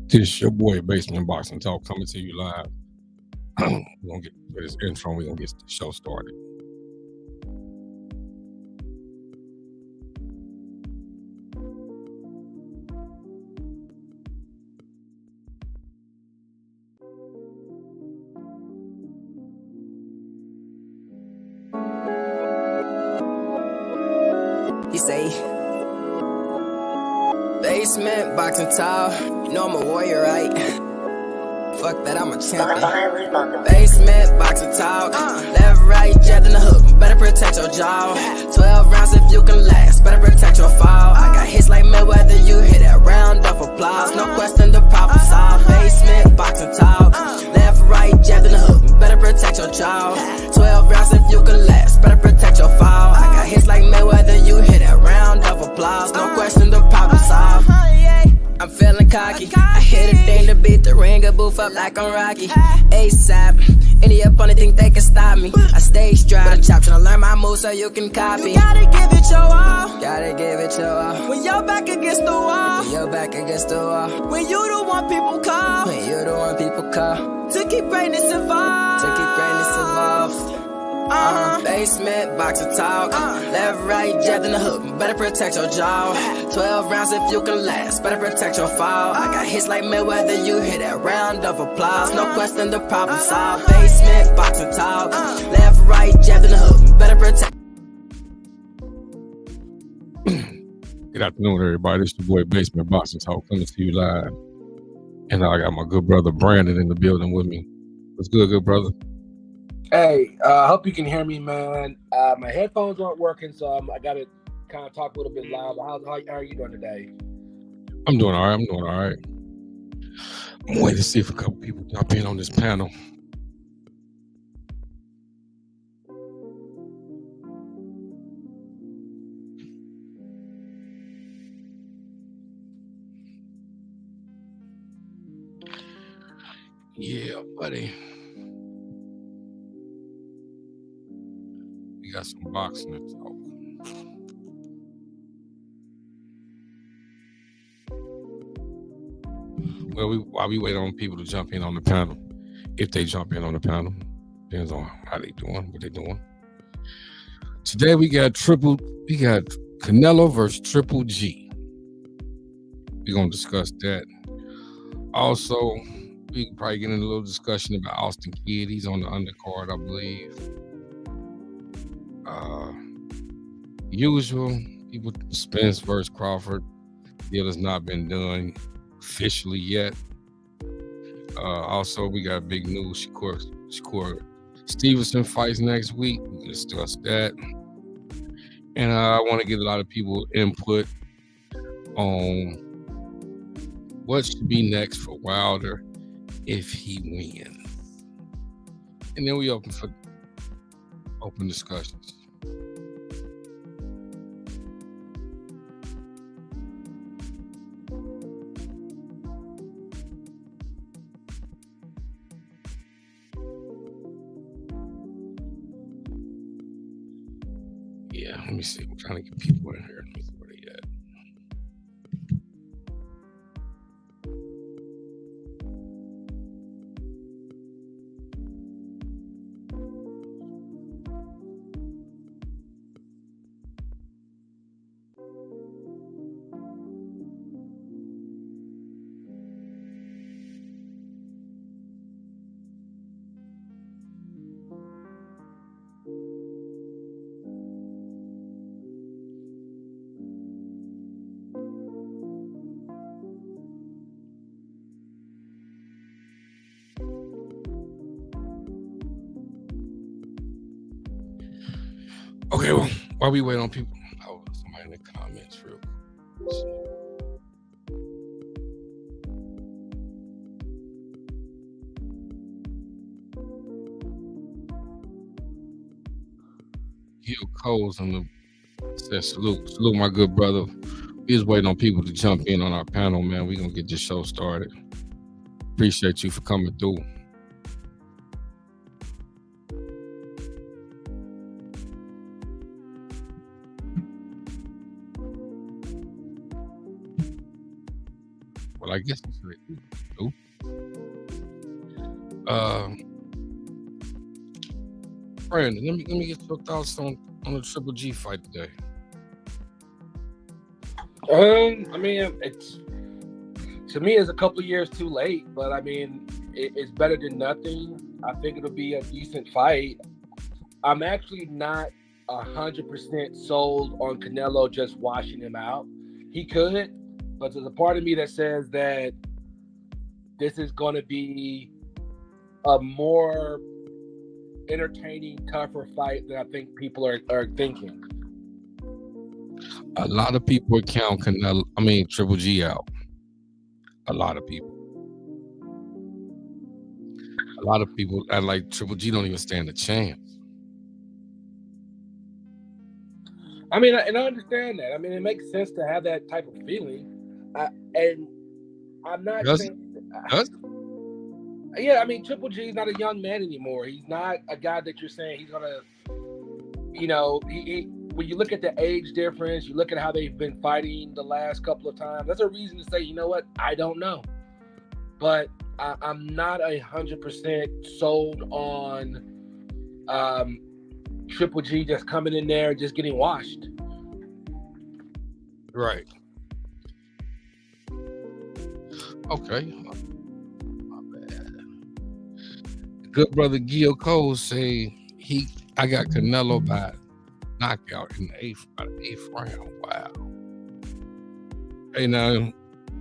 This your boy Basement Boxing Talk coming to you live. We're gonna get for this intro. We're gonna get the show started. He say, basement, boxing tall. You know I'm a warrior, right? Fuck that, I'm a champion. Basement, boxing talk. Left, right, jab in the hook. Better protect your jaw. 12 rounds if you can last. Better protect your fall. I got hits like Mayweather. You hit that round of applause. No question, the problem solved. Basement, boxing talk. Left, right, jab in the hook. Better protect your jaw. 12 rounds if you can last. Better protect your fall. I got hits like Mayweather. You hit that round of applause. No question, the problem solved. I'm feeling cocky. I hit a thing to beat the ring, a boof up like I'm Rocky. ASAP, any opponent think they can stop me. I stay strapped, chop, tryna learn my moves so you can copy. You gotta give it your all. Gotta give it your all. When you're back against the wall. When you're back against the wall. When you the one people call. When you the one people call. To keep greatness involved. To keep greatness involved. Basement, boxing talk. Left, right, jab in the hook. Better protect your jaw. 12 rounds if you can last. Better protect your fall. I got hits like Mayweather. You hit that round of applause. No question, the problem solved. Basement, boxing talk. Left, right, jab in the hook. Better protect. Good afternoon, everybody. This your boy Basement Boxing Talk coming to you live. And I got my good brother Brandon in the building with me. What's good brother? Hey, I hope you can hear me, man. My headphones aren't working, so I got to kind of talk a little bit loud. How are you doing today? I'm doing all right. I'm waiting to see if a couple people jump in on this panel. Yeah, buddy. We got some boxing to talk. Well, while we wait on people to jump in on the panel, if they jump in on the panel, depends on how they doing, what they doing. Today we got Canelo versus Triple G. We're gonna discuss that. Also, we can probably get in a little discussion about Austin Kidd. He's on the undercard, I believe. Usual people, Spence versus Crawford. Deal has not been done officially yet. Also, we got big news. Shakur Stevenson fights next week. We can discuss that. And I want to get a lot of people input on what should be next for Wilder if he wins. And then we open for open discussions. Yeah, let me see. I'm trying to get people in here. Let me see where they at. Okay, well, while we wait on people, somebody in the comments real quick. Gil Coles on the says salute my good brother. We just waiting on people to jump in on our panel, man. We're gonna get this show started. Appreciate you for coming through. Well, I guess that's what they do. Brandon, let me get your thoughts on the Triple G fight today. I mean, it's to me it's a couple of years too late, but I mean, it's better than nothing. I think it'll be a decent fight. I'm actually not 100% sold on Canelo just washing him out. He could, but there's a part of me that says that this is going to be a more entertaining, tougher fight than I think people are thinking. A lot of people count Triple G out. A lot of people. A lot of people act like Triple G don't even stand a chance. I mean, and I understand that. I mean, it makes sense to have that type of feeling. And I'm not saying... Yeah, I mean, Triple G is not a young man anymore. He's not a guy that you're saying he's going to... You know, when you look at the age difference, you look at how they've been fighting the last couple of times, that's a reason to say, you know what, I don't know. But I'm not 100% sold on Triple G just coming in there and just getting washed. Right. Okay. My bad. Good brother Gio Cole say I got Canelo by knockout in the eighth round. Wow. Hey, now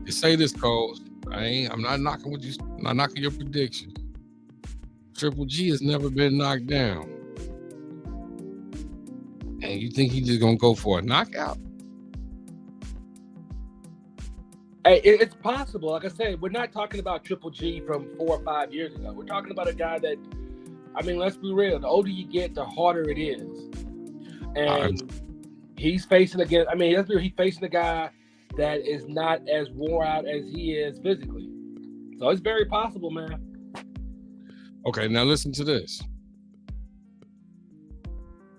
you say this, Cole. I'm not knocking what you. I'm not knocking your prediction. Triple G has never been knocked down, and you think he's just gonna go for a knockout? Hey, it's possible. Like I said, we're not talking about Triple G from 4 or 5 years ago. We're talking about a guy that, I mean, let's be real. The older you get, the harder it is. And he's facing again. I mean, he's facing a guy that is not as worn out as he is physically. So it's very possible, man. Okay, now listen to this.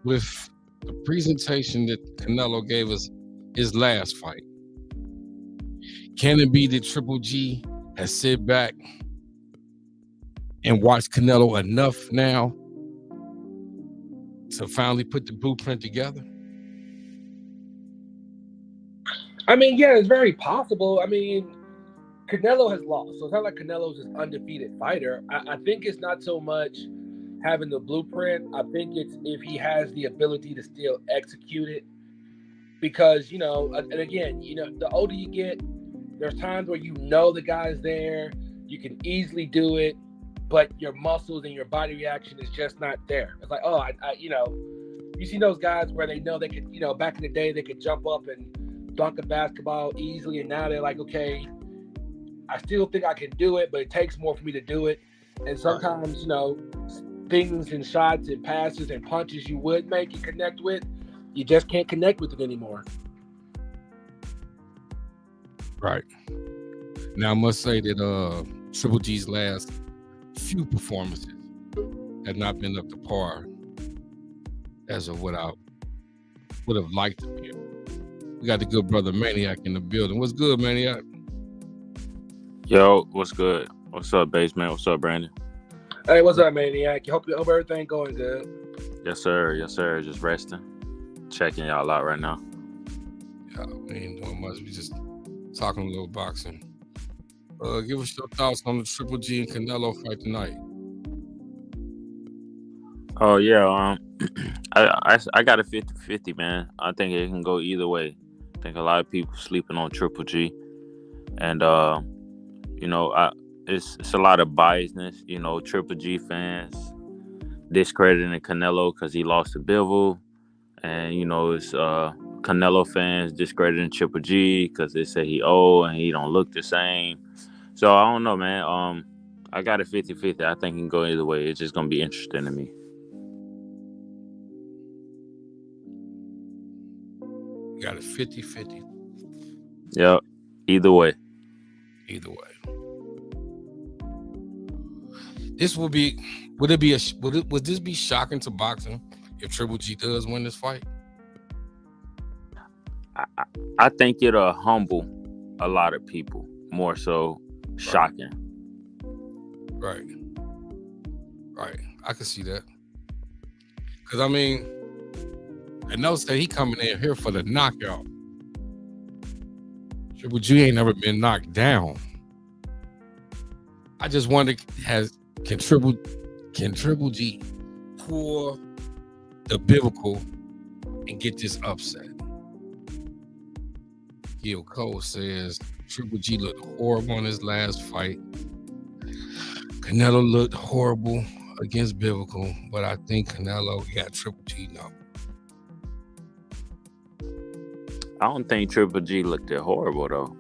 With the presentation that Canelo gave us his last fight, can it be that Triple G has sit back and watched Canelo enough now to finally put the blueprint together? I mean, yeah, it's very possible. I mean, Canelo has lost, so it's not like Canelo's an undefeated fighter. I think it's not so much having the blueprint. I think it's if he has the ability to still execute it. Because, you know, and again, you know, the older you get, there's times where you know the guy's there, you can easily do it, but your muscles and your body reaction is just not there. It's like, oh, you know, you see those guys where they know they could, you know, back in the day they could jump up and dunk a basketball easily, and now they're like, okay, I still think I can do it, but it takes more for me to do it. And sometimes, you know, things and shots and passes and punches you would make and connect with, you just can't connect with it anymore. Right. Now I must say that Triple G's last few performances have not been up to par as of what I would have liked to be. We got the good brother Maniac in the building. What's good, Maniac? Yo, what's good? What's up, Baseman? What's up, Brandon? Hey, what's up, Maniac? Hope everything going good. Yes, sir. Yes, sir. Just resting. Checking y'all out right now. Yeah, we ain't doing much. We just talking a little boxing. Give us your thoughts on the Triple G and Canelo fight tonight. Oh, yeah. I got a 50-50, man. I think it can go either way. I think a lot of people sleeping on Triple G. And, you know, it's a lot of biasness. You know, Triple G fans discrediting Canelo because he lost to Bivol. And, you know, it's Canelo fans discrediting Triple G because they say he old and he don't look the same. So, I don't know, man. I got a 50-50. I think it can go either way. It's just going to be interesting to me. You got a 50-50. Yep. Either way. Either way. This will be. Would this be shocking to boxing if Triple G does win this fight? I think it'll humble a lot of people more so shocking. Right. I can see that. Because, I mean, Canelo said he coming in here for the knockout. Triple G ain't never been knocked down. I just wonder, can Triple G pull the biblical and get this upset? Gil Cole says Triple G looked horrible in his last fight. Canelo looked horrible against biblical, but I think Canelo got Triple G now. I don't think Triple G looked horrible though.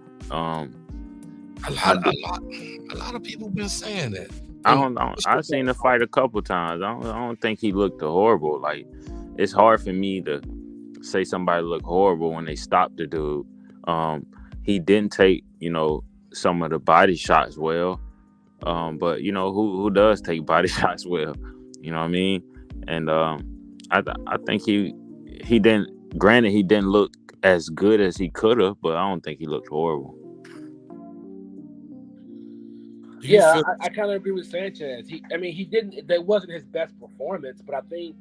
A lot of people been saying that. I've seen the fight a couple times. I don't think he looked horrible. Like, it's hard for me to say somebody looked horrible when they stopped the dude. He didn't take, some of the body shots well. But who does take body shots well? You know what I mean? And I think he didn't. Granted, he didn't look as good as he could have, but I don't think he looked horrible. Yeah, I kind of agree with Sanchez. He didn't. That wasn't his best performance, but I think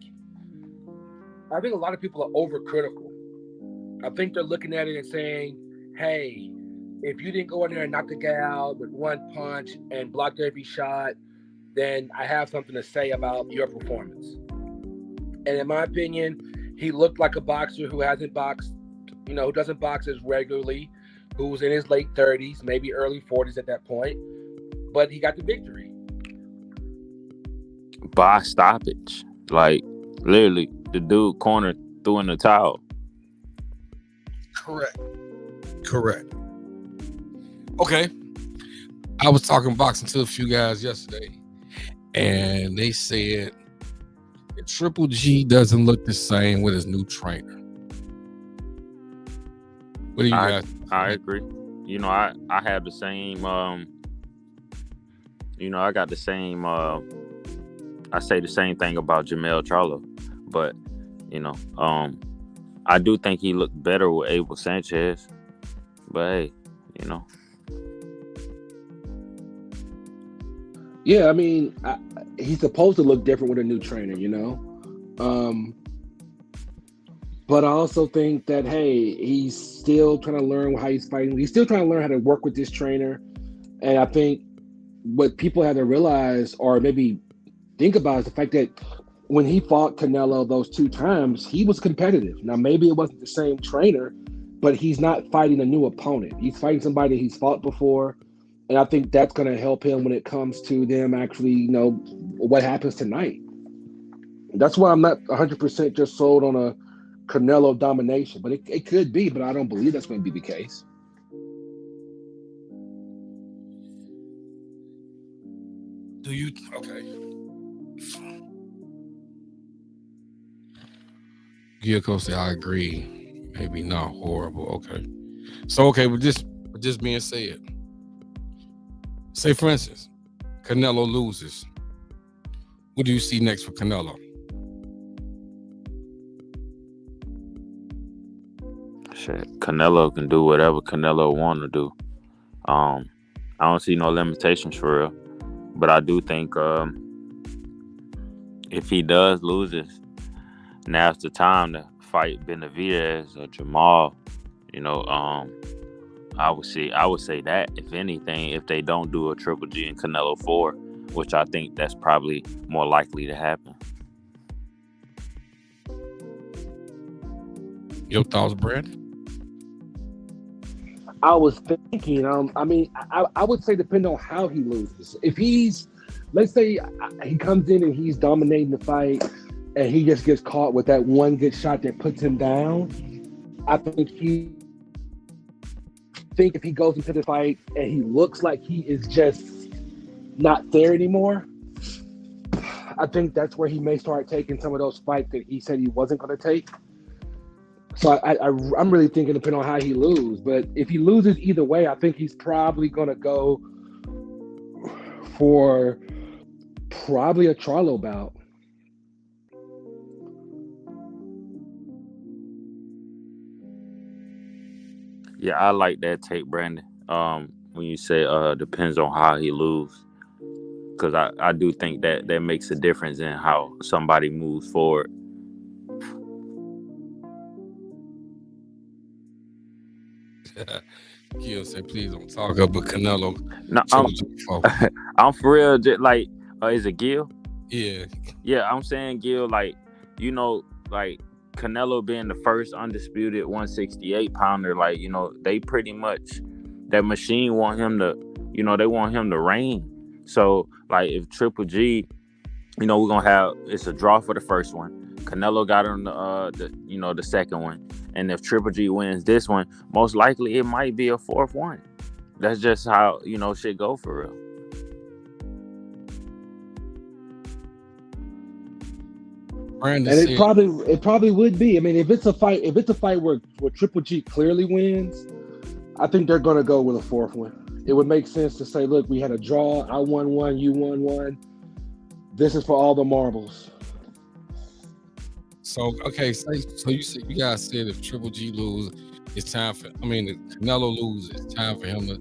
a lot of people are overcritical. I think they're looking at it and saying, "Hey, if you didn't go in there and knock the guy out with one punch and block every shot, then I have something to say about your performance." And in my opinion, he looked like a boxer who hasn't boxed, who doesn't box as regularly, who was in his late 30s, maybe early 40s at that point. But he got the victory by stoppage. Like, literally, the dude corner threw in the towel. Correct. Okay. I was talking boxing to a few guys yesterday, and they said that Triple G doesn't look the same with his new trainer. What do you guys? I agree. I have the same. I got the same. I say the same thing about Jamel Charlo, but I do think he looked better with Abel Sanchez. But hey, Yeah, I mean, he's supposed to look different with a new trainer, But I also think that, hey, he's still trying to learn how he's fighting. He's still trying to learn how to work with this trainer. And I think what people have to realize or maybe think about is the fact that when he fought Canelo those two times, he was competitive. Now, maybe it wasn't the same trainer, but he's not fighting a new opponent. He's fighting somebody he's fought before. And I think that's going to help him when it comes to them actually, what happens tonight. That's why I'm not 100% just sold on a Canelo domination, but it could be, but I don't believe that's going to be the case. Do you? Okay. Gilco said, I agree. Maybe not horrible. Okay. So, with this being said, say, for instance, Canelo loses. What do you see next for Canelo? Shit, Canelo can do whatever Canelo want to do. I don't see no limitations for real. But I do think if he does lose it, now's the time to fight Benavidez or Jamal. I would say that, if anything, if they don't do a Triple G and Canelo 4, which I think that's probably more likely to happen. Your thoughts, Brad? I was thinking, I would say depending on how he loses. If let's say he comes in and he's dominating the fight and he just gets caught with that one good shot that puts him down, I think if he goes into the fight and he looks like he is just not there anymore, I think that's where he may start taking some of those fights that he said he wasn't going to take. So I'm really thinking depending on how he loses. But if he loses either way, I think he's probably going to go for probably a Charlo bout. Yeah, I like that take, Brandon. when you say depends on how he lose, because I do think that makes a difference in how somebody moves forward. Gil said, please don't talk up, but Canelo. No, Triple G fought. I'm for real. Just like, is it Gil? Yeah. Yeah, I'm saying Gil. Like, you know, like Canelo being the first undisputed 168 pounder. Like, you know, they pretty much that machine want him to, you know, they want him to reign. So, like, if Triple G, you know, we're gonna have it's a draw for the first one. Canelo got on the second one, and if Triple G wins this one, most likely it might be a fourth one. That's just how, you know, shit go for real. Brandon And said, it probably would be. I mean, if it's a fight where Triple G clearly wins, I think they're gonna go with a fourth one. It would make sense to say, look, we had a draw. I won one, you won one. This is for all the marbles. so okay, so you said you guys said if Triple G lose, it's time for. I mean, if Canelo lose, it's time for him to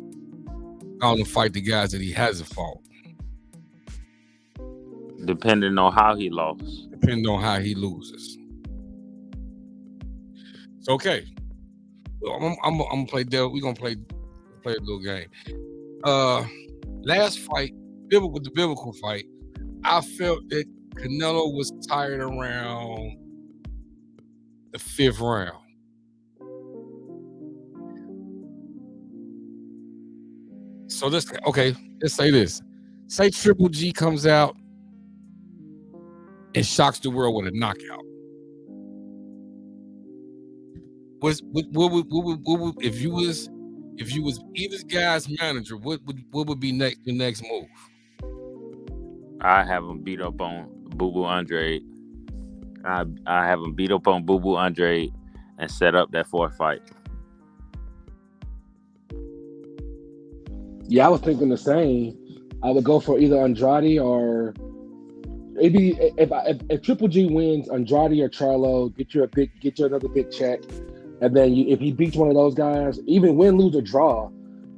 go on and fight the guys that he hasn't fought, Depending on how he lost. depending on how he loses. So okay, well, I'm gonna play devil. We're gonna play a little game. Last fight, with the biblical fight, I felt that Canelo was tired around the 5th round. So let's say this. Say Triple G comes out and shocks the world with a knockout. What would if you was either guy's manager, what would be your next move? I have him beat up on Boo Boo Andre. I have him beat up on Boo Boo Andre and set up that fourth fight. Yeah, I was thinking the same. I would go for either Andrade or maybe if Triple G wins, Andrade or Charlo, get you another big check, and then if he beats one of those guys, even win, lose, or draw,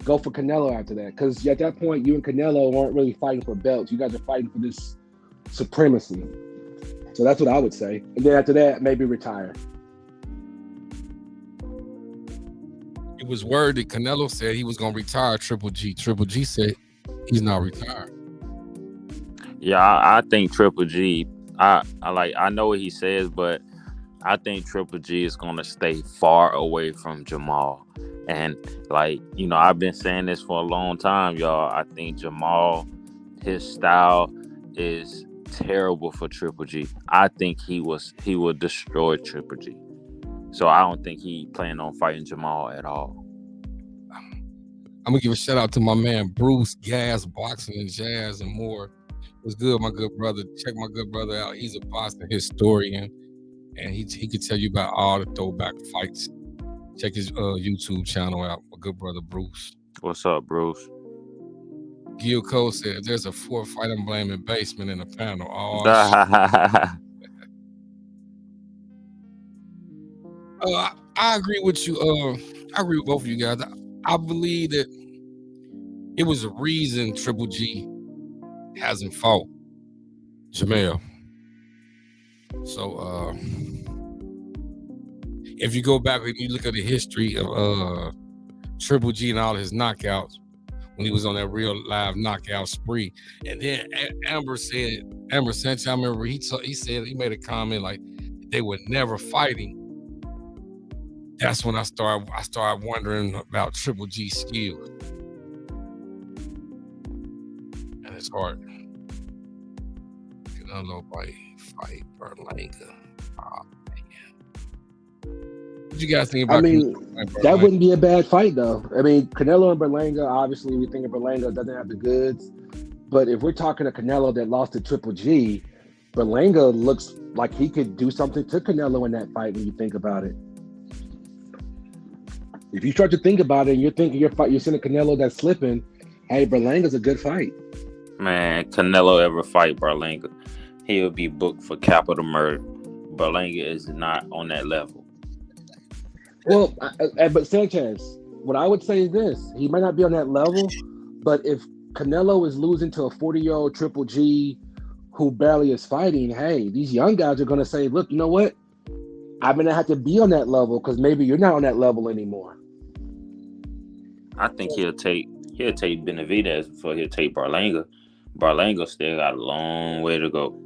go for Canelo after that. Because at that point, you and Canelo aren't really fighting for belts. You guys are fighting for this supremacy. So that's what I would say. And then after that, maybe retire. It was word that Canelo said he was going to retire Triple G. Triple G said he's not retired. Yeah, I think Triple G. I know what he says, but I think Triple G is going to stay far away from Jamal. And like, you know, I've been saying this for a long time, y'all. I think Jamal, his style is terrible for Triple G. I think he will destroy Triple G. So I don't think he planned on fighting Jamal at all. I'm gonna give a shout out to my man Bruce, Gas, Boxing and Jazz and more. What's good, my good brother? Check my good brother out. He's a boxing historian, and he could tell you about all the throwback fights. Check his YouTube channel out. My good brother Bruce. What's up, Bruce? Gil Cole said, if there's a fourth fight, I'm blaming Basement in the panel. Oh, I agree with you. I agree with both of you guys. I believe that it was a reason Triple G hasn't fought Jamel. So if you go back and you look at the history of Triple G and all his knockouts when he was on that real live knockout spree, and then Amber Sanchez, I remember he said he made a comment like they were never fighting. That's when I started wondering about Triple G's skill. And it's hard. Canelo fight Berlanga. Oh, man. What you guys think about that wouldn't be a bad fight, though. I mean, Canelo and Berlanga, obviously, we think of Berlanga doesn't have the goods. But if we're talking a Canelo that lost to Triple G, Berlanga looks like he could do something to Canelo in that fight when you think about it. If you start to think about it and you're thinking you're seeing a Canelo that's slipping, hey, Berlanga's a good fight. Man, Canelo ever fight Berlanga, he'll be booked for capital murder. Berlanga is not on that level. Well, but Sanchez, what I would say is this: he might not be on that level, but if Canelo is losing to a 40-year-old Triple G who barely is fighting, hey, these young guys are going to say, look, you know what? I'm going to have to be on that level because maybe you're not on that level anymore. I think he'll take Benavidez before he'll take Berlanga. Berlanga still got a long way to go.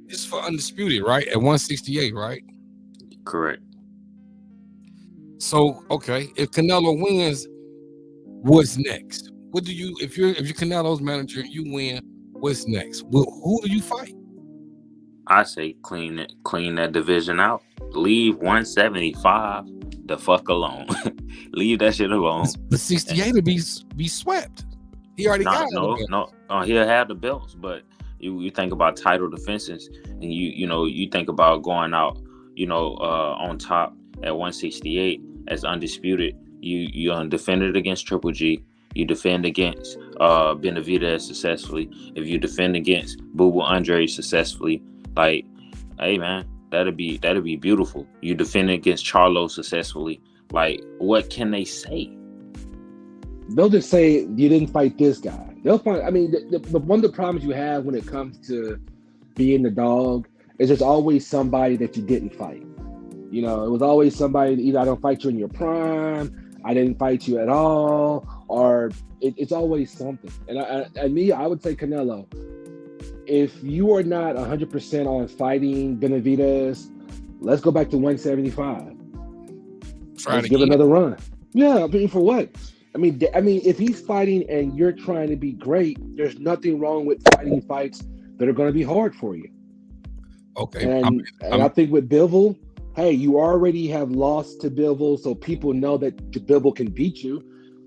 It's for undisputed, right? At 168, right? Correct. So, okay, if Canelo wins, what's next? What do you, if you're Canelo's manager and you win, what's next? Who do you fight? I say clean that division out. Leave 175 the fuck alone. Leave that shit alone. But 68 will be swept. He already got it. No. He'll have the belts, but you think about title defenses, and you think about going out, on top at 168 as undisputed. You defended against Triple G. You defend against Benavidez successfully. If you defend against Boo Andre successfully, like, hey man, that'd be beautiful. You defend against Charlo successfully. Like, what can they say? They'll just say you didn't fight this guy. They'll find. I mean, the one of the problems you have when it comes to being the dog is there's always somebody that you didn't fight. It was always somebody. Either I don't fight you in your prime, I didn't fight you at all, or it's always something. And I would say Canelo. If you are not 100% on fighting Benavidez, let's go back to 175. Let's give another run. Yeah, I mean, for what? I mean, if he's fighting and you're trying to be great, there's nothing wrong with fighting fights that are going to be hard for you. Okay. And I think with Bivol, hey, you already have lost to Bivol, so people know that Bivol can beat you.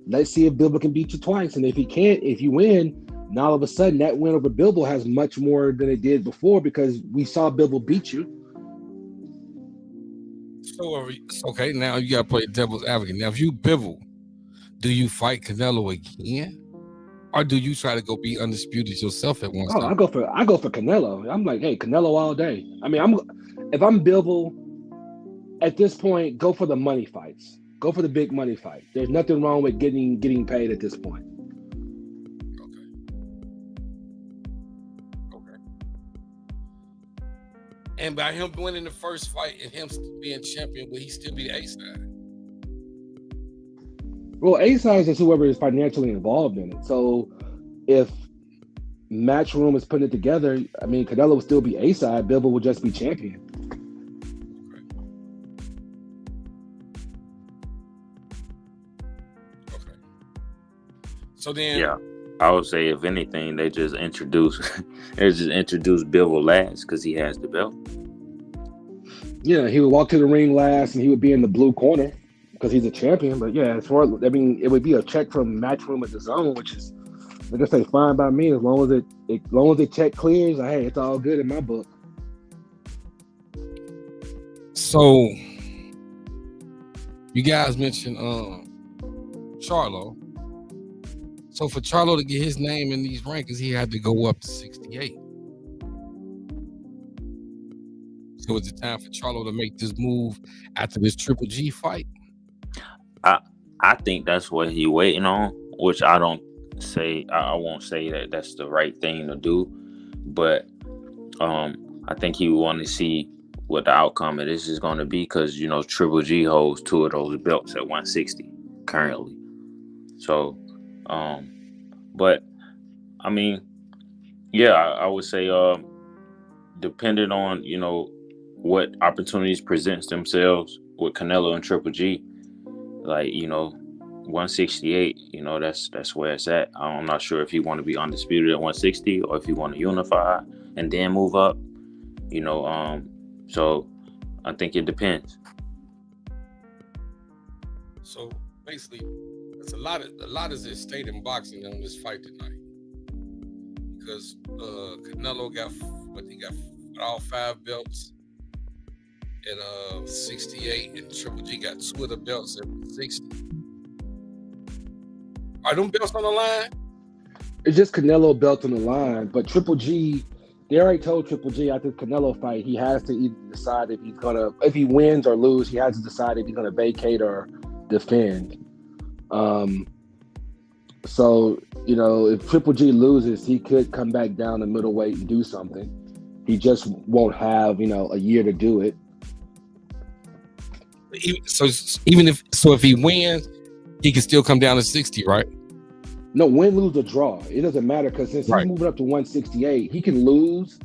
Let's see if Bivol can beat you twice. And if he can't, if you win, now all of a sudden that win over Bivol has much more than it did before because we saw Bivol beat you. So, okay, now you got to play devil's advocate. Now, if you Bivol, do you fight Canelo again? Or do you try to go be undisputed yourself at one time? I go for Canelo. I'm like, hey, Canelo all day. I mean, if I'm Bivol, at this point, go for the money fights. Go for the big money fight. There's nothing wrong with getting paid at this point. Okay. And by him winning the first fight and him being champion, will he still be the A-side? Well, A-side is whoever is financially involved in it. So if Matchroom is putting it together, I mean, Canelo will still be A-side. Bivol will just be champion. Okay. So then, yeah, I would say if anything, they just introduce Bivol last because he has the belt. Yeah, he would walk to the ring last, and he would be in the blue corner because he's a champion. But yeah, it would be a check from Matchroom at the zone, which is, like I say, fine by me as long as the check clears. Hey, it's all good in my book. So you guys mentioned Charlo. So for Charlo to get his name in these rankings, he had to go up to 68. So it's time for Charlo to make this move after this Triple G fight. I think that's what he waiting on, which I won't say that that's the right thing to do, but I think he want to see what the outcome of this is going to be because Triple G holds 2 of those belts at 160 currently. So, but I mean, yeah, I would say depending on what opportunities presents themselves with Canelo and Triple G, like 168, that's where it's at. I'm not sure if he want to be undisputed at 160 or if he want to unify and then move up. So I think it depends. So basically, there's a lot is at stake in boxing on this fight tonight because Canelo got all 5 belts at 68, and Triple G got 2 of the belts at 60. Are them belts on the line? It's just Canelo belt on the line, but Triple G They already told Triple G after the Canelo fight he has to either decide if he wins or lose, he has to decide if he's gonna vacate or defend. So if Triple G loses, he could come back down to middleweight and do something. He just won't have a year to do it. So if he wins, he can still come down to 60, right? No, win, lose, or draw. It doesn't matter because since he's moving up to 168, he can lose,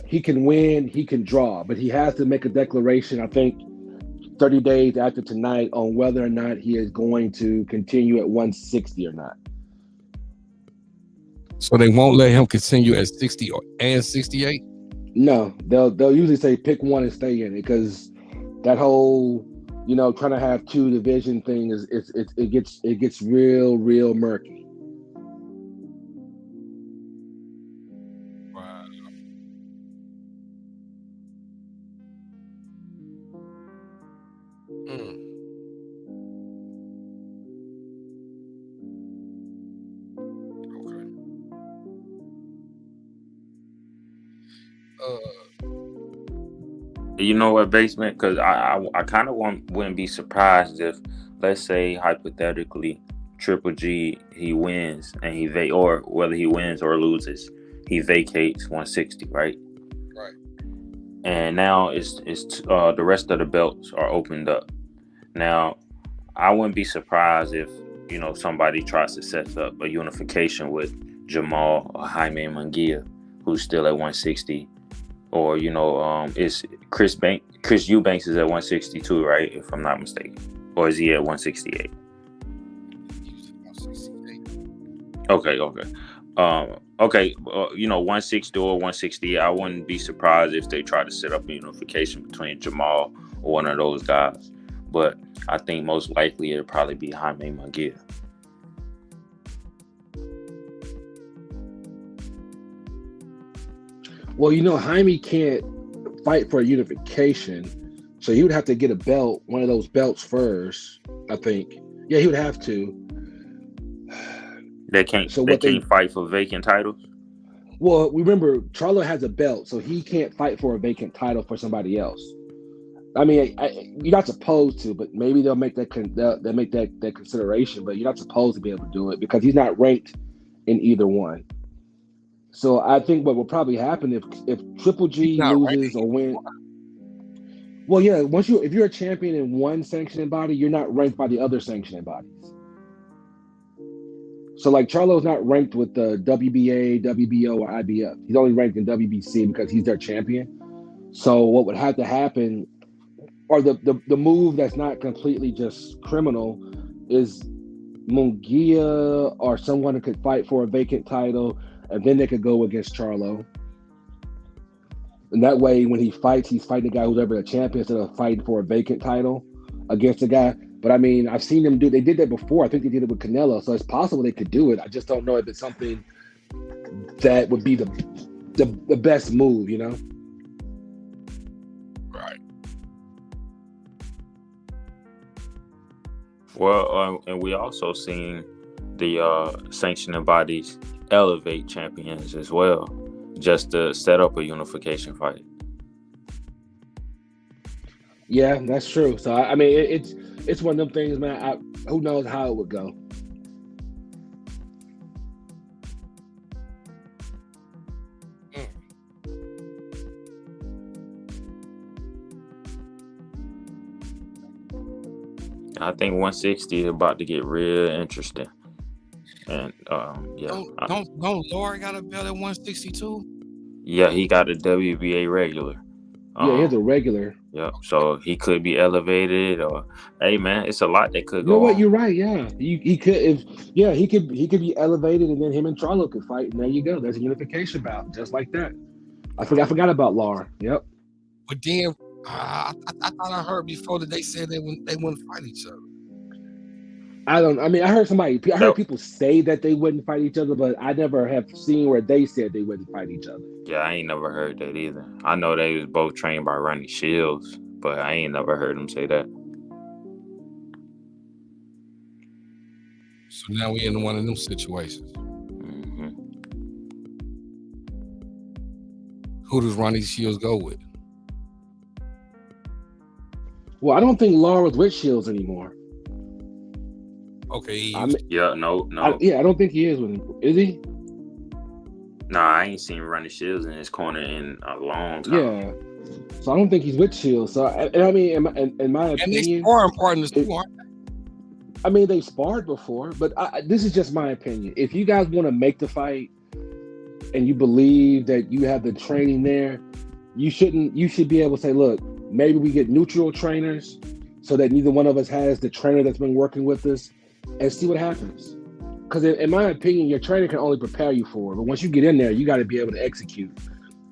he can win, he can draw, but he has to make a declaration, I think, 30 days after tonight on whether or not he is going to continue at 160 or not. So they won't let him continue at 60 and 68? No, they'll usually say pick one and stay in it because that whole trying to have two division thing it gets real murky. Wow. You know what, Basement? Because I kind of wouldn't be surprised if, let's say, hypothetically, Triple G, he wins and or whether he wins or loses, he vacates 160, right? Right. And now it's the rest of the belts are opened up. Now, I wouldn't be surprised if somebody tries to set up a unification with Jamal or Jaime Munguia, who's still at 160. Or is Chris Eubanks is at 162, right? If I'm not mistaken, or is he at 168? Okay. 160 or 160. I wouldn't be surprised if they try to set up a unification between Jamal or one of those guys. But I think most likely it'll probably be Jaime Munguia. Well, Jaime can't fight for a unification, so he would have to get a belt, one of those belts first, I think. Yeah, he would have to. They can't fight for vacant titles? Well, remember, Charlo has a belt, so he can't fight for a vacant title for somebody else. I mean, you're not supposed to, but maybe they'll make that consideration, but you're not supposed to be able to do it because he's not ranked in either one. So I think what will probably happen if Triple G loses or wins. Well, yeah, if you're a champion in one sanctioning body, you're not ranked by the other sanctioning bodies. So like Charlo's not ranked with the WBA, WBO, or IBF. He's only ranked in WBC because he's their champion. So what would have to happen, or the move that's not completely just criminal, is Munguia or someone who could fight for a vacant title. And then they could go against Charlo. And that way, when he fights, he's fighting a guy who's ever a champion instead of fighting for a vacant title against a guy. But I mean, I've seen them they did that before. I think they did it with Canelo. So it's possible they could do it. I just don't know if it's something that would be the best move, Right. Well, and we also seen the sanctioning bodies elevate champions as well, just to set up a unification fight. Yeah, that's true. So I mean, it's one of them things, man. Who knows how it would go? I think 160 is about to get real interesting. And don't Laura got a belt at 162? Yeah, he got a WBA regular. Yeah, he has a regular. Yeah, so he could be elevated, or hey, man, it's a lot that could go. You know what? on. You're right. Yeah, he could. He could be elevated, and then him and Charlo could fight, and there you go. There's a unification bout, just like that. I forgot about Laura. Yep. But then I thought I heard before that they said they wouldn't fight each other. I heard people say that they wouldn't fight each other, but I never have seen where they said they wouldn't fight each other. Yeah, I ain't never heard that either. I know they was both trained by Ronnie Shields, but I ain't never heard them say that. So now we in one of them situations. Who does Ronnie Shields go with? Well, I don't think Laura's with Shields anymore. Okay, I mean, no. I don't think he is with him. Is he? Nah, I ain't seen Ronnie Shields in his corner in a long time. Yeah. So I don't think he's with Shields. So I mean, in my and they opinion, sparring partners too, aren't they? I mean, they've sparred before, but this is just my opinion. If you guys want to make the fight and you believe that you have the training there, you should be able to say, look, maybe we get neutral trainers so that neither one of us has the trainer that's been working with us, and see what happens. Because in my opinion, your trainer can only prepare you for it, but once you get in there, you got to be able to execute.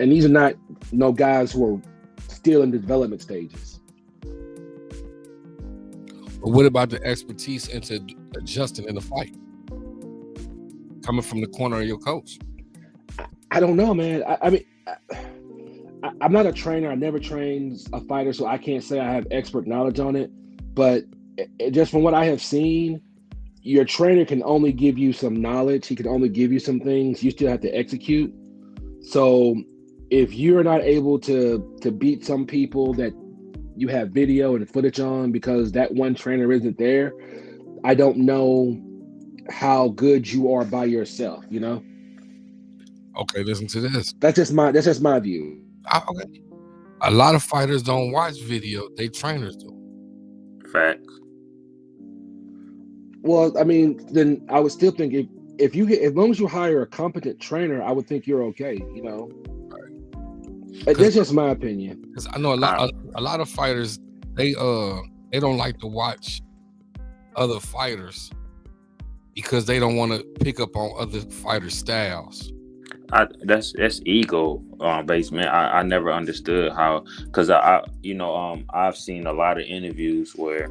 And these are not no guys who are still in the development stages. But what about the expertise into adjusting in the fight? Coming from the corner of your coach. I don't know, man. I mean, I'm not a trainer. I never trained a fighter, so I can't say I have expert knowledge on it. But just from what I have seen, your trainer can only give you some knowledge. He can only give you some things. You still have to execute. So if you're not able to beat some people that you have video and footage on because that one trainer isn't there, I don't know how good you are by yourself, you know? Okay, listen to this. That's just my view. Okay. A lot of fighters don't watch video, they trainers do. Facts. Well, I mean, then I would still think if as long as you hire a competent trainer, I would think you're okay, you know? That's just my opinion. Because I know a lot of fighters, they don't like to watch other fighters because they don't want to pick up on other fighters' styles. That's ego based, man. I never understood how, because I've seen a lot of interviews where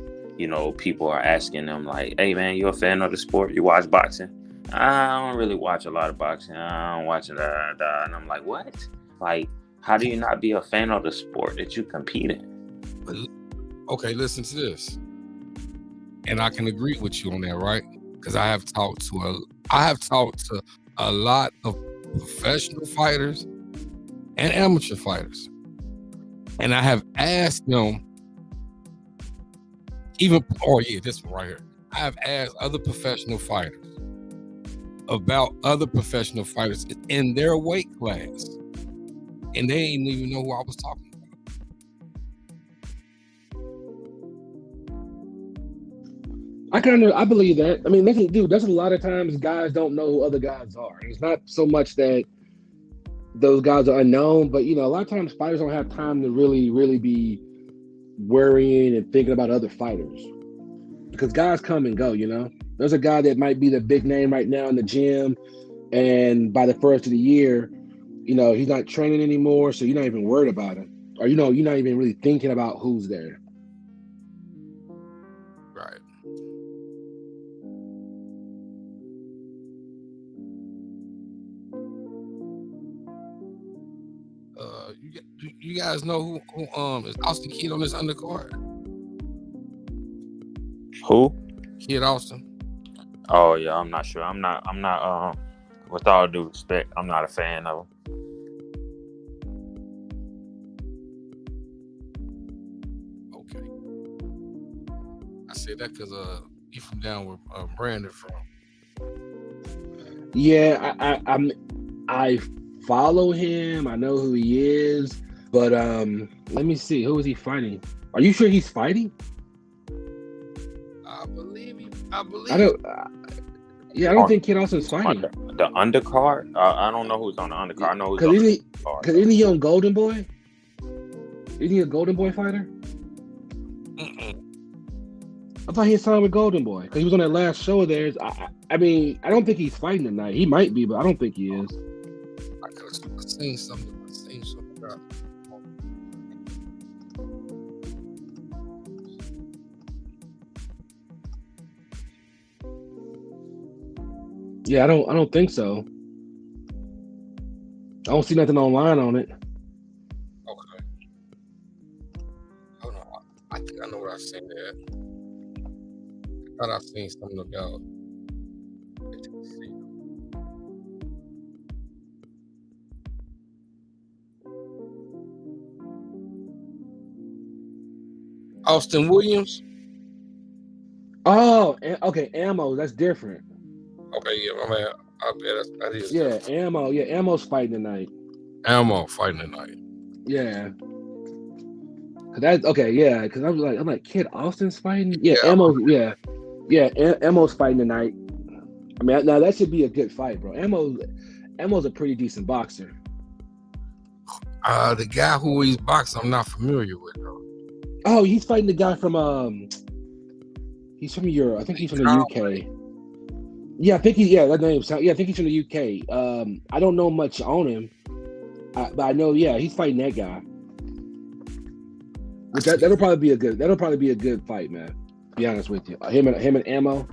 people are asking them like, hey man, you a fan of the sport? You watch boxing? I don't really watch a lot of boxing. I don't watch that. And I'm like, what? Like, how do you not be a fan of the sport that you compete in? Okay, listen to this. And I can agree with you on that, right? Because I have talked to a lot of professional fighters and amateur fighters. And I have asked them, this one right here. I have asked other professional fighters about other professional fighters in their weight class. And they didn't even know who I was talking about. I believe that. I mean, that's a lot of times guys don't know who other guys are. It's not so much that those guys are unknown, but a lot of times fighters don't have time to really, really be worrying and thinking about other fighters. Because guys come and go, There's a guy that might be the big name right now in the gym, and by the first of the year, he's not training anymore, so you're not even worried about him. Or you're not even really thinking about who's there. Right. You guys know who is Austin Kid on this undercard? Who? Kid Austin. Oh yeah, I'm not sure. I'm not with all due respect, I'm not a fan of him. Okay. I say that because he from down where Brandon from. Yeah, I follow him. I know who he is, but let me see. Who is he fighting? Are you sure he's fighting? I believe. I don't think Kid Austin's fighting. The undercard? I don't know who's on the undercard. I know who's on the undercard. Because isn't he on Golden Boy? Isn't he a Golden Boy fighter? Mm-mm. I thought he had signed with Golden Boy because he was on that last show of theirs. I mean, I don't think he's fighting tonight. He might be, but I don't think he is. I could have seen something. Yeah, I don't think so. I don't see nothing online on it. Okay. Hold on. I think I know what I've seen there. I thought I've seen something about. Austin Williams. Oh, okay, Ammo. That's different. Okay, yeah, my man. That is Yeah, different. Ammo. Yeah, Ammo's fighting tonight. Ammo fighting tonight. Yeah. That's okay. Yeah, because I'm like, Kid Austin's fighting. Yeah, Yeah, Ammo. Yeah, Ammo's fighting tonight. I mean, now that should be a good fight, bro. Ammo's a pretty decent boxer. the guy who he's boxing, I'm not familiar with though. Oh, he's fighting the guy from he's from Europe. I think he's from the UK. Yeah, I think that name sounds. Yeah, I think he's from the UK. I don't know much on him, but I know. Yeah, he's fighting that guy. Which that'll probably be a good fight, man. To be honest with you, him and Ammo.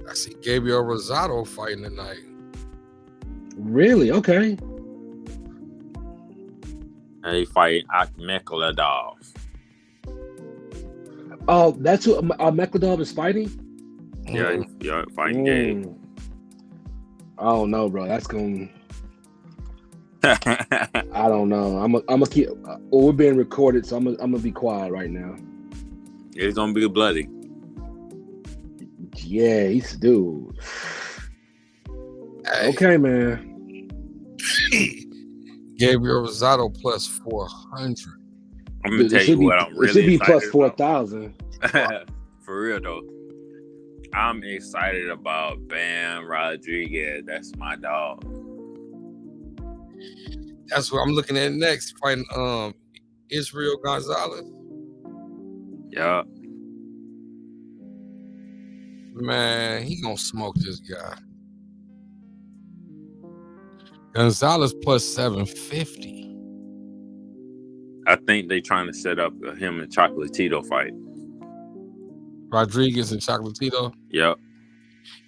I see Gabriel Rosado fighting tonight. Really? Okay. And he fight Akhmedov. Oh, that's who Akhmedov is fighting. Yeah, fighting Gabe. I don't know, bro. That's going. I don't know. I'm gonna keep. We're being recorded, so I'm gonna be quiet right now. It's gonna be bloody. Yeah, he's dude. Hey. Okay, man. Gabriel Rosado plus 400. I'm gonna tell you what I'm really. It should be plus excited 4,000. For real though, I'm excited about Bam Rodriguez. That's my dog. That's what I'm looking at next. Fighting Israel Gonzalez. Yeah. Man, he gonna smoke this guy. Gonzalez plus 750. I think they trying to set up him and Chocolatito fight. Rodriguez and Chocolatito. Yep.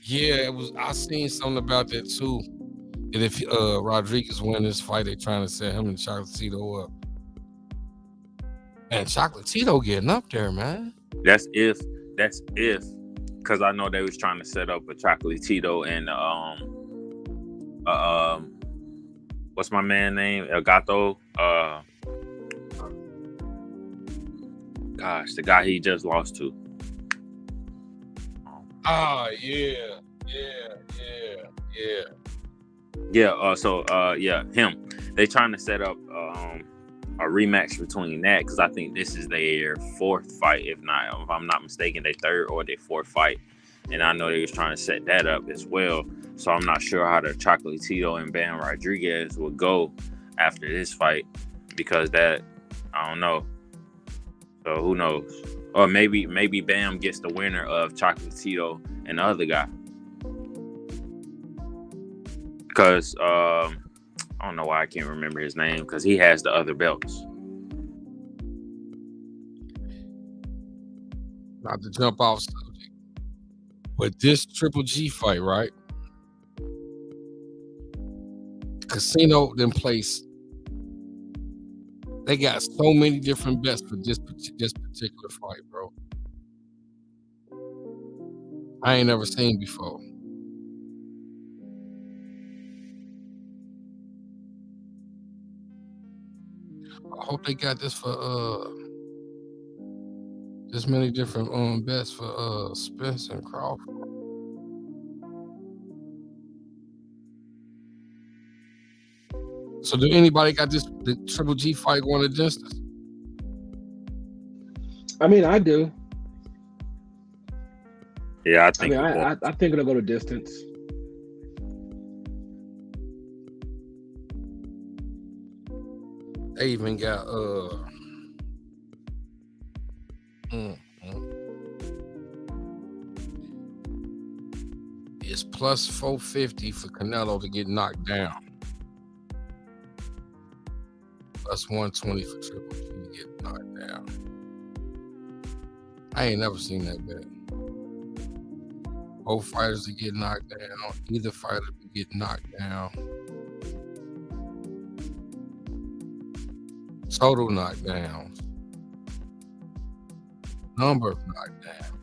Yeah, it was. I seen something about that too. And if Rodriguez win this fight, they trying to set him and Chocolatito up. And Chocolatito getting up there, man. That's if. Because I know they was trying to set up a Chocolatito and what's my man name? El Gato. Gosh, the guy he just lost to. Ah, yeah. Yeah, him. They trying to set up a rematch between that because I think this is their fourth fight, if I'm not mistaken, their third or their fourth fight. And I know they was trying to set that up as well. So I'm not sure how the Chocolatito and Bam Rodriguez will go after this fight because that I don't know. So who knows? Or maybe Bam gets the winner of Chocolatito and the other guy. Because I don't know why I can't remember his name because he has the other belts. Not to jump off subject, but this Triple G fight, right? Casino then place. They got so many different bets for this particular fight, bro. I ain't never seen before. I hope they got this for this many different bets for Spence and Crawford. So do anybody got the Triple G fight going against us? I mean, I do. Yeah, I think. I think it'll go to distance. They even got it's plus 450 for Canelo to get knocked down. Plus 120 for Triple G to get knocked down. I ain't never seen that bet. Both fighters to get knocked down. Either fighter to get knocked down. Total knockdowns. Number of knockdowns.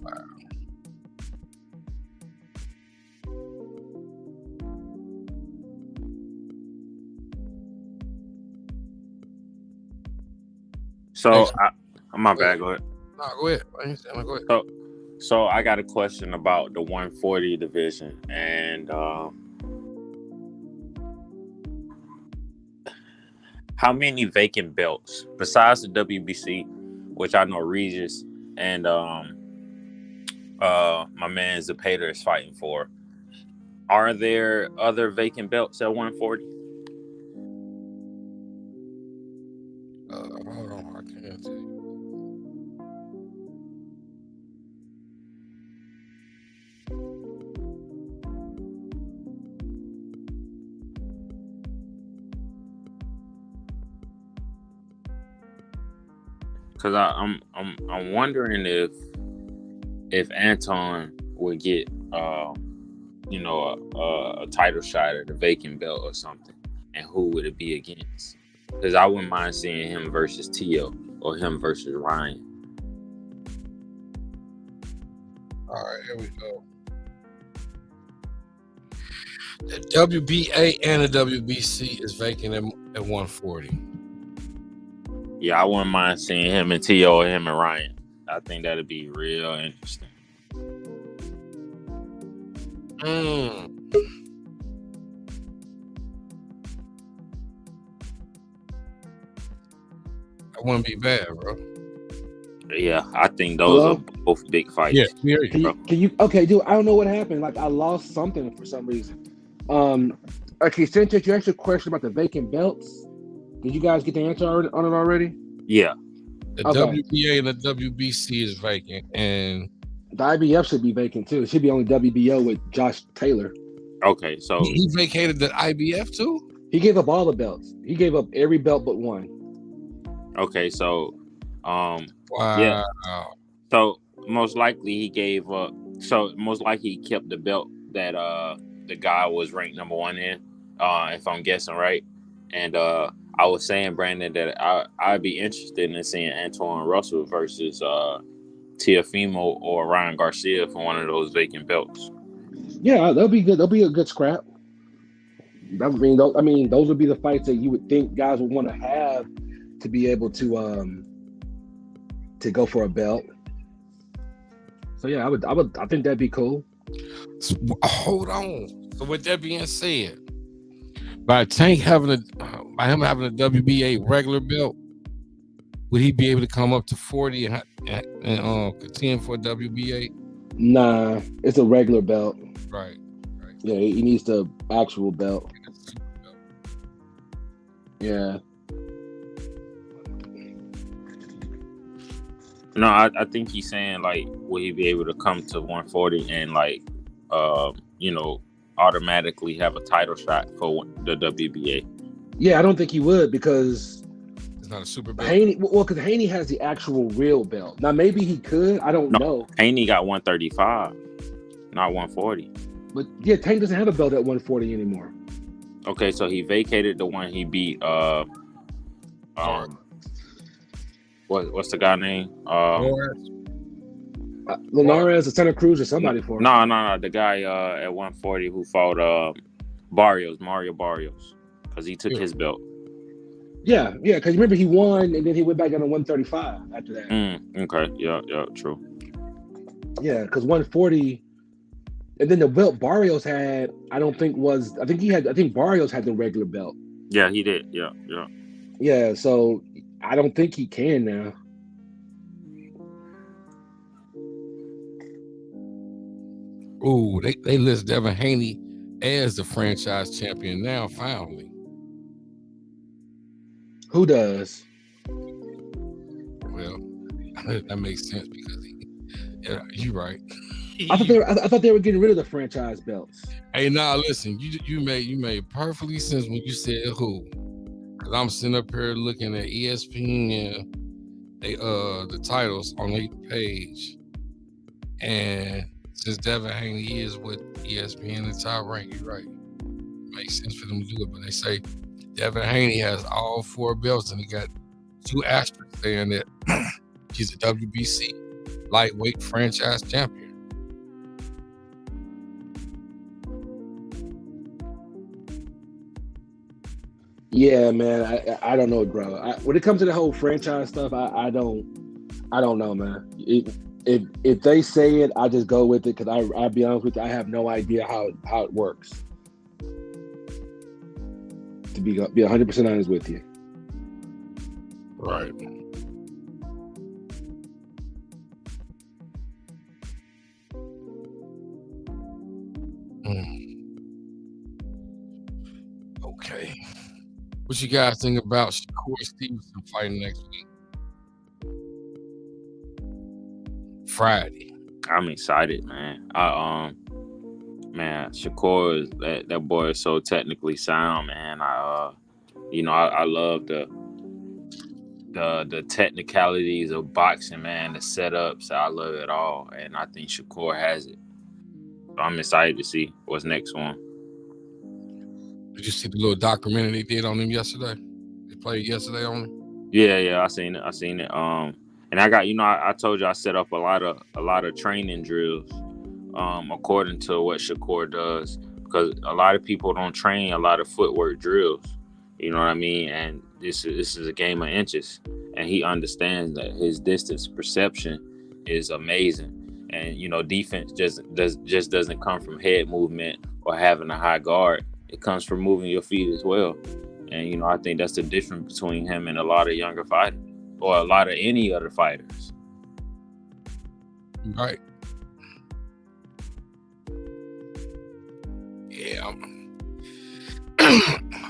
Wow. So, my bad. Go ahead. No, go ahead. Go ahead. So I got a question about the 140 division, and how many vacant belts besides the WBC, which I know Regis and my man Zapata is fighting for? Are there other vacant belts at 140? Hold on, I can't tell you. Because I'm wondering if Anton would get a title shot at a vacant belt or something, and who would it be against? Because I wouldn't mind seeing him versus Tio or him versus Ryan. All right, here we go. The WBA and the WBC is vacant at 140. Yeah, I wouldn't mind seeing him and Tio or him and Ryan. I think that'd be real interesting. That wouldn't be bad, bro. Yeah, I think those are both big fights. Yeah, can you? Okay, dude. I don't know what happened. Like I lost something for some reason. Okay, since you asked a question about the vacant belts, did you guys get the answer on it already? Yeah. The WBA and the WBC is vacant, and the IBF should be vacant too. It should be only WBO with Josh Taylor. Okay, so he vacated the IBF too. He gave up all the belts. He gave up every belt but one. Okay, so wow. Yeah. So most likely he gave up. So most likely he kept the belt that the guy was ranked number 1 in, if I'm guessing right. And I was saying, Brandon, that I'd be interested in seeing Antoine Russell versus Teofimo or Ryan Garcia for one of those vacant belts. Yeah, that'll be good. That'll be a good scrap. I mean, those would be the fights that you would think guys would want to have to be able to go for a belt. So yeah, I think that'd be cool. So, hold on. So with that being said, by him having a WBA regular belt, would he be able to come up to 40 and contend for a WBA? Nah, it's a regular belt. Right. Yeah, he needs the actual belt. Yeah. No, I think he's saying, like, will he be able to come to 140 and, like, automatically have a title shot for the WBA? Yeah, I don't think he would, because it's not a super belt. Because Haney has the actual real belt. Now maybe he could. I don't know. Haney got 135, not 140. But yeah, Tank doesn't have a belt at 140 anymore. Okay, so he vacated the one he beat. What's the guy name? Linares or Santa Cruz or somebody for him. No. The guy at 140 who fought Mario Barrios, because he took his belt. Yeah, because remember he won and then he went back down to 135 after that. Okay, yeah, true. Yeah, because 140, and then the belt Barrios had, I think Barrios had the regular belt. Yeah, he did. Yeah. Yeah, so I don't think he can now. Ooh, they list Devin Haney as the franchise champion now, finally. Who does? Well, that makes sense because you're right. I thought they were getting rid of the franchise belts. Hey, now listen, you made perfectly sense when you said who. Cause I'm sitting up here looking at ESPN, the titles on their page, and since Devin Haney is with ESPN, the top rank, you're right. Makes sense for them to do it, but they say Devin Haney has all 4 belts, and he got 2 asterisks saying that he's a WBC lightweight franchise champion. Yeah, man. I don't know, bro. When it comes to the whole franchise stuff, I don't know, man. If they say it, I just go with it because I'll be honest with you, I have no idea how it works. To be 100% honest with you. Right. Okay. What you guys think about Shakur Stevenson fighting next week? Friday. I'm excited, man. Man, Shakur is that boy is so technically sound, man. I love the technicalities of boxing, man. The setups, I love it all, and I think Shakur has it. So I'm excited to see what's next one. Did you see the little documentary they did on him yesterday? They played yesterday on him. Yeah, I seen it. And I got, I told you I set up a lot of training drills, according to what Shakur does, because a lot of people don't train a lot of footwork drills. You know what I mean? And this is a game of inches, and he understands that his distance perception is amazing. And defense just doesn't come from head movement or having a high guard. It comes from moving your feet as well. And I think that's the difference between him and a lot of younger fighters, or a lot of any other fighters. Right. Yeah.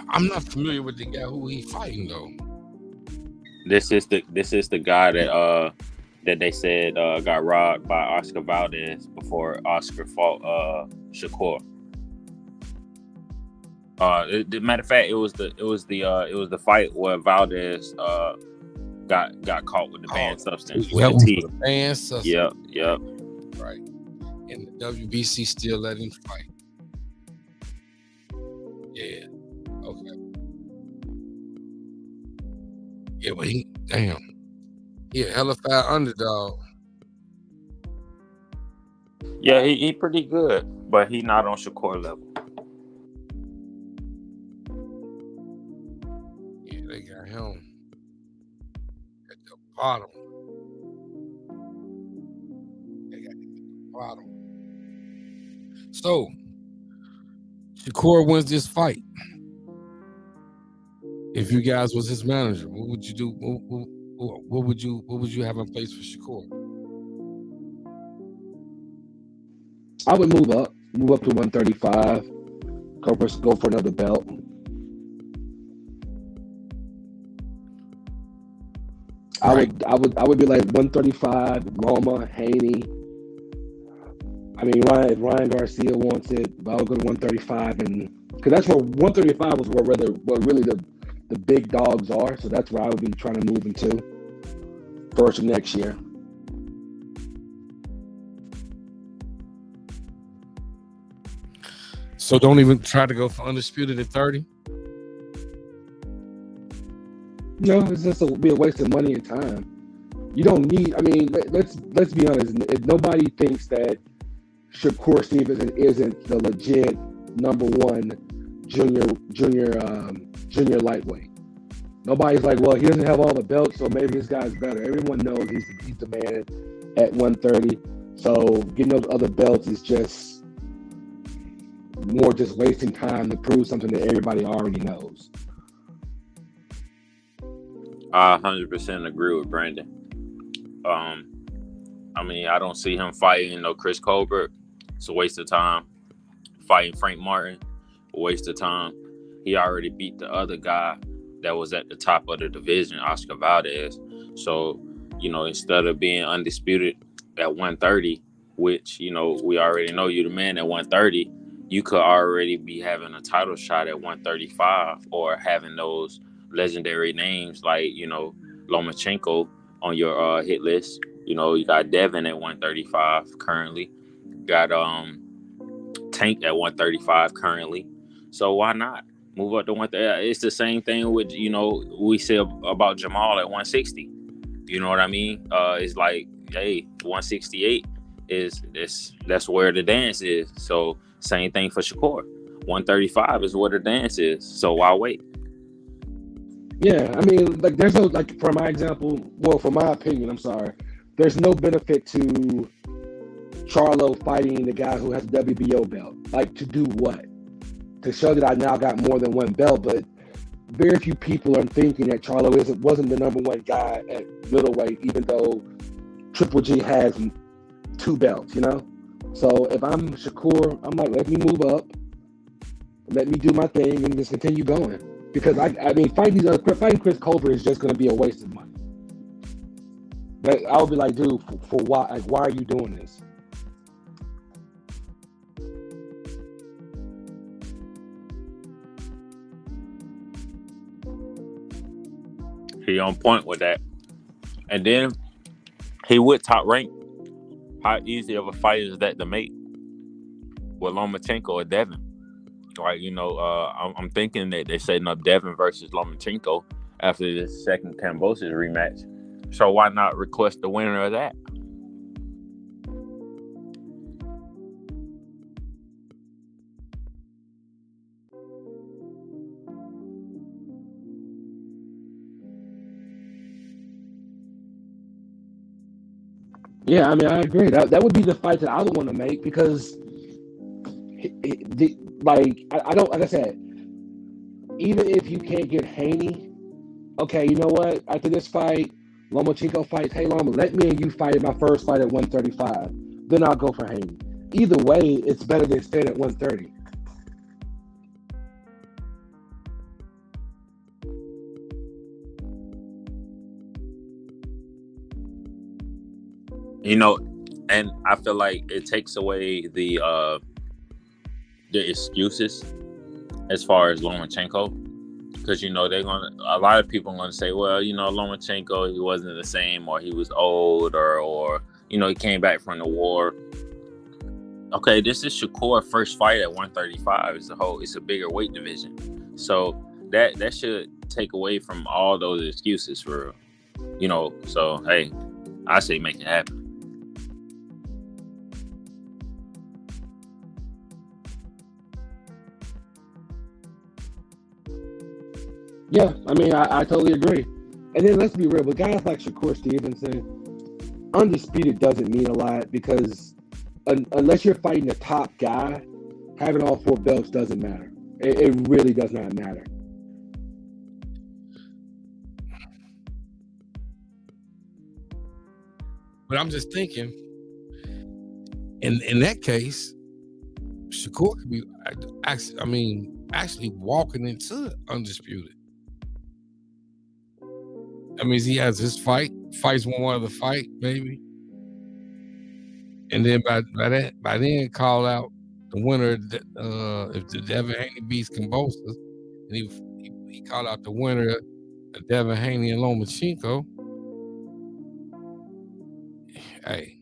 I'm not familiar with the guy who he fighting though. This is the guy that they said got robbed by Oscar Valdez before Oscar fought Shakur. Matter of fact, it was the fight where Valdez got caught with the banned substance. Well, with the banned substance. Yep. Right. And the WBC still let him fight. Yeah. Okay. Yeah, but he a hella fat underdog. Yeah, he pretty good, but he not on Shakur level. Yeah, they got him at the bottom. So Shakur wins this fight. If you guys was his manager, what would you do? What would you have in place for Shakur? I would move up to 135. Go for another belt. Right. I would be like 135. Loma, Haney. I mean, Ryan Garcia wants it, but I would go to 135, and because that's where 135 was where really the big dogs are. So that's where I would be trying to move into first of next year. So don't even try to go for undisputed at 30. No, it's just be a waste of money and time. You don't need. I mean, let's be honest. If nobody thinks that Shakur Stevenson isn't the legit number one junior lightweight. Nobody's like, well, he doesn't have all the belts, so maybe this guy's better. Everyone knows he's the man at 130. So getting those other belts is just more just wasting time to prove something that everybody already knows. I 100% agree with Brandon. I mean, I don't see him fighting Chris Colbert. It's a waste of time. Fighting Frank Martin, a waste of time. He already beat the other guy that was at the top of the division, Oscar Valdez. So, instead of being undisputed at 130, which, we already know you're the man at 130, you could already be having a title shot at 135 or having those legendary names like, Lomachenko on your hit list. You got Devin at 135 currently. You got Tank at 135 currently. So why not move up to 130? It's the same thing with, we say about Jamal at 160. You know what I mean? It's like, hey, 168 that's where the dance is. So same thing for Shakur. 135 is where the dance is. So why wait? Yeah, I mean, like, there's no, like, for my example, well, for my opinion, I'm sorry, there's no benefit to Charlo fighting the guy who has a WBO belt. Like, to do what? To show that I now got more than one belt, but very few people are thinking that Charlo wasn't the number one guy at middleweight, even though Triple G has 2 belts, you know? So if I'm Shakur, I'm like, let me move up, let me do my thing, and just continue going. Because I mean, fighting Chris Colbert is just going to be a waste of money. But I'll be like, dude, for why? Like, why are you doing this? He on point with that. And then he would top rank. How easy of a fight is that to make with Lomachenko or Devin? Like, you know, I'm thinking that they're setting up Devin versus Lomachenko after the second Kambosos rematch. So why not request the winner of that? Yeah, I mean, I agree. That would be the fight that I would want to make because, I don't, like I said, even if you can't get Haney, okay, you know what? After this fight, Lomachenko fights, hey, Loma, let me and you fight in my first fight at 135. Then I'll go for Haney. Either way, it's better than staying at 130. You know, and I feel like it takes away the excuses as far as Lomachenko, because, you know, a lot of people are gonna say, well, you know, Lomachenko, he wasn't the same, or he was old, or you know, he came back from the war. Okay, this is Shakur's first fight at 135. It's a bigger weight division, so that should take away from all those excuses for, you know. So hey, I say make it happen. Yeah, I mean, I totally agree. And then let's be real, with guys like Shakur Stevenson, undisputed doesn't mean a lot because unless you're fighting the top guy, having all 4 belts doesn't matter. It really does not matter. But I'm just thinking, in that case, Shakur could be actually walking into undisputed. That means he has his fights one other fight, maybe. And then by then call out the winner if the Devin Haney beats Kambosos, and he called out the winner of Devin Haney and Lomachenko. Hey,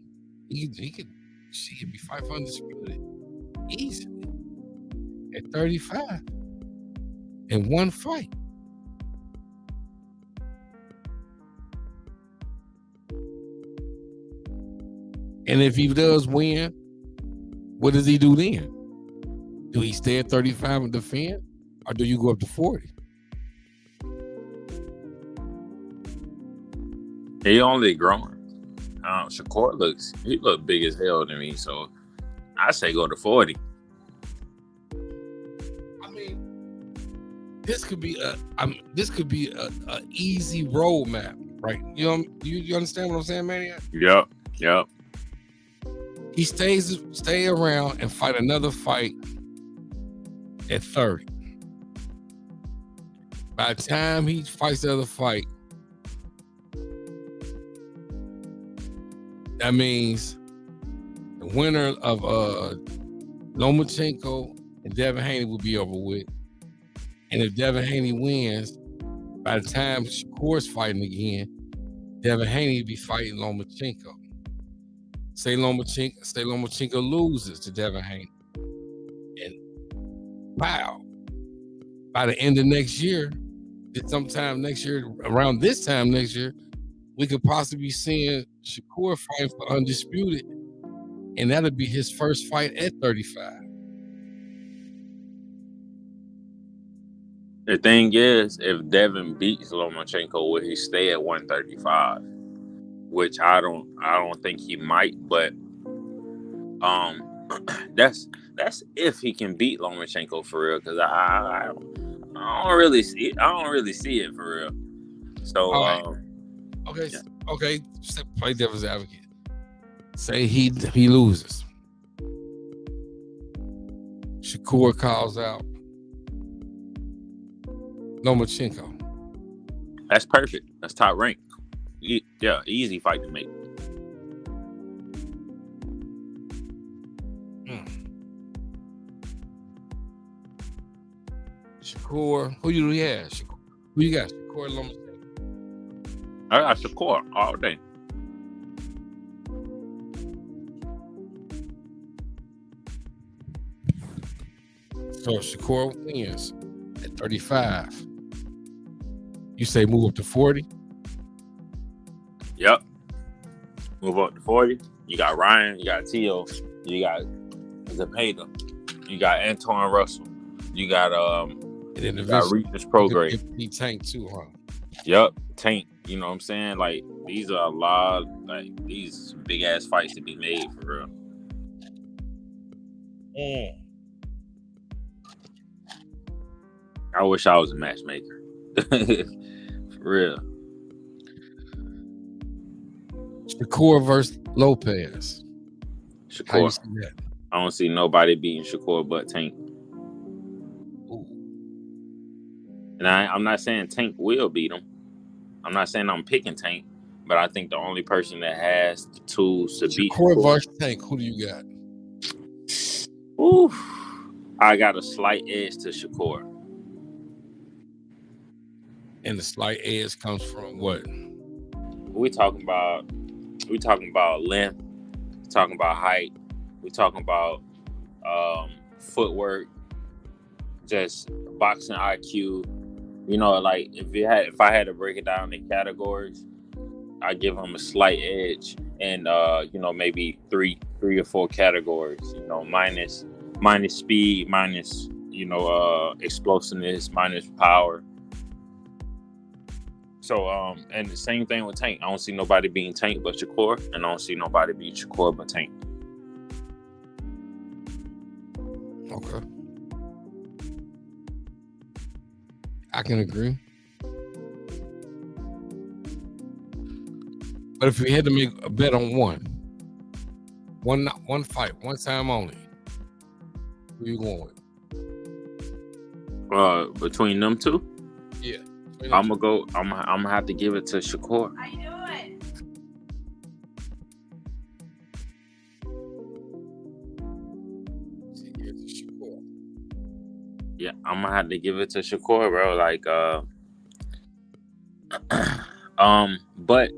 he could be fighting for undisputed easily at 35 in one fight. And if he does win, what does he do then? Do he stay at 35 and defend, or do you go up to 40? He only growing. Shakur looks big as hell to me, so I say go to 40. I mean, this could be a easy roadmap, right? You know, you understand what I'm saying, Maniac? Yep. He stay around and fight another fight at 30. By the time he fights the other fight, that means the winner of Lomachenko and Devin Haney will be over with. And if Devin Haney wins, by the time Shakur's fighting again, Devin Haney will be fighting Lomachenko. Say Lomachenko loses to Devin Haney. And wow, by the end of next year, sometime next year, around this time next year, we could possibly be seeing Shakur fight for undisputed, and that'll be his first fight at 35. The thing is, if Devin beats Lomachenko, will he stay at 135? Which I don't think he might, but that's if he can beat Lomachenko for real, because I don't really see it for real. So All right. Okay. Play devil's advocate. Say he loses. Shakur calls out Lomachenko. That's perfect. That's top rank. Yeah, easy fight to make. Shakur, who you have? Who you got? Shakur Lomachenko. I got Shakur all day. So Shakur wins at 35. You say move up to 40? Yep. Move up to 40. You got Ryan, you got Tio, you got Zepeda, you got Antoine Russell, you got Regis Prograde. He Tank too, huh? Yep, Tank. You know what I'm saying? Like, these are a lot, like, these big ass fights to be made for real. I wish I was a matchmaker. For real. Shakur versus Lopez. Shakur. How you see that? I don't see nobody beating Shakur but Tank. Ooh. And I'm not saying Tank will beat him. I'm not saying I'm picking Tank, but I think the only person that has the tools to beat Shakur versus Tank, who do you got? Ooh, I got a slight edge to Shakur. And the slight edge comes from what? We talking about length, we talking about height, we talking about footwork, just boxing IQ. You know, like if I had to break it down in categories, I give him a slight edge, and maybe three or four categories. You know, minus speed, minus explosiveness, minus power. So, and the same thing with Tank. I don't see nobody beating Tank but Shakur, and I don't see nobody beating Shakur but Tank. Okay. I can agree. But if we had to make a bet on one fight, one time only, who you going with? Between them two? Yeah. I'm gonna have to give it to Shakur. How you doing? Yeah, I'm gonna have to give it to Shakur, bro. Like, but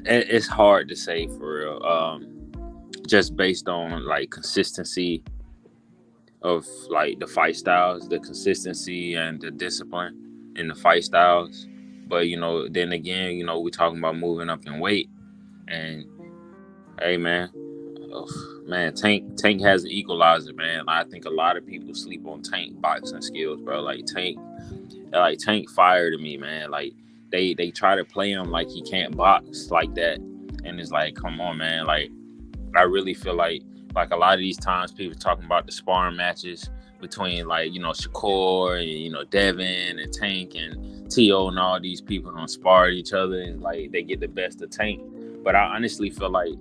it's hard to say for real. Just based on like consistency of like the fight styles, the consistency and the discipline in the fight styles. But then again, we're talking about moving up in weight, and hey, man, Tank has an equalizer, man. I think a lot of people sleep on Tank boxing skills, bro. Like Tank fire to me, man. Like they try to play him like he can't box like that, and it's like, come on, man. Like I really feel like a lot of these times people talking about the sparring matches between Shakur and Devin and Tank and T.O. and all these people don't spar each other and like they get the best of Tank. But I honestly feel like,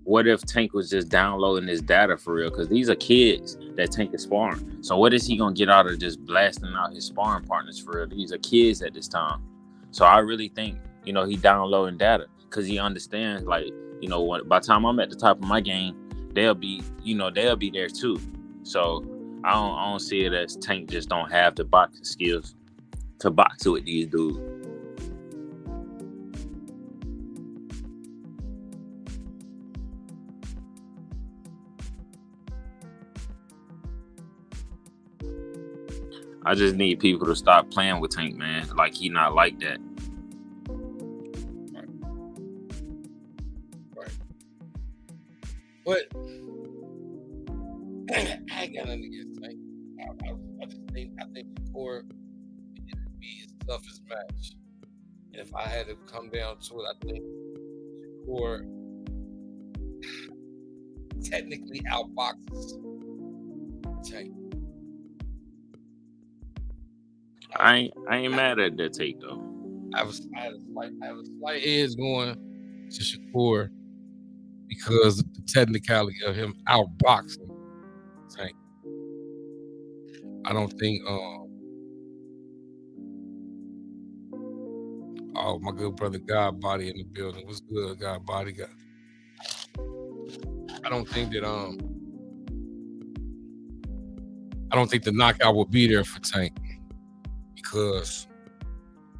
what if Tank was just downloading his data for real? Because these are kids that Tank is sparring. So what is he gonna get out of just blasting out his sparring partners for real? These are kids at this time. So I really think he downloading data because he understands by the time I'm at the top of my game, they'll be there too. So I don't see it as Tank just don't have the boxing skills to box with these dudes. I just need people to stop playing with Tank, man. Like he not like that. Right. But I ain't got nothing against Tank. I just think Shakur would be his toughest match. And if I had to come down to it, I think Shakur technically outboxes Tank. I ain't mad at that take though. I have a slight edge going to Shakur because of the technicality of him outboxing Tank. I don't think oh, my good brother God Body in the building. What's good, God Body? I don't think the knockout will be there for Tank because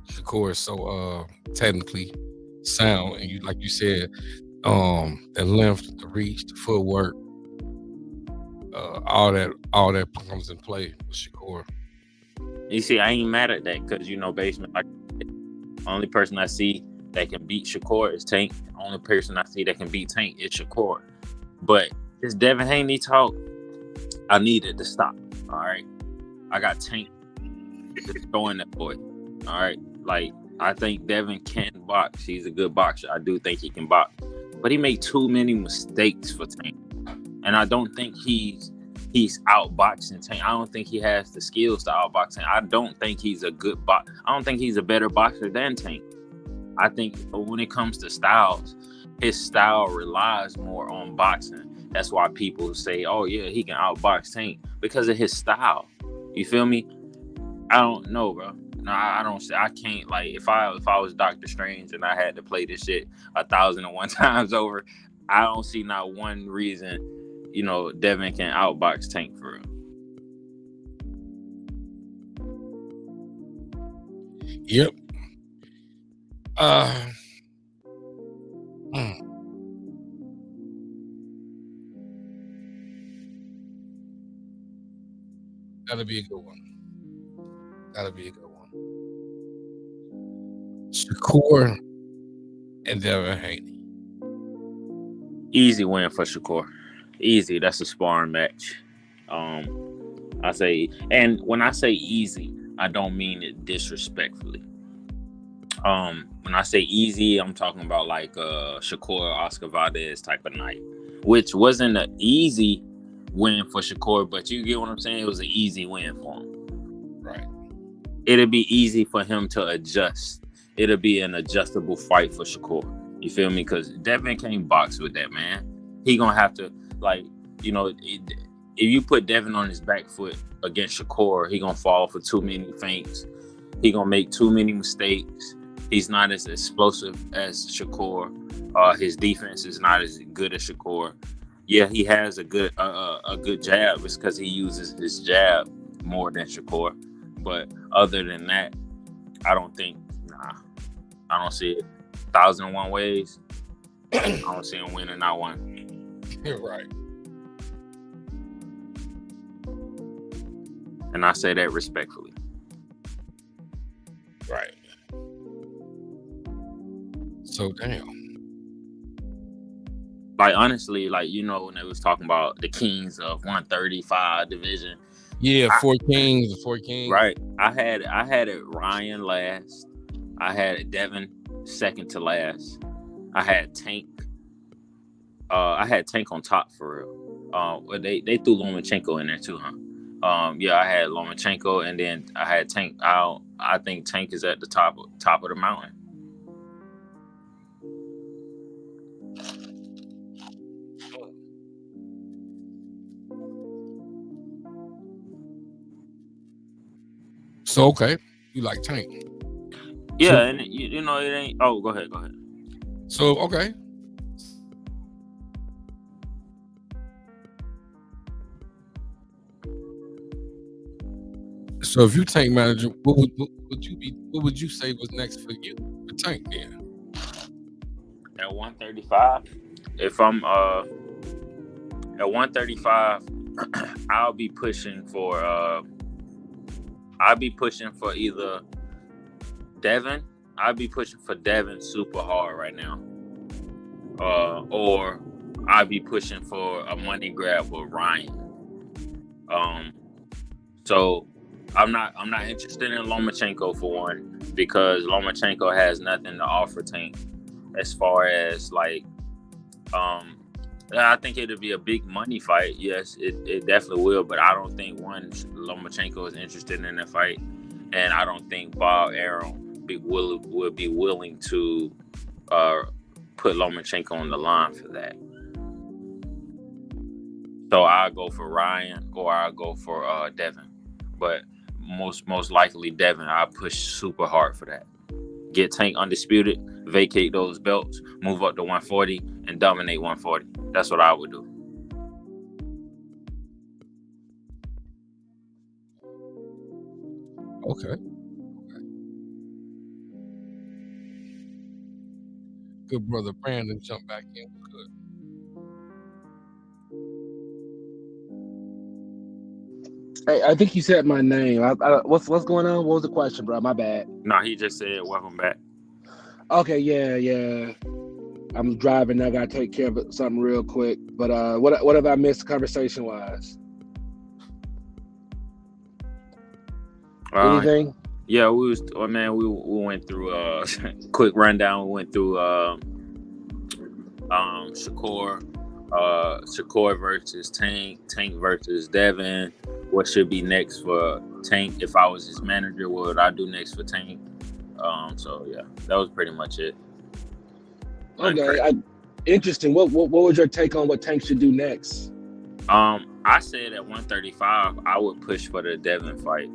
Shakur is so technically sound, and you, like you said, the length, the reach, the footwork, all that comes in play with Shakur. You see, I ain't mad at that because Basement, like, the only person I see that can beat Shakur is Tank. The only person I see that can beat Tank is Shakur. But this Devin Haney talk, I needed to stop. All right, I got Tank just throwing that boy. All right, like, I think Devin can box. He's a good boxer. I do think he can box, but he made too many mistakes for Tank, and I don't think he's outboxing Tank. I don't think he has the skills to outbox Tank. I don't think he's a good I don't think he's a better boxer than Tank. I think when it comes to styles, his style relies more on boxing. That's why people say, "Oh yeah, he can outbox Tank," because of his style. You feel me? I don't know, bro. No, I don't. I can't. Like, if I was Doctor Strange and I had to play this shit 1,001 times over, I don't see not one reason, Devin can outbox Tank for real. Yep. That'll be a good one. Shakur and Devin Haney. Easy win for Shakur. Easy. That's a sparring match. I say, and when I say easy, I don't mean it disrespectfully. When I say easy, I'm talking about like Shakur Oscar Valdez type of night, which wasn't an easy win for Shakur, but you get what I'm saying? It was an easy win for him. Right. It'll be easy for him to adjust. It'll be an adjustable fight for Shakur. You feel me? Because Devin can't box with that, man. He gonna have to, like, if you put Devin on his back foot against Shakur, he gonna fall for too many feints. He gonna make too many mistakes. He's not as explosive as Shakur. His defense is not as good as Shakur. Yeah, he has a good jab. It's because he uses his jab more than Shakur. But other than that, I don't see it. 1,001 ways. I don't see him winning that one. You're right. And I say that respectfully. Right. So damn. Like, honestly, like, when they was talking about the kings of 135 division. Yeah, four kings. Right. I had it Ryan last. I had it Devin second to last. I had Tank. I had Tank on top for real. They threw Lomachenko in there too, huh? Yeah, I had Lomachenko, and then I had Tank. I think Tank is at the top of the mountain. So okay, you like Tank? Yeah, so, and it ain't. Oh, go ahead. So okay. So if you Tank manager, what would you say was next for you for Tank then? At 135, if I'm at 135, I'll be pushing for either Devin. I'll be pushing for Devin super hard right now, or I'll be pushing for a money grab with Ryan. So I'm not interested in Lomachenko for one, because Lomachenko has nothing to offer Tank as far as like I think it'll be a big money fight. Yes, it definitely will, but I don't think Lomachenko is interested in that fight, and I don't think Bob Arum would be willing to put Lomachenko on the line for that. So I'll go for Ryan or I'll go for Devin. But most likely Devin. I'll push super hard for that. Get Tank undisputed, vacate those belts, move up to 140, and dominate 140. That's what I would do. Okay. Good brother Brandon jumped back in. Good. Hey, I think you said my name. What's going on? What was the question, bro? My bad. No, he just said welcome back. Okay, yeah. I'm driving. I gotta take care of something real quick. But what have I missed conversation wise? Anything? Yeah, we went through quick rundown. We went through Shakur versus Tank versus Devin. What should be next for Tank? If I was his manager, what would I do next for Tank? So yeah, that was pretty much it. Okay, interesting. What was your take on what Tank should do next? I said at 135, I would push for the Devin fight.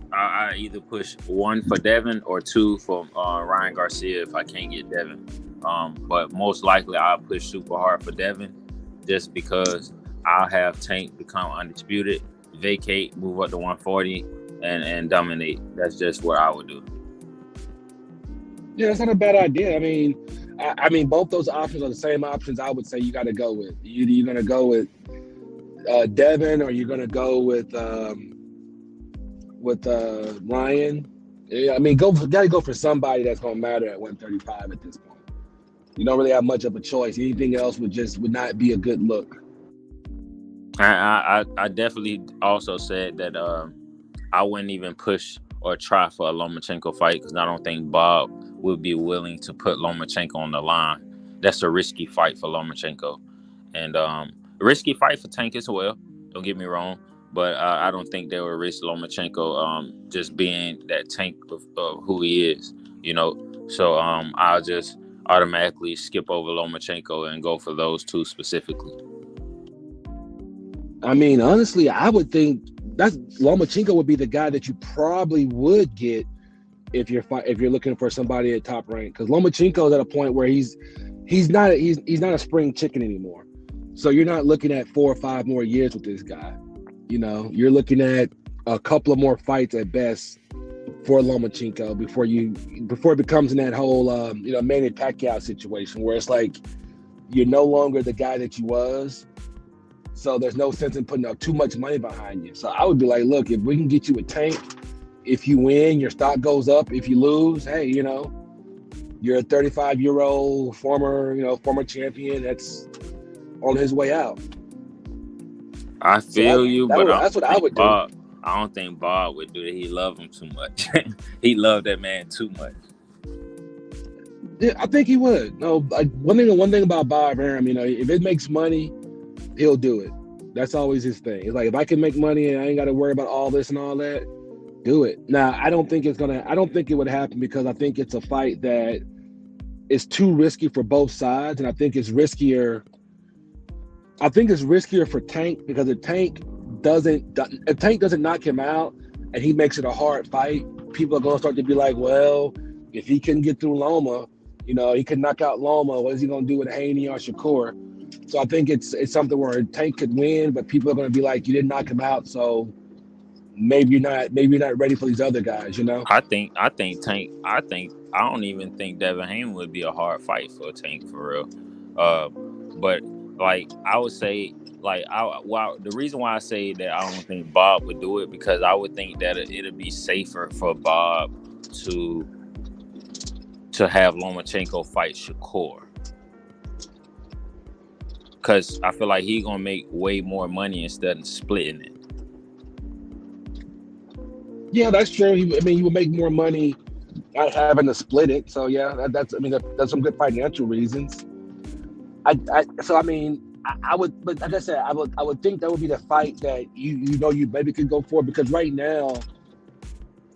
I either push 1 for Devin or 2 for Ryan Garcia if I can't get Devin. But most likely I'll push super hard for Devin, just because I'll have Tank become undisputed, vacate, move up to 140, and dominate. That's just what I would do. Yeah, it's not a bad idea. I mean, both those options are the same options I would say you got to go with. You're going to go with Devin, or you're going to go with Ryan. Yeah, I mean, got to go for somebody that's going to matter at 135 at this point. You don't really have much of a choice. Anything else would not be a good look. I definitely also said that I wouldn't even push or try for a Lomachenko fight, because I don't think Bob would be willing to put Lomachenko on the line. That's a risky fight for Lomachenko, and a risky fight for Tank as well. Don't get me wrong, but I don't think they would risk Lomachenko just being that Tank of who he is, you know. So I'll just automatically skip over Lomachenko and go for those two specifically. I mean, honestly, I would think Lomachenko would be the guy that you probably would get if you're looking for somebody at top rank, because Lomachenko is at a point where he's not a spring chicken anymore. So you're not looking at 4 or 5 more years with this guy. You know, you're looking at a couple of more fights at best for Lomachenko before it becomes in that whole Manny Pacquiao situation where it's like you're no longer the guy that you was. So there's no sense in putting out too much money behind you. So I would be like, look, if we can get you a Tank, if you win, your stock goes up. If you lose, hey, you're a 35-year-old former champion that's on his way out. I feel you, but that's what I would do. I don't think Bob would do that. He loved him too much. He loved that man too much. Yeah, I think he would. No, like one thing about Bob Arum, if it makes money, he'll do it. That's always his thing. It's like, if I can make money and I ain't got to worry about all this and all that, do it. Now, I don't think it would happen, because I think it's a fight that is too risky for both sides, and I think it's riskier for Tank, because if Tank doesn't knock him out and he makes it a hard fight, people are going to start to be like, well, if he couldn't get through Loma, he could knock out Loma, what is he going to do with Haney or Shakur? So I think it's something where Tank could win, but people are going to be like, you didn't knock him out, so maybe you're not ready for these other guys, I think Tank. I don't even think Devin Haney would be a hard fight for Tank, for real. But like I would say, the reason why I say that I don't think Bob would do it, because I would think that it'd be safer for Bob to have Lomachenko fight Shakur. because I feel like he gonna make way more money instead of splitting it. Yeah, that's true. He would make more money not having to split it. So yeah, that's that's some good financial reasons. I would, but like I said, I would think that would be the fight that you maybe could go for, because right now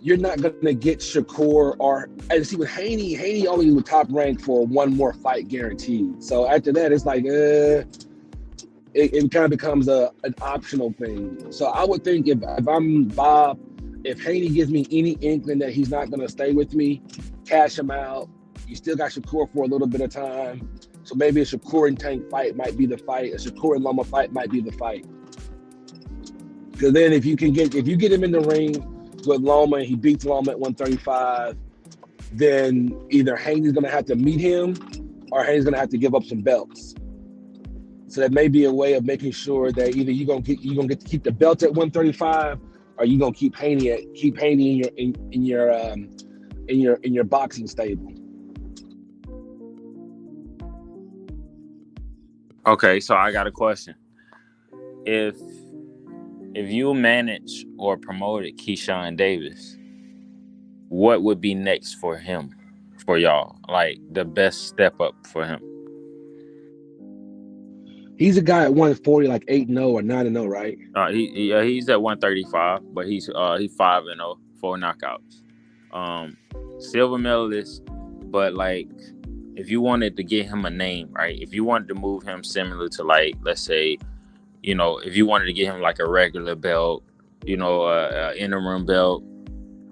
you're not gonna get Shakur or, and see with Haney only with top rank for one more fight guaranteed. So after that, it's like it kind of becomes an optional thing. So I would think if I'm Bob, if Haney gives me any inkling that he's not gonna stay with me, cash him out. You still got Shakur for a little bit of time. So maybe a Shakur and Tank fight might be the fight. A Shakur and Loma fight might be the fight. Because then if you get him in the ring with Loma and he beats Loma at 135, then either Haney's gonna have to meet him or Haney's gonna have to give up some belts. So that may be a way of making sure that either you're gonna get to keep the belt at 135, or you're gonna keep Haney in your boxing stable. Okay, so I got a question. If you manage or promoted Keyshawn Davis, what would be next for him, for y'all? Like the best step up for him? He's a guy at 140, like 8-0 or 9-0, right? He's at 135, but he's 5-0, 4 knockouts. Silver medalist, but like if you wanted to get him a name, right? If you wanted to move him similar to, like, let's say, if you wanted to get him like a regular belt, interim belt,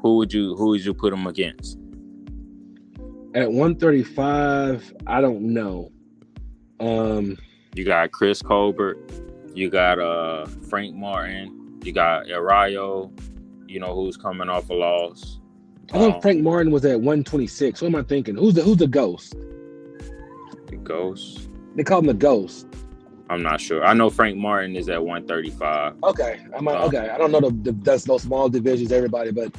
who would you put him against? At 135, I don't know. You got Chris Colbert, you got Frank Martin, you got Arayo, who's coming off a loss. I thought Frank Martin was at 126. What am I thinking? Who's the ghost? The ghost? They call him the ghost. I'm not sure. I know Frank Martin is at 135. Okay. Okay. I don't know those small divisions, everybody, but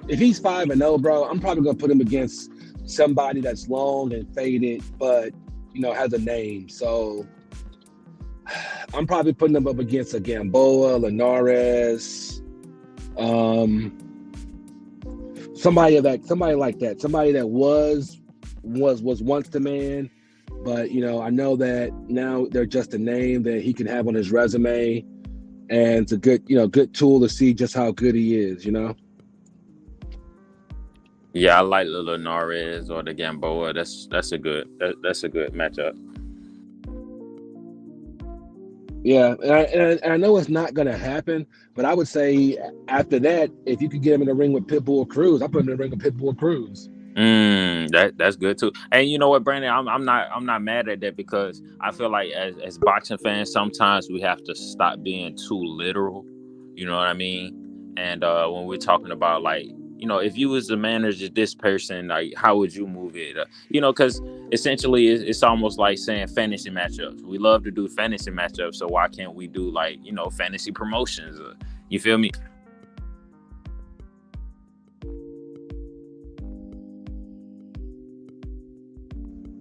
if he's 5-0, bro, I'm probably gonna put him against somebody that's long and faded, but has a name. So I'm probably putting him up against a Gamboa, Linares, somebody like that, somebody that was once the man, but I know that now they're just a name that he can have on his resume, and it's a good tool to see just how good he is. Yeah, I like the Linares or the Gamboa. That's a good matchup. Yeah, and I know it's not going to happen, but I would say after that, if you could get him in the ring with Pitbull Cruz, I put him in the ring with Pitbull Cruz. That's good too. And you know what, Brandon, I'm not mad at that, because I feel like as boxing fans, sometimes we have to stop being too literal. You know what I mean? And when we're talking about, like, if you was the manager of this person, like, how would you move it? Because essentially it's almost like saying fantasy matchups. We love to do fantasy matchups, so why can't we do, like, fantasy promotions? You feel me?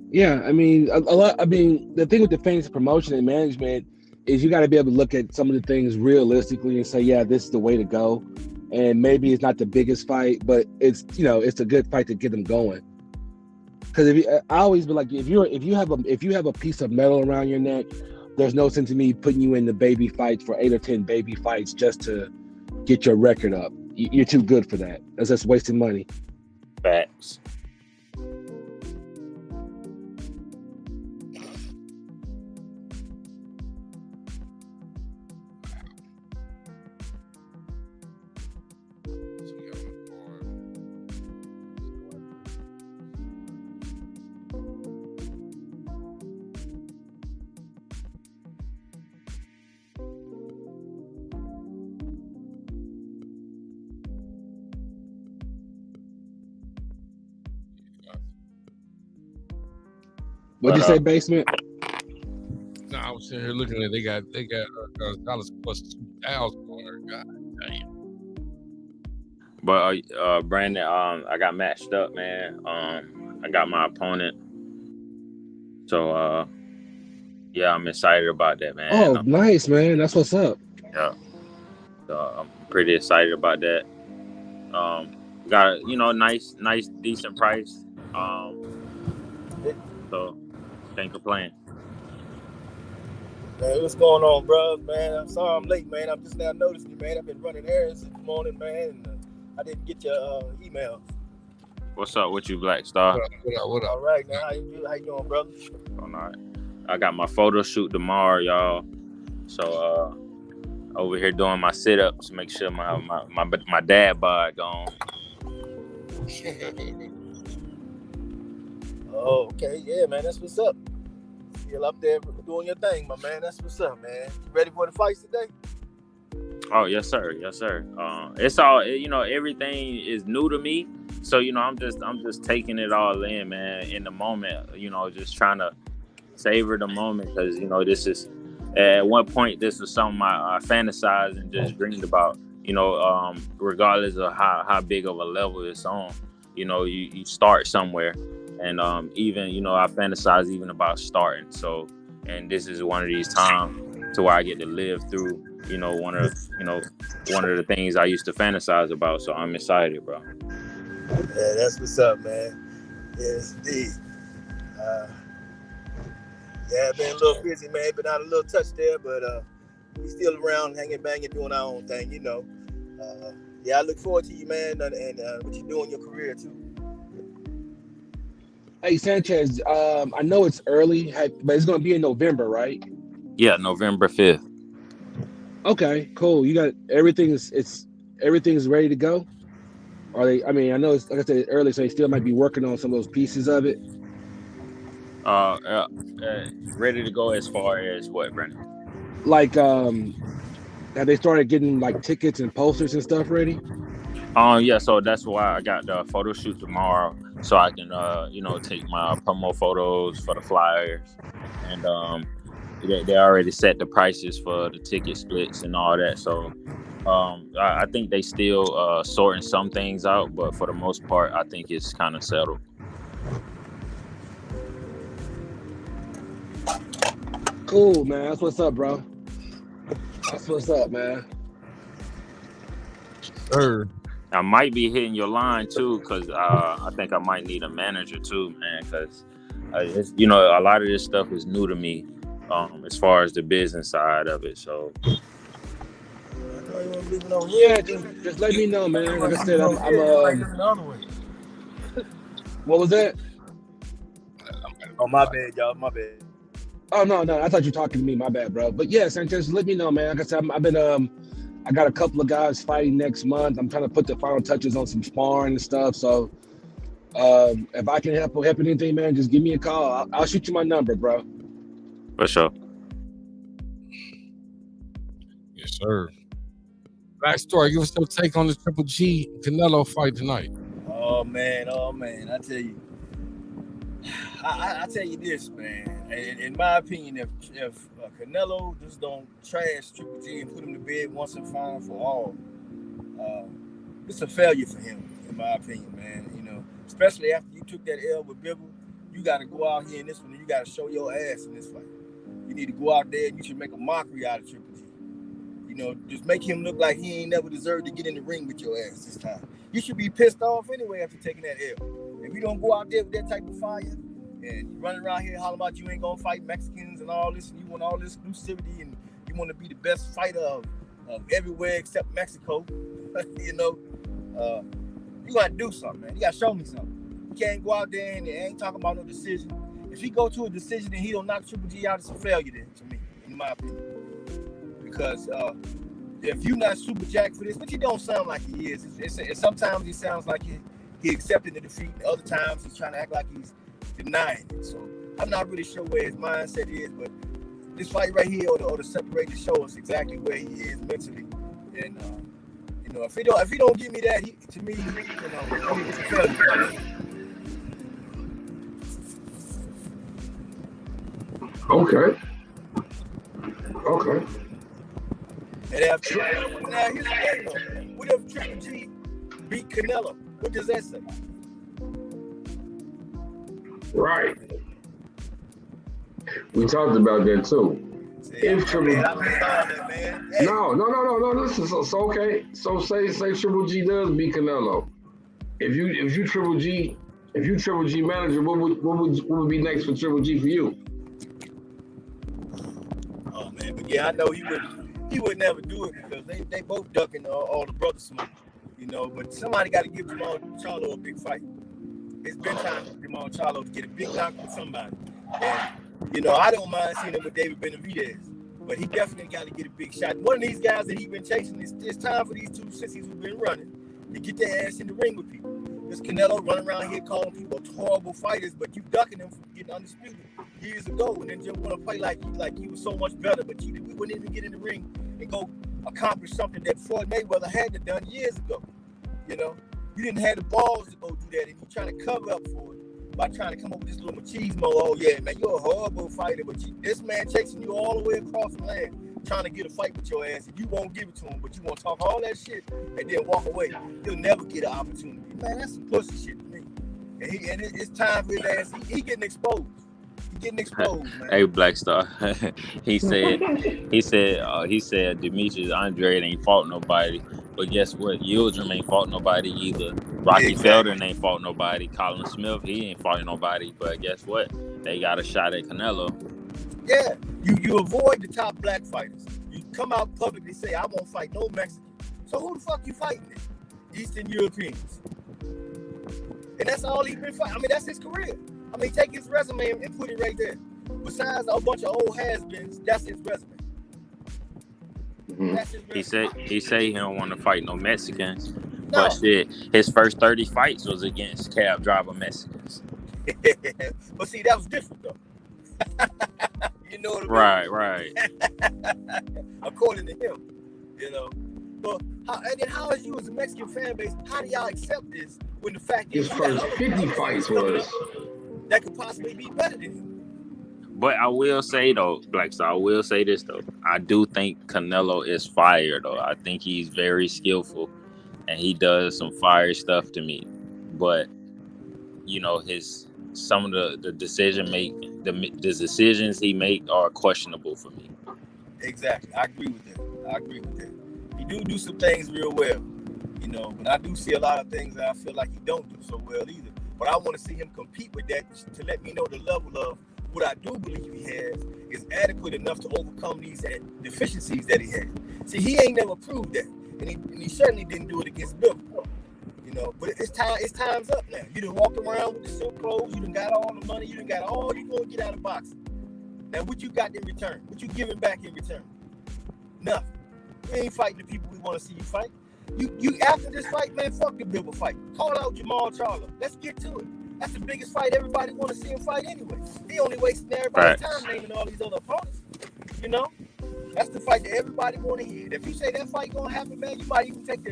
Yeah, I mean, a lot. I mean, the thing with the fantasy promotion and management is you got to be able to look at some of the things realistically and say, yeah, this is the way to go. And maybe it's not the biggest fight, but it's it's a good fight to get them going. Because I always be like, if you have a piece of metal around your neck, there's no sense in me putting you in the baby fights for 8 or 10 baby fights just to get your record up. You're too good for that. That's just wasting money. Facts. What'd you say, Basement? No, I was sitting here looking at it. They got dollars plus 2,000 on her. God damn. But Brandon, I got matched up, man. I got my opponent. So Yeah, I'm excited about that, man. Oh, nice, man. That's what's up. Yeah, so I'm pretty excited about that. Got nice, decent price. So can't complain. Man, what's going on, bro? Man, I'm sorry I'm late, man. I'm just now noticing you, man. I've been running errands this morning, man, and I didn't get your email. What's up with you, Black Star? What up? All right, now how you doing, brother? All right. I got my photo shoot tomorrow, y'all. So over here doing my sit-ups, make sure my dad bod gone. Oh, okay, yeah, man. That's what's up. Still up there doing your thing, my man. That's what's up, man. You ready for the fights today? Oh, yes, sir. Yes, sir. It's all, everything is new to me. So, I'm just taking it all in, man, in the moment, just trying to savor the moment. Because, this is, at one point, this was something I fantasized and just dreamed about, regardless of how big of a level it's on. You start somewhere. And even, I fantasize even about starting. So, and this is one of these times to where I get to live through, one of the things I used to fantasize about. So I'm excited, bro. Yeah, that's what's up, man. Yes, indeed. I've been a little busy, man. Been out a little touch there, but we still around, hanging, banging, doing our own thing, I look forward to you, man, and what you do in your career too. Hey, Sanchez, I know it's early, but it's going to be in November, right? Yeah, November 5th. Okay, cool. You got everything's ready to go? Are they? I mean, I know it's like I said early, so they still might be working on some of those pieces of it. Ready to go as far as what, Brandon? Like, have they started getting like tickets and posters and stuff ready? Yeah. So that's why I got the photo shoot tomorrow, so I can take my promo photos for the flyers, and they already set the prices for the ticket splits and all that. So I think they still sorting some things out, but for the most part, I think it's kind of settled. Cool, man. That's what's up, bro. That's what's up, man. Sir. I might be hitting your line too, because I think I might need a manager too, man. Because a lot of this stuff is new to me, as far as the business side of it. So yeah, just let me know, man. Like I said, I'm what was that? Oh, my bad, y'all. My bad. Oh no, I thought you were talking to me. My bad, bro. But yeah, Sanchez, let me know, man. Like I said, I've been I got a couple of guys fighting next month. I'm trying to put the final touches on some sparring and stuff. So if I can help anything, man, just give me a call. I'll shoot you my number, bro. For sure. Yes, sir. Black Story, give us your take on the Triple G Canelo fight tonight. Oh man, I tell you. I tell you this, man. In my opinion, if Canelo just don't trash Triple G and put him to bed once and for all, it's a failure for him, in my opinion, man. Especially after you took that L with Bibble, you got to go out here in this one and you got to show your ass in this fight. You need to go out there and you should make a mockery out of Triple G. Just make him look like he ain't never deserved to get in the ring with your ass this time. You should be pissed off anyway after taking that L. If you don't go out there with that type of fire, and you running around here hollering about you ain't gonna fight Mexicans and all this, and you want all this exclusivity, and you want to be the best fighter of everywhere except Mexico, you gotta do something, man. You gotta show me something. You can't go out there and ain't talking about no decision. If he go to a decision and he don't knock Triple G out, it's a failure then, to me, in my opinion. Because if you're not super jacked for this, but he don't sound like he is. It's sometimes he sounds like he accepted the defeat, and other times he's trying to act like he's denying it. So I'm not really sure where his mindset is, but this fight right here or the separated show us exactly where he is mentally. And if he don't give me that, to me, it's a failure. Okay. And what if Triple G beat Canelo? What does that say? Right. We talked about that too. See, If Triple man, I missed all that, man. Hey, No. Listen, so okay. So say Triple G does beat Canelo. If you Triple G manager, what would be next for Triple G for you? oh man, but yeah, I know he would never do it because they both ducking all the brother smoke, you know. But somebody got to give Jamal Charlo a big fight. It's been time for Jamal Charlo to get a big knock with somebody. And you know, I don't mind seeing him with David Benavidez, but he definitely got to get a big shot. One of these guys that he's been chasing, it's time for these two sissies who've been running to get their ass in the ring with people. This Canelo running around here calling people horrible fighters, but you ducking them from getting undisputed years ago, and then just want to play like you was so much better, but we wouldn't even get in the ring and go accomplish something that Floyd Mayweather had to done years ago. You know, you didn't have the balls to go do that, and you trying to cover up for it by trying to come up with this little machismo. Oh yeah, man, you're a horrible fighter, but this man chasing you all the way across the land, trying to get a fight with your ass, and you won't give it to him, but you want to talk all that shit and then walk away. He'll never get an opportunity. Man, that's some pussy shit to me. And it's time for his ass. He getting exposed. He getting exposed, man. Hey, Black Star. he said Demetrius Andrade ain't fought nobody. But guess what? Yildirim ain't fought nobody either. Rocky Felder ain't fought nobody. Colin Smith, he ain't fought nobody. But guess what? They got a shot at Canelo. Yeah, you avoid the top black fighters. You come out publicly say, I won't fight no Mexican. So who the fuck you fighting then? Eastern Europeans. And that's all he's been fighting. I mean, that's his career. I mean, take his resume and put it right there. Besides a bunch of old has-beens, that's his resume. That's his resume. He said he don't want to fight no Mexicans. No. But shit, his first 30 fights was against cab driver Mexicans. But see, that was different though. You know what I mean? Right. According to him, you know. But how is you as a Mexican fan base, how do y'all accept this when the fact is his first 50 fights was that could possibly be better than him? But I will say though, Black Star, I will say this though. I do think Canelo is fire though. I think he's very skillful and he does some fire stuff to me. But you know, some of the decisions he make are questionable for me. Exactly. I agree with that. He do some things real well, you know, but I do see a lot of things that I feel like he don't do so well either. But I want to see him compete with that to let me know the level of what I do believe he has is adequate enough to overcome these deficiencies that he has. See, he ain't never proved that, and he certainly didn't do it against Bill. You know, but it's time's up now. You done walked around with the silk clothes, you done got all the money, you done got all you gonna get out of boxing. Now what you got in return? What you giving back in return? Nothing. You ain't fighting the people we want to see you fight. You after this fight, man, fuck the Bibble fight. Call out Jamal Charlo. Let's get to it. That's the biggest fight everybody want to see him fight anyway. He only wasting everybody's time naming all these other opponents. You know? That's the fight that everybody want to hear. If you say that fight gonna happen, man, you might even take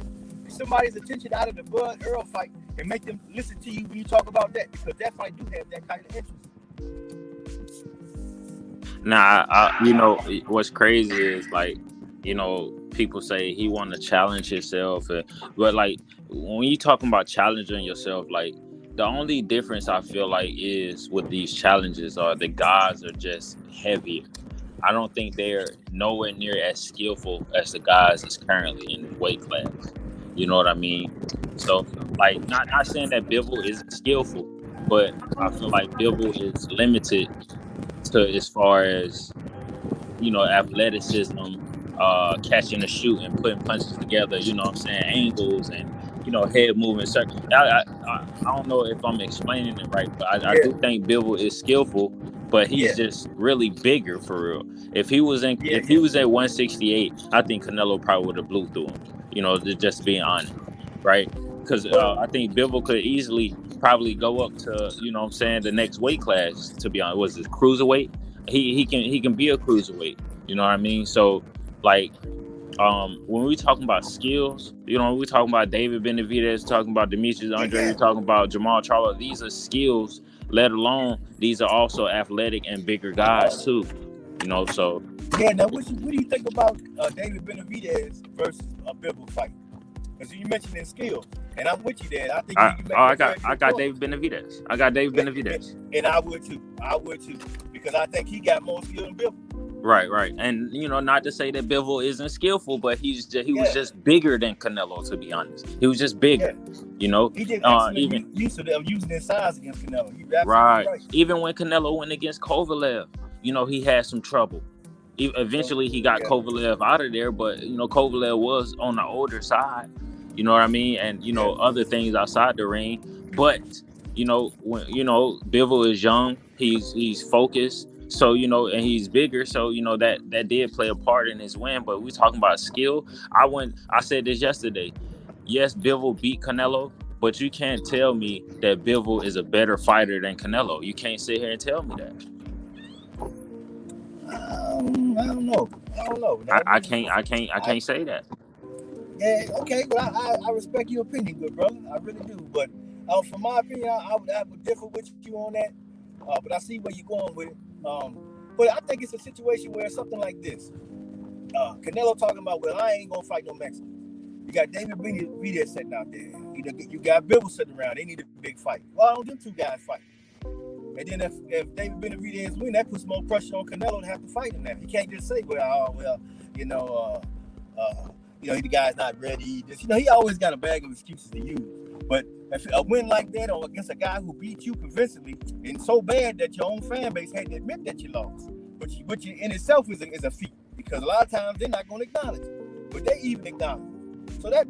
somebody's attention out of the Bud Earl fight and make them listen to you when you talk about that, because that fight do have that kind of interest. Nah, you know, what's crazy is like, you know, people say he want to challenge himself, but like when you talking about challenging yourself, like the only difference I feel like is with these challenges are the guys are just heavier. I don't think they're nowhere near as skillful as the guys that's currently in the weight class. You know what I mean? So like not saying that Bivol isn't skillful, but I feel like Bivol is limited to as far as, you know, athleticism, catching a shoot and putting punches together, you know what I'm saying, angles and, you know, head movement. I don't know if I'm explaining it right, but I do think Bivol is skillful, but he's just really bigger for real. If he was at 168, I think Canelo probably would have blew through him, you know, just being honest, right? Because I think Bivol could easily probably go up to, you know what I'm saying, the next weight class, to be honest. Was it cruiserweight? He can be a cruiserweight, you know what I mean? So like when we talking about skills, you know, we talking about David Benavidez, talking about Demetrius Andrade, we're talking about Jamal Charlo. These are skills, let alone these are also athletic and bigger guys too, you know. So yeah, now what do you think about David Benavidez versus a Bivol fight? Because you mentioned in skill, and I'm with you there. I think I got David Benavidez. I got David Benavidez. And I would too. Because I think he got more skill than Bivol. Right. And not to say that Bivol isn't skillful, but he was just bigger than Canelo, to be honest. He was just bigger. He did excellent use of using his size against Canelo. Right. Even when Canelo went against Kovalev, he had some trouble. Eventually he got Kovalev out of there, but Kovalev was on the older side. You know what I mean? And other things outside the ring. But when Bivol is young, he's focused. So, and he's bigger. So, that did play a part in his win. But we talking about skill. I said this yesterday. Yes, Bivol beat Canelo, but you can't tell me that Bivol is a better fighter than Canelo. You can't sit here and tell me that. I don't know. I can't say that. Yeah, okay, but I respect your opinion, good brother. I really do. But from my opinion, I would differ with you on that. But I see where you're going with it. But I think it's a situation where something like this. Canelo talking about, well, I ain't gonna fight no Mexican. You got David Benavidez sitting out there. You got Bivol sitting around. They need a big fight. Why don't them two guys fight? And then if David Benavidez win, that puts more pressure on Canelo to have to fight him now. He can't just say, the guy's not ready. He always got a bag of excuses to use. But if a win like that or against a guy who beat you convincingly and so bad that your own fan base had to admit that you lost, which in itself is a feat, because a lot of times they're not going to acknowledge it, but they even acknowledge it. So that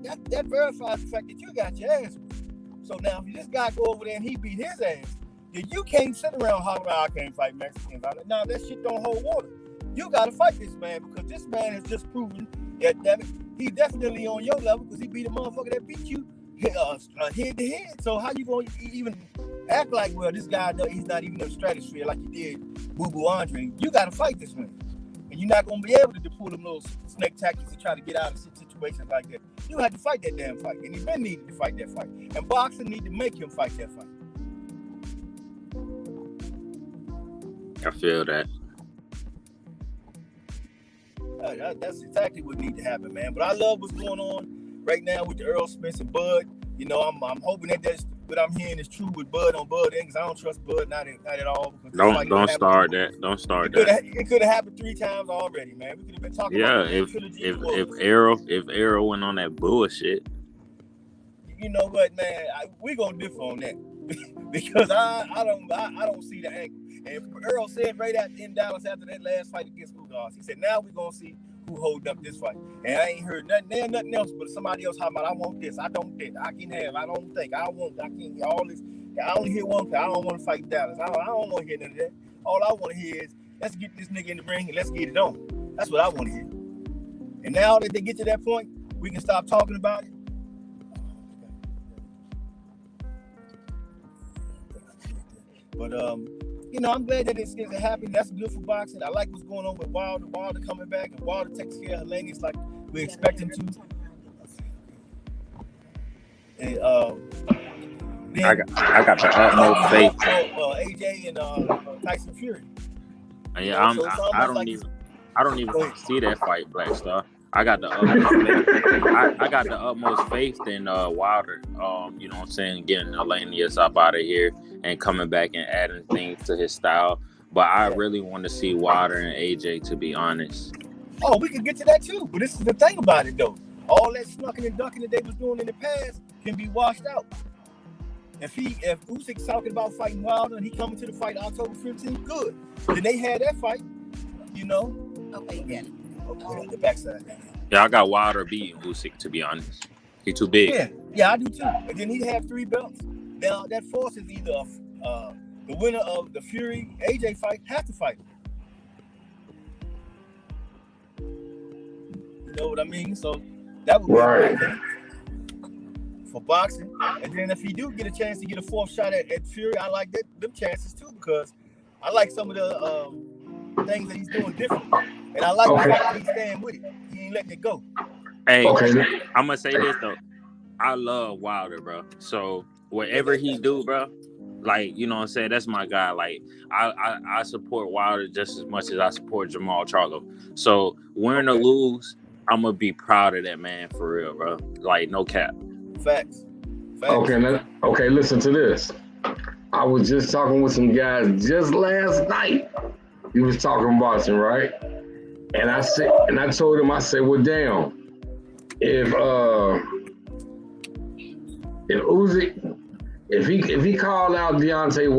verifies the fact that you got your ass whipped. So now if this guy go over there and he beat his ass, then you can't sit around hollering, I can't fight Mexicans. No, that shit don't hold water. You got to fight this man, because this man has just proven that he's definitely on your level, because he beat a motherfucker that beat you head to head. So how you going to even act like, well, this guy, he's not even in the stratosphere like you did Boo Boo Andre? You got to fight this man. And you're not going to be able to pull them little snake tactics to try to get out of situations like that. You have to fight that damn fight. And he's been needed to fight that fight. And boxing need to make him fight that fight. I feel that. That's exactly what needs to happen, man. But I love what's going on right now with the Earl Spence and Bud. I'm hoping that what I'm hearing is true with Bud on Bud, because I don't trust Bud not at all. Don't start that. Don't start that. It could have happened 3 times already, man. We could have been talking about if Errol went on that bullshit. You know what, man? We're gonna differ on that because I don't see the angle. And Earl said right in Dallas after that last fight against Ugas, he said, now we're going to see who hold up this fight. And I ain't heard nothing else but somebody else talking about, I want this, I don't think, I can have, I don't think, I can't, all this. I only hear one thing, I don't want to fight Dallas. I don't want to hear none of that. All I want to hear is, let's get this nigga in the ring and let's get it on. That's what I want to hear. And now that they get to that point, we can stop talking about it. But, I'm glad that it's happening. That's good for boxing. I like what's going on with Wilder. Wilder coming back, and Wilder takes care of Helenius like we expect him to. And I got the utmost faith. AJ and Tyson Fury. Yeah, I don't even see that fight, Black Star. I got the utmost faith. I got the utmost faith in Wilder. You know what I'm saying, getting Helenius up out of here and coming back and adding things to his style. But I really want to see Wilder and AJ, to be honest. Oh, we can get to that too. But this is the thing about it, though. All that snucking and ducking that they was doing in the past can be washed out. If Usyk's talking about fighting Wilder and he coming to the fight October 15th, good. Then they had that fight, Okay, yeah. The backside. Yeah, I got Wilder beating Usyk, to be honest. He's too big. Yeah, I do too. And then he'd have 3 belts. Now that forces either the winner of the Fury AJ fight have to fight. You know what I mean? So that would be right for boxing. And then if he do get a chance to get a 4th shot at Fury, I like them chances too, because I like some of the things that he's doing different. And I like the fact that he's staying with it. He ain't letting it go. Hey, I'm gonna say this though. I love Wilder, bro. So whatever he do, bro, like, you know what I'm saying, that's my guy. Like, I support Wilder just as much as I support Jamal Charlo. So win or lose, I'm gonna be proud of that man for real, bro. Like no cap. Facts. Okay, listen to this. I was just talking with some guys just last night. We was talking boxing, right? And I told him, I said, well, damn, if Usyk, if he called out Deontay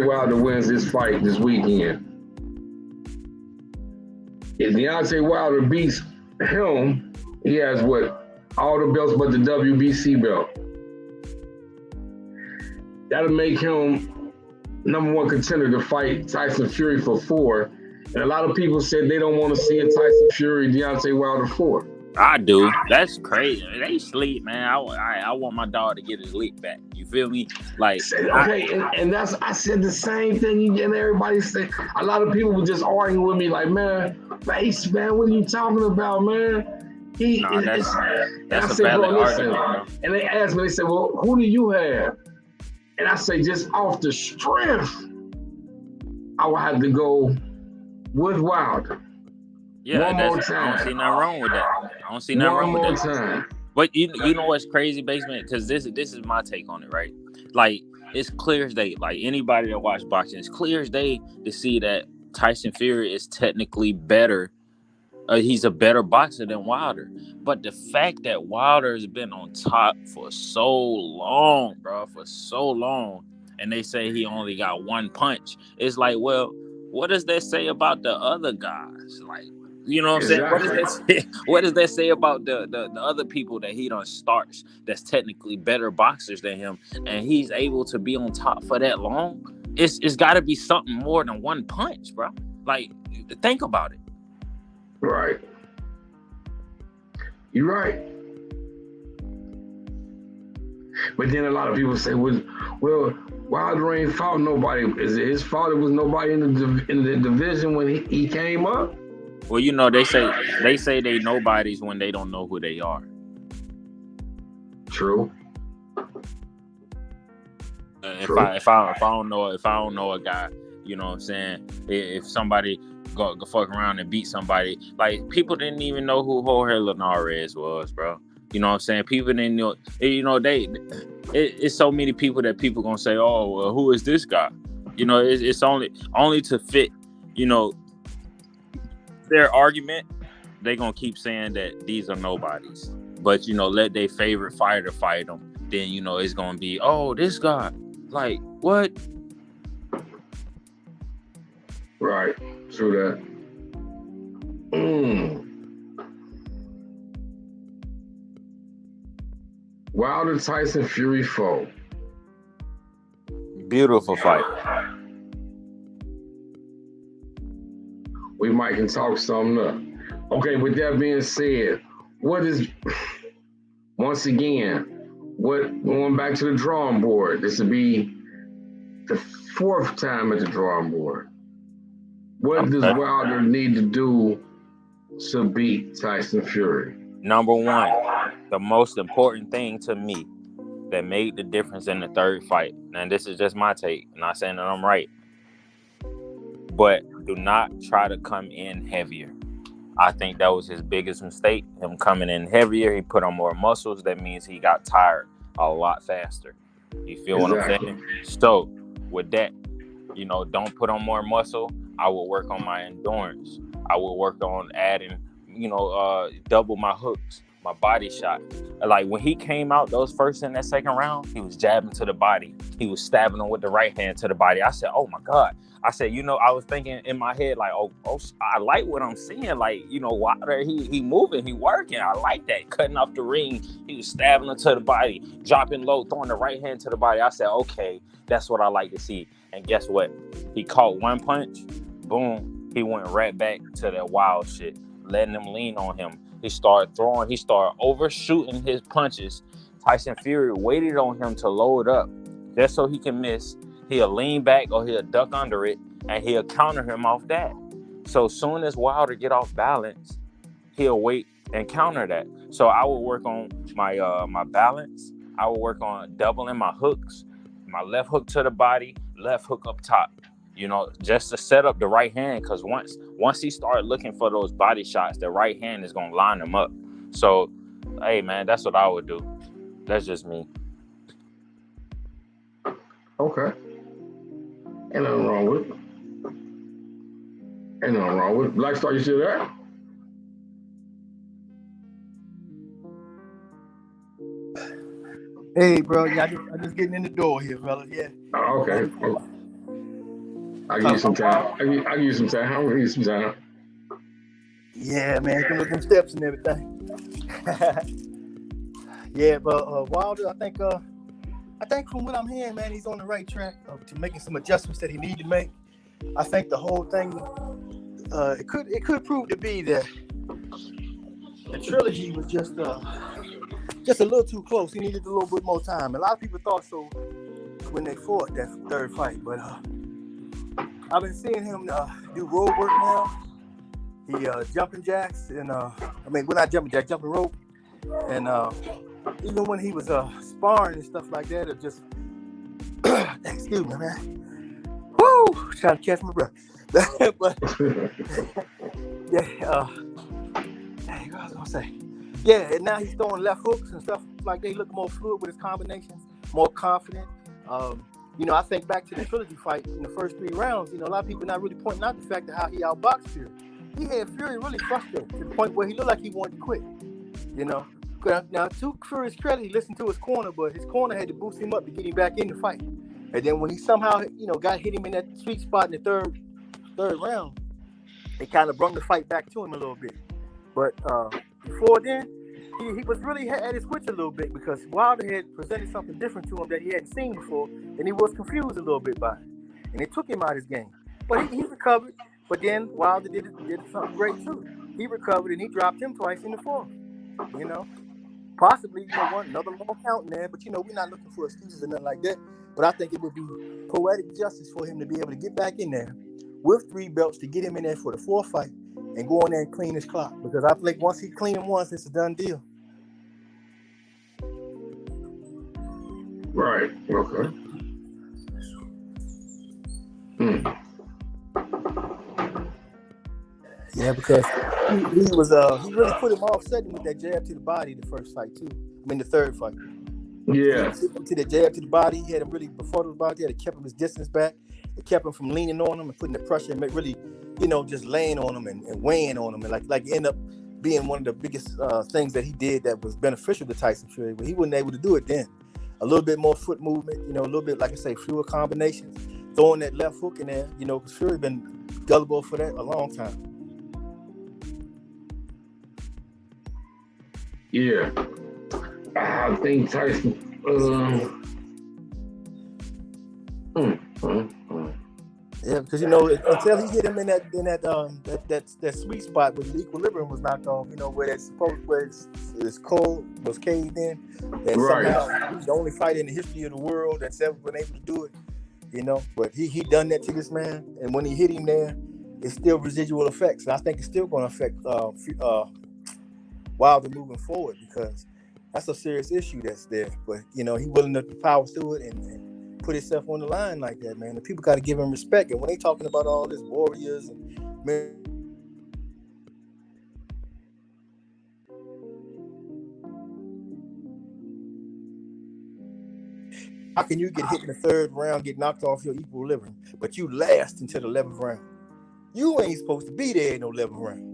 Wilder wins this fight this weekend. If Deontay Wilder beats him, he has what? All the belts but the WBC belt. That'll make him number one contender to fight Tyson Fury for 4. And a lot of people said they don't want to see a Tyson Fury Deontay Wilder 4. I do. That's crazy. They sleep, man. I want my dog to get his leap back. You feel me? Like and that's I said the same thing, and everybody said. A lot of people were just arguing with me, like, man, Face, man, what are you talking about, man? That's a valid argument, bro. And they asked me, they said, well, who do you have? And I say, just off the strength, I would have to go with Wilder. Yeah, one more time. I don't see nothing wrong with that. I don't see nothing wrong with that. Time. But you know what's crazy, Basement? Because this is my take on it, right? Like, it's clear as day. Like, anybody that watch boxing, it's clear as day to see that Tyson Fury is technically better. He's a better boxer than Wilder. But the fact that Wilder has been on top for so long, bro, and they say he only got one punch, it's like, well, what does that say about the other guys? Like, you know what I'm saying? What does that say about the other people that he done starts that's technically better boxers than him, and he's able to be on top for that long? It's got to be something more than one punch, bro. Like, think about it. Right. You're right. But then a lot of people say, well, Wilder ain't fought nobody. Is it his fault? It was nobody in the division when he came up. Well, you know, they say they nobodies when they don't know who they are. True. If I don't know a guy, you know what I'm saying? If somebody go fuck around and beat somebody, like, people didn't even know who Jorge Linares was, bro. You know what I'm saying? People didn't know. You know, it's so many people that people gonna say, oh, well, who is this guy? You know, it's only to fit, you know, their argument. They gonna keep saying that these are nobodies. But, you know, let their favorite fighter fight them. Then, you know, it's gonna be, oh, this guy. Like, what? Right. True that. Wilder Tyson Fury 4. Beautiful fight. We might can talk something up. Okay, with that being said, going back to the drawing board, this will be the 4th time at the drawing board. What does Wilder need to do to beat Tyson Fury? Number one, the most important thing to me that made the difference in the 3rd fight, and this is just my take, I'm not saying that I'm right, but do not try to come in heavier. I think that was his biggest mistake, him coming in heavier. He put on more muscles. That means he got tired a lot faster. You feel what I'm saying? So with that, you know, don't put on more muscle. I will work on my endurance. I will work on adding, you know, double my hooks, my body shot. Like, when he came out those first and that second round, he was jabbing to the body. He was stabbing him with the right hand to the body. I said, oh my God. I said, you know, I was thinking in my head, like, oh, I like what I'm seeing. Like, you know, Wilder, he moving, he working. I like that. Cutting off the ring. He was stabbing him to the body, dropping low, throwing the right hand to the body. I said, okay, that's what I like to see. And guess what? He caught one punch. Boom. He went right back to that wild shit, letting him lean on him. He started throwing. He started overshooting his punches. Tyson Fury waited on him to load up just so he can miss. He'll lean back or he'll duck under it, and he'll counter him off that. So soon as Wilder get off balance, he'll wait and counter that. So I will work on my balance. I will work on doubling my hooks, my left hook to the body, left hook up top. You know, just to set up the right hand, because once once he started looking for those body shots, the right hand is gonna line him up. So, hey man, that's what I would do. That's just me. Okay. Ain't nothing wrong with it. Ain't nothing wrong with it. Black Star, you still there? Hey, bro. Yeah, I just getting in the door here, fellas. Yeah. Oh, okay. I'll give you some time. I'll give you some time. I'll give you some time. Yeah, man. Come with them steps and everything. Yeah, but Wilder, I think from what I'm hearing, man, he's on the right track to making some adjustments that he needs to make. I think the whole thing, it could prove to be that the trilogy was just a little too close. He needed a little bit more time. A lot of people thought so when they fought that third fight, but I've been seeing him do road work now. He jumping jacks and not jumping jack, jumping rope, and even when he was sparring and stuff like that, it just excuse me, man. Woo! Trying to catch my breath. But yeah, what I was gonna say. Yeah, and now he's throwing left hooks and stuff like they look more fluid with his combinations, more confident. I think back to the trilogy fight in the first 3 rounds. A lot of people not really pointing out the fact of how he outboxed Fury. He had Fury really frustrated to the point where he looked like he wanted to quit. Now to Fury's credit, he listened to his corner, but his corner had to boost him up to get him back in the fight. And then when he somehow, hit him in that sweet spot in the third round, it kind of brought the fight back to him a little bit. But before then, he was really at his wits a little bit because Wilder had presented something different to him that he hadn't seen before, and he was confused a little bit by it. And it took him out of his game. But he recovered. But then Wilder did something great too. He recovered and he dropped him twice in the fourth. Possibly another long count in there, but we're not looking for excuses or nothing like that. But I think it would be poetic justice for him to be able to get back in there with 3 belts to get him in there for the 4th fight and go in there and clean his clock. Because I think once he clean him once, it's a done deal. Right. Okay. Yeah, because he really put him off setting with that jab to the body the first fight too. The third fight. Yeah. To the jab to the body, he had him really before the body. It kept him his distance back. It kept him from leaning on him and putting the pressure and really, just laying on him and weighing on him and like end up being one of the biggest things that he did that was beneficial to Tyson Fury. But he wasn't able to do it then. A little bit more foot movement, a little bit, like I say, fewer combinations, throwing that left hook in there, because Fury been gullible for that a long time. Yeah. I think Tyson. Yeah, because until he hit him in that sweet spot where the equilibrium was knocked off, where his core was caved in, and somehow he's the only fighter in the history of the world that's ever been able to do it, But he done that to this man, and when he hit him there, it's still residual effects. And I think it's still going to affect Wilder moving forward because that's a serious issue that's there. But he willing to power through it and put himself on the line like that, man. The people got to give him respect. And when they talking about all this warriors and man, how can you get hit in the 3rd round, get knocked off your equilibrium, but you last until the 11th round? You ain't supposed to be there in no 11th round.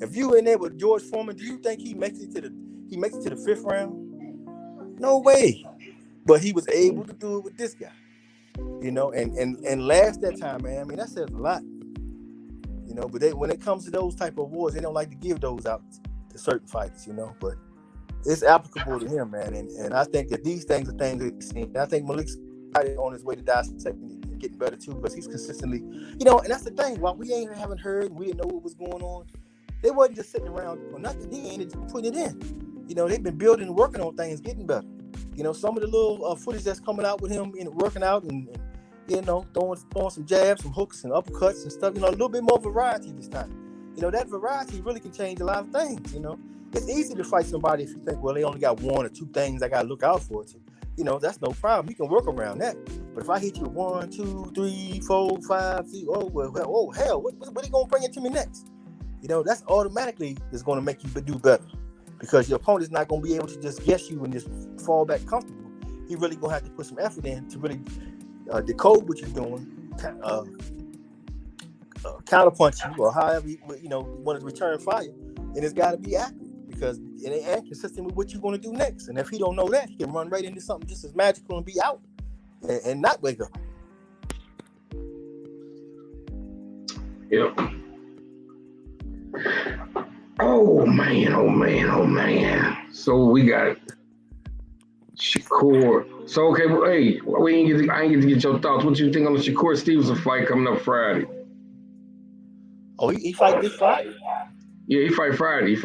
If you in there with George Foreman, do you think he makes it to the 5th round? No way. But he was able to do it with this guy, and last that time, man. That says a lot, But when it comes to those type of awards, they don't like to give those out to certain fighters, But it's applicable to him, man. And I think that these things are things we've seen. I think Malik's on his way to dissecting and getting better too, because he's consistently, and that's the thing. While we haven't heard, we didn't know what was going on. They wasn't just sitting around or nothing. They ain't just putting it in. They've been building and working on things, getting better. Some of the little footage that's coming out with him, working out and throwing some jabs, some hooks and uppercuts and stuff. A little bit more variety this time. That variety really can change a lot of things. It's easy to fight somebody if you think, well, they only got 1 or 2 things I got to look out for. that's no problem. You can work around that. But if I hit you 1, 2, 3, 4, 5, 6, oh hell, what are you gonna bring it to me next? That's automatically is gonna make you do better, because your opponent's not gonna be able to just guess you and just fall back comfortable. He really gonna have to put some effort in to really decode what you're doing, counterpunch you, or however you want to return fire, and it's got to be accurate, because it ain't consistent with what you're going to do next. And if he don't know that, he can run right into something just as magical and be out and not wake up. Yep. Oh man. So we got Shakur. So okay, well, hey, I ain't get to get your thoughts. What you think on the Shakur Stevenson fight coming up Friday? Oh, he fight this Friday? Yeah, he fight Friday.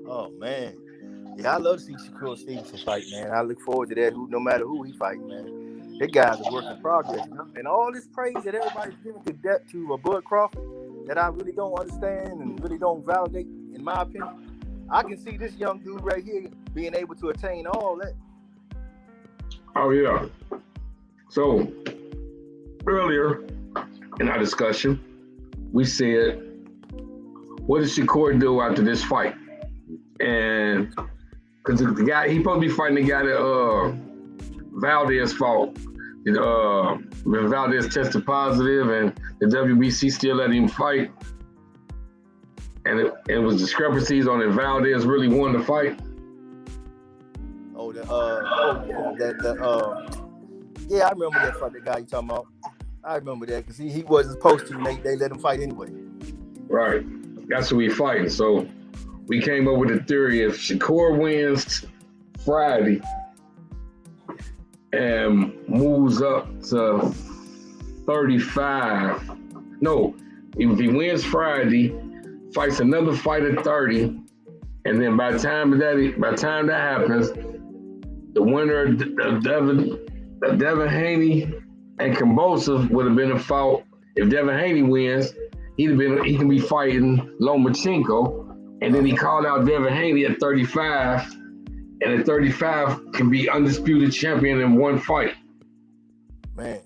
Oh man, yeah, I love to see Shakur Stevenson fight, man. I look forward to that. No matter who he fight, man, that guy's a work in progress. And all this praise that everybody's giving to Bud Crawford, that I really don't understand and really don't validate, in my opinion, I can see this young dude right here being able to attain all that. Oh yeah. So earlier in our discussion, we said, what did Shakur do after this fight? And because the guy, he supposed to be fighting the guy that Valdez fought. When Valdez tested positive and the WBC still let him fight. And it was discrepancies on if Valdez really won the fight. Yeah, I remember that fight, the guy you talking about. I remember that because he wasn't supposed to, and they let him fight anyway. Right. That's who we fighting. So we came up with a theory: if Shakur wins Friday and moves up to 35, if he wins Friday, fights another fight at 30, and then by the time that happens, the winner of Devin Haney and Convulsive would have been a fight. If Devin Haney wins, he can be fighting Lomachenko, and then he called out Devin Haney at 35, and at 35 can be undisputed champion in one fight. Man,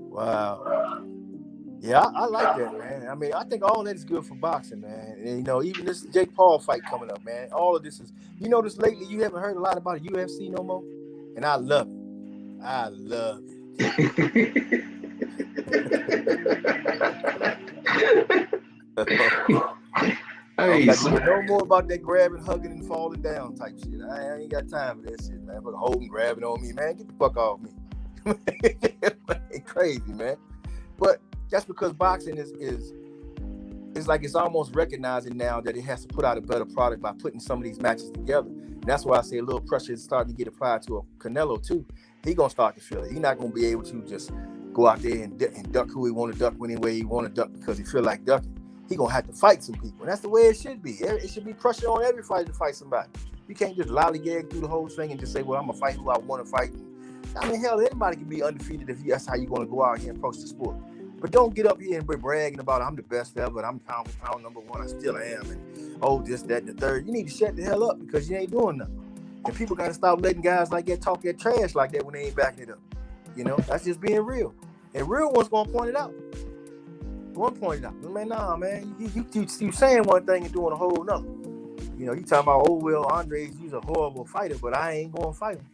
wow. Yeah, I like that, man. I mean, I think all that is good for boxing, man. And, even this Jake Paul fight coming up, man. All of this is, this lately, you haven't heard a lot about UFC no more, and I love it. I love it. Hey, no more about that grabbing, hugging, and falling down type shit. I ain't got time for that shit, man. Fucking holding, grabbing on me, man. Get the fuck off me. Crazy, man. But that's because boxing is like, it's almost recognizing now that it has to put out a better product by putting some of these matches together. And that's why I say a little pressure is starting to get applied to a Canelo too. He gonna start to feel it. He's not gonna be able to just go out there and duck who he want to duck any way he want to duck because he feel like ducking. He gonna have to fight some people. And that's the way it should be. It should be pressure on every fighter to fight somebody. You can't just lollygag through the whole thing and just say, well, I'm gonna fight who I want to fight. I mean, hell, anybody can be undefeated if that's how you want to go out here and approach the sport. But don't get up here and be bragging about I'm the best ever, and I'm pound for pound number one. I still am, and this, that, and the third. You need to shut the hell up because you ain't doing nothing. And people got to stop letting guys like that talk that trash like that when they ain't backing it up. That's just being real. And real one's gonna point it out. One point it out. Man, nah, man, you saying one thing and doing a whole nother. You talking about, Andre's he's a horrible fighter, but I ain't gonna fight him.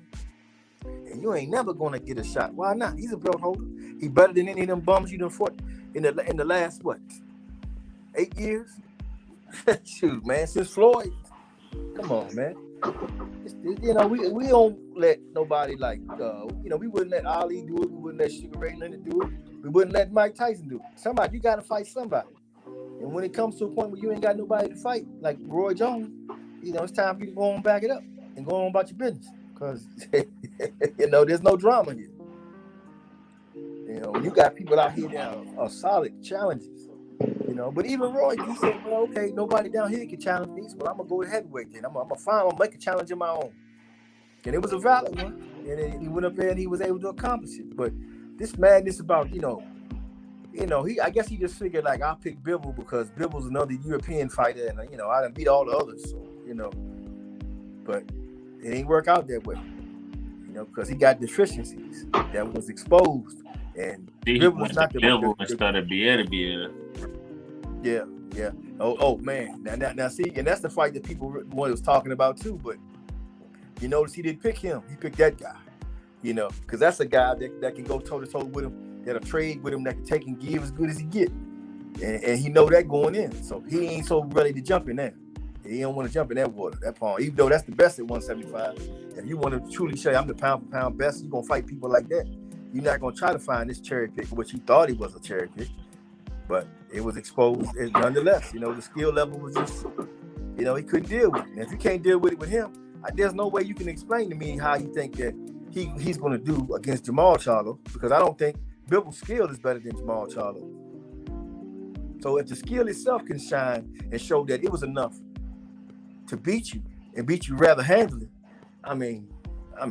And you ain't never gonna get a shot. Why not? He's a belt holder. He better than any of them bums you done fought in the last 8 years? Shoot, man, since Floyd. Come on, man. We don't let nobody we wouldn't let Ali do it. We wouldn't let Sugar Ray Leonard do it. We wouldn't let Mike Tyson do it. You got to fight somebody. And when it comes to a point where you ain't got nobody to fight, like Roy Jones, it's time for you to go on back it up and go on about your business. Because, there's no drama here. You got people out here that are solid challenges. But even Roy, he said, well, okay, nobody down here can challenge me, so I'm going to go to heavyweight then. I'm going to make a challenge of my own. And it was a valid one. And then he went up there and he was able to accomplish it. But this madness about, I guess he just figured, like, I'll pick Bivol because Bivol's another European fighter and, I done beat all the others. So, but it ain't work out that way. You know, because he got deficiencies that was exposed, and He went to Bivol instead of Bieta. Yeah. Oh man. Now see, and that's the fight that people was talking about too. But you notice he didn't pick him. He picked that guy. You know, because that's a guy that can go toe to toe with him, that'll trade with him, that can take and give as good as he get, and he know that going in. So he ain't so ready to jump in there. He don't want to jump in that water, that pond. Even though that's the best at 175. If you want to truly say I'm the pound for pound best, you're gonna fight people like that. You're not gonna try to find this cherry pick, which he thought he was a cherry pick, but it was exposed nonetheless. You know, the skill level was just, you know, he couldn't deal with it. And if you can't deal with it with him, there's no way you can explain to me how you think that he's going to do against Jamal Charlo, because I don't think Bivol's skill is better than Jamal Charlo. So if the skill itself can shine and show that it was enough to beat you and beat you rather handily, I mean, I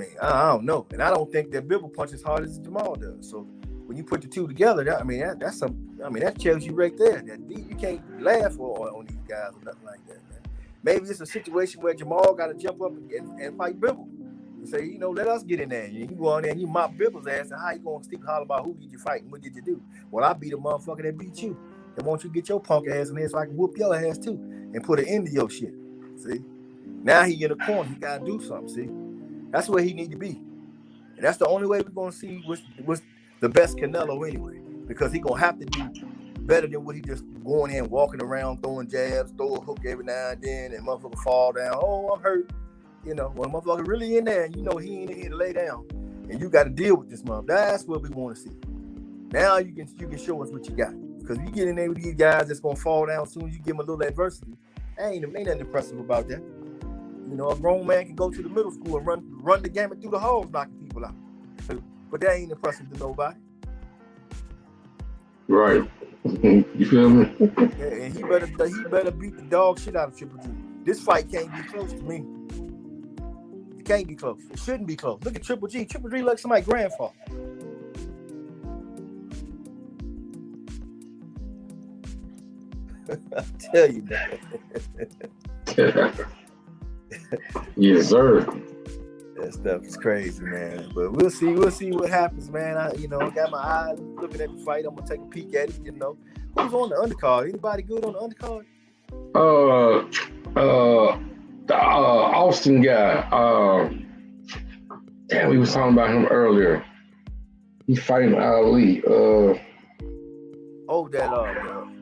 don't know, and I don't think that Bivol punches as hard as Jamal does. So when you put the two together, that tells you right there that you can't laugh on these guys or nothing like that, man. Maybe it's a situation where Jamal got to jump up and fight Bivol. And say, you know, let us get in there. And you go on there and you mop Bivol's ass, and how you gonna stick holler about who did you fight and what did you do? Well, I beat a motherfucker that beat you. And won't you get your punk ass in there so I can whoop your ass too and put an end to your shit? See? Now he in the corner, he gotta do something, see? That's where he need to be. And that's the only way we're gonna see what's the best Canelo anyway. Because he gonna have to do better than what he just going in, walking around, throwing jabs, throw a hook every now and then, and motherfucker fall down. Oh, I'm hurt. You know, when a motherfucker really in there, and you know he ain't in here to lay down, and you got to deal with this motherfucker. That's what we want to see. Now you can show us what you got, because you get in there with these guys that's gonna fall down as soon as you give them a little adversity. Ain't nothing impressive about that. You know, a grown man can go to the middle school and run the gamut through the halls, knocking people out, but that ain't impressive to nobody. Right. You feel me? Yeah, and he better beat the dog shit out of Triple G. This fight can't be close to me. It can't be close. It shouldn't be close. Look at Triple G. Triple G like somebody's grandfather. I tell you, man. Yes, sir. That stuff is crazy, man. But we'll see what happens, man. I got my eyes looking at the fight. I'm gonna take a peek at it. You know, who's on the undercard? Anybody good on the undercard? The Austin guy. Damn, we was talking about him earlier. He's fighting Ali.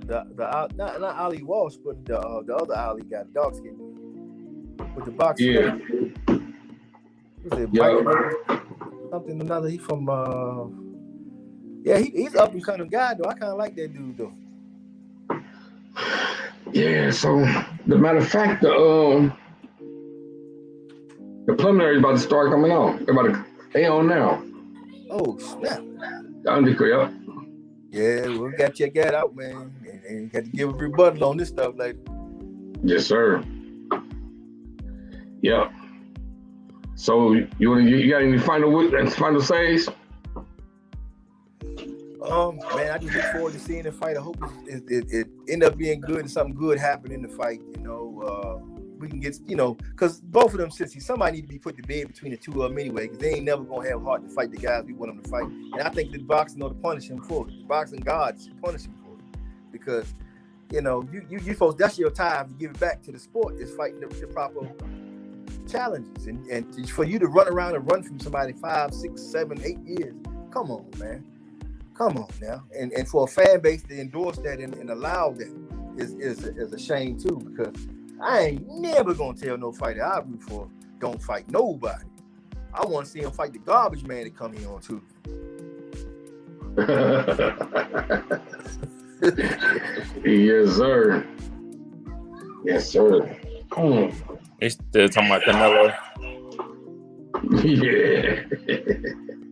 Not Ali Walsh, but the other Ali guy, the dog skin with the boxing. Yeah. Was it something another? He from he's up and kind of guy though. I kind of like that dude though. Yeah. So the matter of fact, the preliminary is about to start coming on. They on now. Oh snap! The undercard. Yeah, we got to check that out, man. And got to give a rebuttal on this stuff later. Yes, sir. Yeah. So you got any final says? Man, I just look forward to seeing the fight. I hope it end up being good and something good happen in the fight. You know, we can get, because both of them, somebody need to be put to bed between the two of them anyway, because they ain't never gonna have heart to fight the guys we want them to fight. And I think the boxing ought to punish him for it. The boxing gods punish him for it, because you folks, that's your time to give it back to the sport, is fighting the proper challenges, and for you to run around and run from somebody 5, 6, 7, 8 years. Come on, man. Come on now. And for a fan base to endorse that and allow that is a shame too, because I ain't never gonna tell no fighter I root for don't fight nobody. I want to see him fight the garbage man that come here on Tuesday. Yes, sir. Yes, sir. He's still talking about Canelo. Yeah.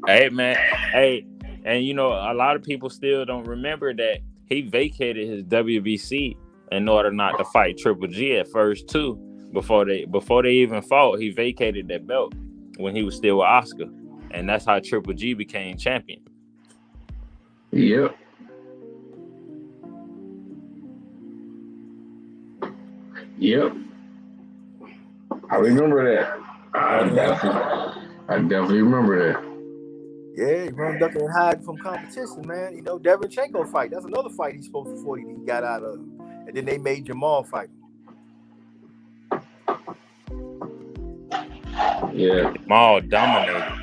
Hey, man. Hey, and a lot of people still don't remember that he vacated his WBC in order not to fight Triple G at first too. Before they even fought, he vacated that belt when he was still with Oscar, and that's how Triple G became champion. Yep. I remember that. I definitely remember that. Yeah, he run ducking and hiding from competition, man. You know, Derenchenko fight. That's another fight he's supposed to 40 he got out of. And then they made Jamal fight. Yeah. Jamal dominated.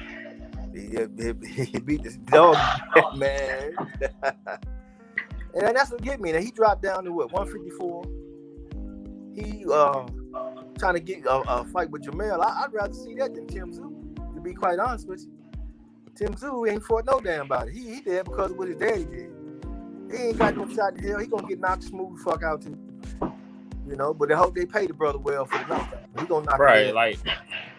He beat this dog, man. And that's what get me. Now he dropped down to what, 154. He trying to get a fight with Jamel. I'd rather see that than Tim Tszyu, to be quite honest with you. Tim Tszyu ain't fought no damn about it. He did because of what his daddy did. He ain't got no shot in hell. He gonna get knocked smooth fuck out too. You know, but I hope they pay the brother well for the knockout. He gonna knock Right, him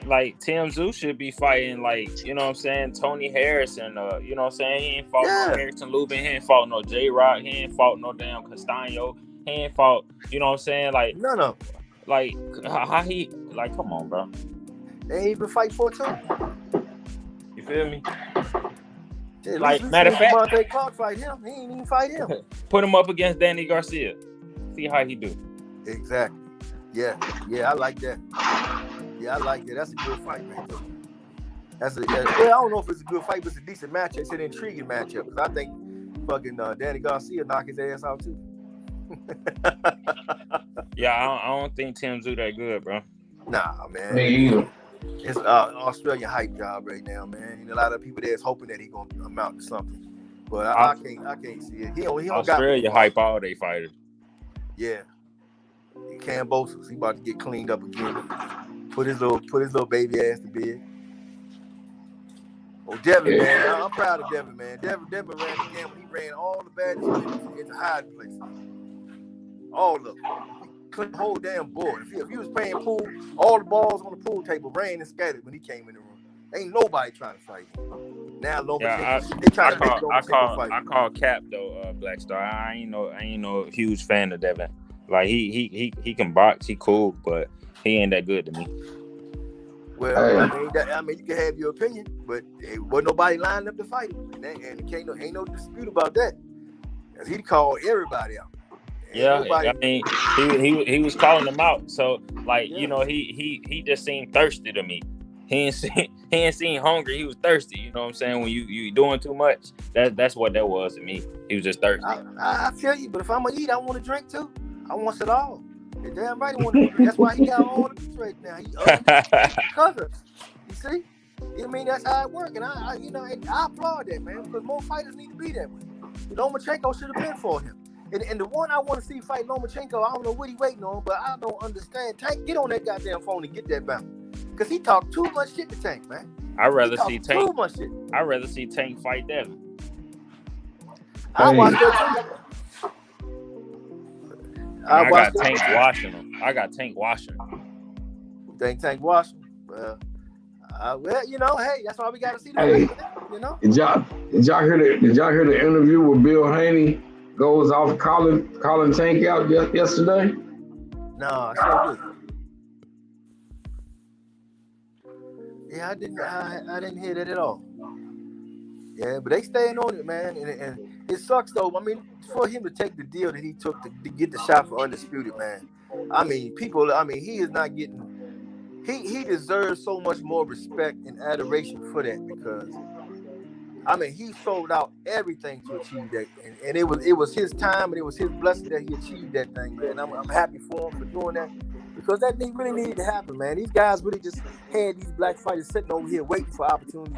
like Tim Tszyu should be fighting like, you know what I'm saying, Tony Harrison, you know what I'm saying? He ain't fought no Harrison Lubin, he ain't fought no J-Rock, he ain't fought no damn Castaño, he ain't fought, you know what I'm saying? Like no. Like how he, like, come on, bro. They ain't even fight for two. You feel me? Yeah, like, matter of fact, Devontae Clark fight him. He ain't even fight him. Put him up against Danny Garcia. See how he do. Exactly. Yeah, I like that. Yeah, I like that. That's a good fight, man. I don't know if it's a good fight, but it's a decent matchup. It's an intriguing matchup because I think fucking Danny Garcia knock his ass out too. Yeah, I don't think Tim Tszyu that good, bro. Nah, man. Me either. It's Australian hype job right now, man. And a lot of people there's hoping that he gonna amount to something, but I can't see it. He don't Australia hype all they fighters. Yeah. Cambosos, he about to get cleaned up again. Put his little baby ass to bed. Oh, Devin, man, I'm proud of Devin, man. Devin ran the game. He ran all the baddest women into hiding places. All of them. He cleaned the whole damn board. If he was playing pool, all the balls on the pool table ran and scattered when he came in the room. Ain't nobody trying to fight him. Now Lomachenko, they trying to make Lomachenko fight. I call Cap though, Black Star. I ain't no huge fan of Devin. Like he can box, he cool, but he ain't that good to me. Well, I mean, you can have your opinion, but it wasn't nobody lining up to fight him, and ain't no dispute about that. Cause he called everybody out. I mean, he was calling them out. So like, you know, he just seemed thirsty to me. He ain't seen hungry. He was thirsty. You know what I'm saying? When you doing too much, that's what that was to me. He was just thirsty. I feel you, but if I'm gonna eat, I want to drink too. I want it all. You're damn right. That's why he got all the beats right now. He covered. You see? I mean, that's how it works, and I applaud that, man, because more fighters need to be that way. Lomachenko should have been for him. And the one I want to see fight Lomachenko, I don't know what he waiting on, but I don't understand. Tank, get on that goddamn phone and get that bounce. Because he talked too much shit to Tank, man. I'd rather see Tank. Too much shit. I'd rather see Tank fight Devin. I watch that too. I got Tank washing him. You think Tank washing? Well, you know, hey, that's why we got to see that. Hey, you know. Did y'all hear the interview with Bill Haney goes off calling Tank out yesterday? No, I sure did. Yeah, I didn't hear that at all. Yeah, but they staying on it, man, and it sucks though. I mean, for him to take the deal that he took to get the shot for Undisputed, man. I mean, he is not getting. He deserves so much more respect and adoration for that because, I mean, he sold out everything to achieve that, and it was his time and it was his blessing that he achieved that thing, man. I'm happy for him for doing that. Because that thing really needed to happen, man. These guys really just had these black fighters sitting over here waiting for opportunities.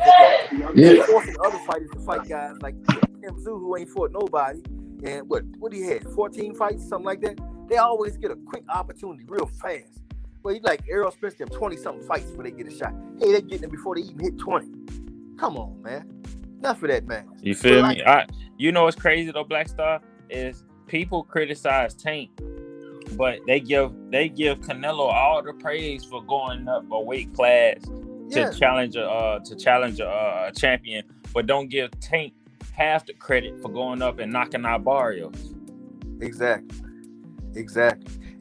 They're forcing other fighters to fight guys like Tim Tszyu, who ain't fought nobody. And what he had, 14 fights, something like that. They always get a quick opportunity real fast. Well, you like Errol Spence, them 20-something fights before they get a shot. Hey, they're getting it before they even hit 20. Come on, man. Enough of that, man. You feel me? You know what's crazy though, Black Star, is people criticize Tank, but they give Canelo all the praise for going up a weight class to challenge a champion, but don't give Tank half the credit for going up and knocking out Barrios. Exactly.